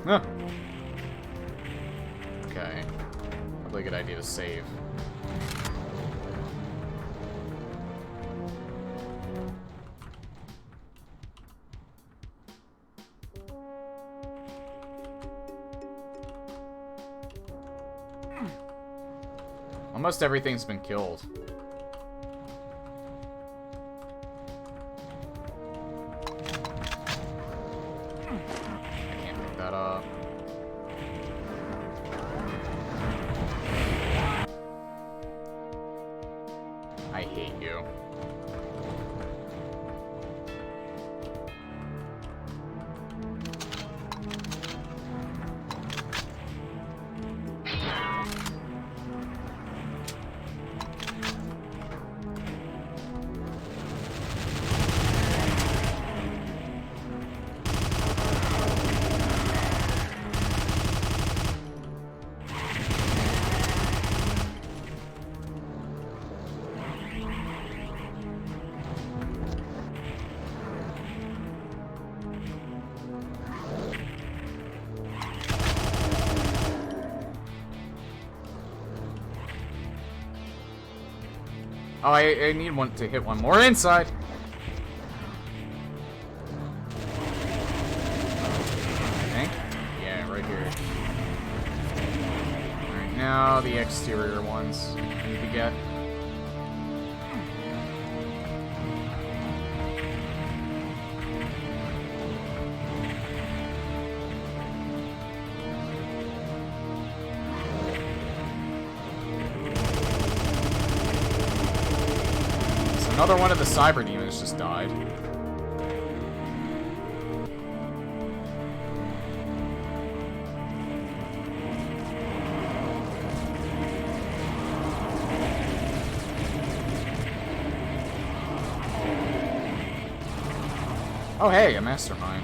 A: Huh. Okay. Probably a good idea to save. Almost everything's been killed. Oh, I need one to hit one more inside. I think. Yeah, right here. Alright, now the exterior ones I need to get. Another one of the cyber demons just died. Oh hey, a mastermind.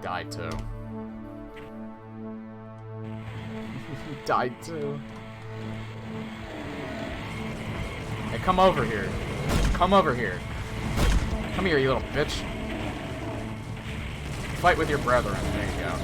A: Died too. Died too. Hey, come over here. Come over here. Come here, you little bitch. Fight with your brethren. There you go.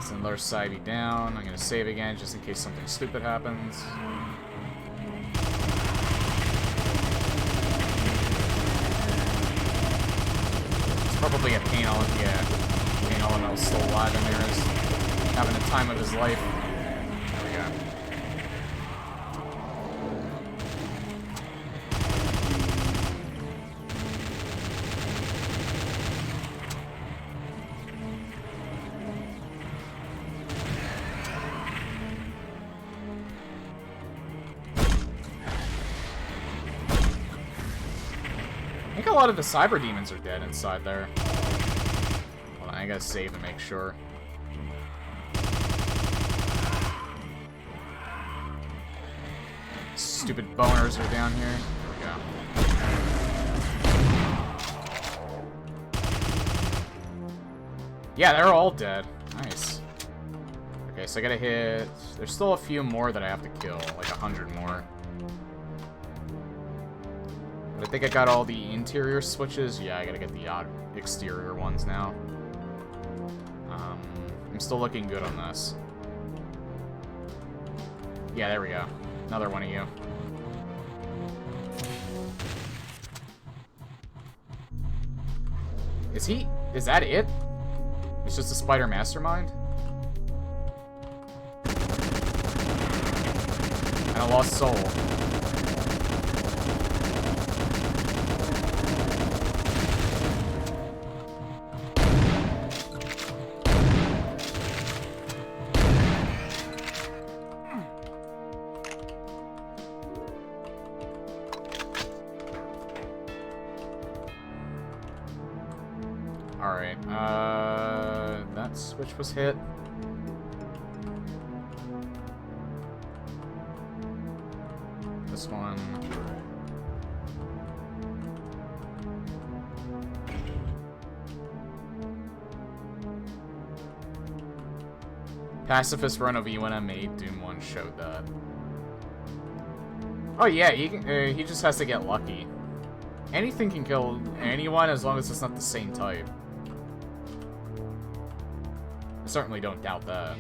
A: Another Cybe down. I'm gonna save again just in case something stupid happens. It's probably a pain element. Yeah, pain element still alive in there is having the time of his life. There we go. I think a lot of the cyber demons are dead inside there. Hold on, I gotta save to make sure. Stupid boners are down here. There we go. Yeah, they're all dead. Nice. Okay, so I gotta hit... There's still a few more that I have to kill. Like 100 more. But I think I got all the interior switches. Yeah, I gotta get the exterior ones now. I'm still looking good on this. Yeah, there we go. Another one of you. Is that it? It's just a spider mastermind? And a lost soul. Alright, that switch was hit. This one. Pacifist Run of UNM8 Doom 1 showed that. Oh yeah, he just has to get lucky. Anything can kill anyone as long as it's not the same type. I certainly don't doubt that.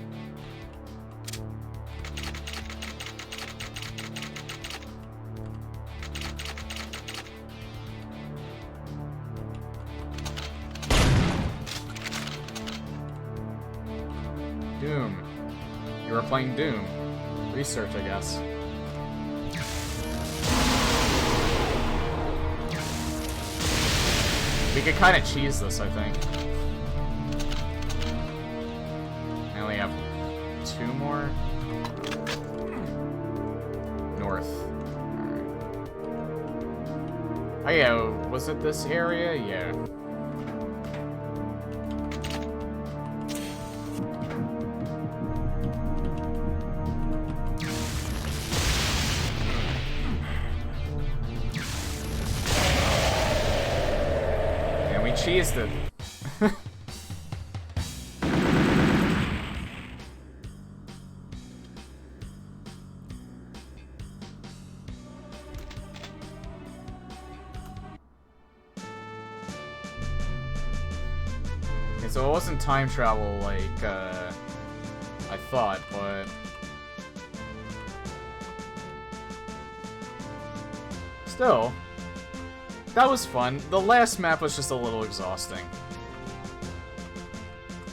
A: Doom. You were playing Doom. Research, I guess. We could kind of cheese this, I think. I only have 2 more. North. Alright. Oh yeah, was it this area? Yeah. And we cheesed it. So it wasn't time travel like I thought, but still, that was fun. The last map was just a little exhausting.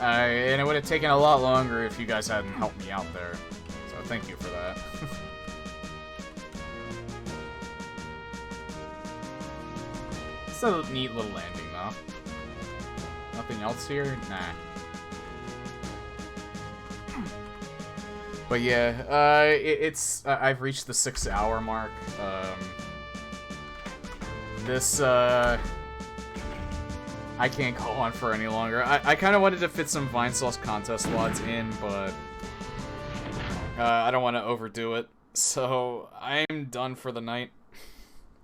A: And it would have taken a lot longer if you guys hadn't helped me out there. So thank you for that. It's a neat little landing, though. Nothing else here? Nah. But yeah, it's I've reached the 6-hour mark. This I can't go on for any longer. I kind of wanted to fit some Vinesauce contest slots in, but I don't want to overdo it. So I'm done for the night.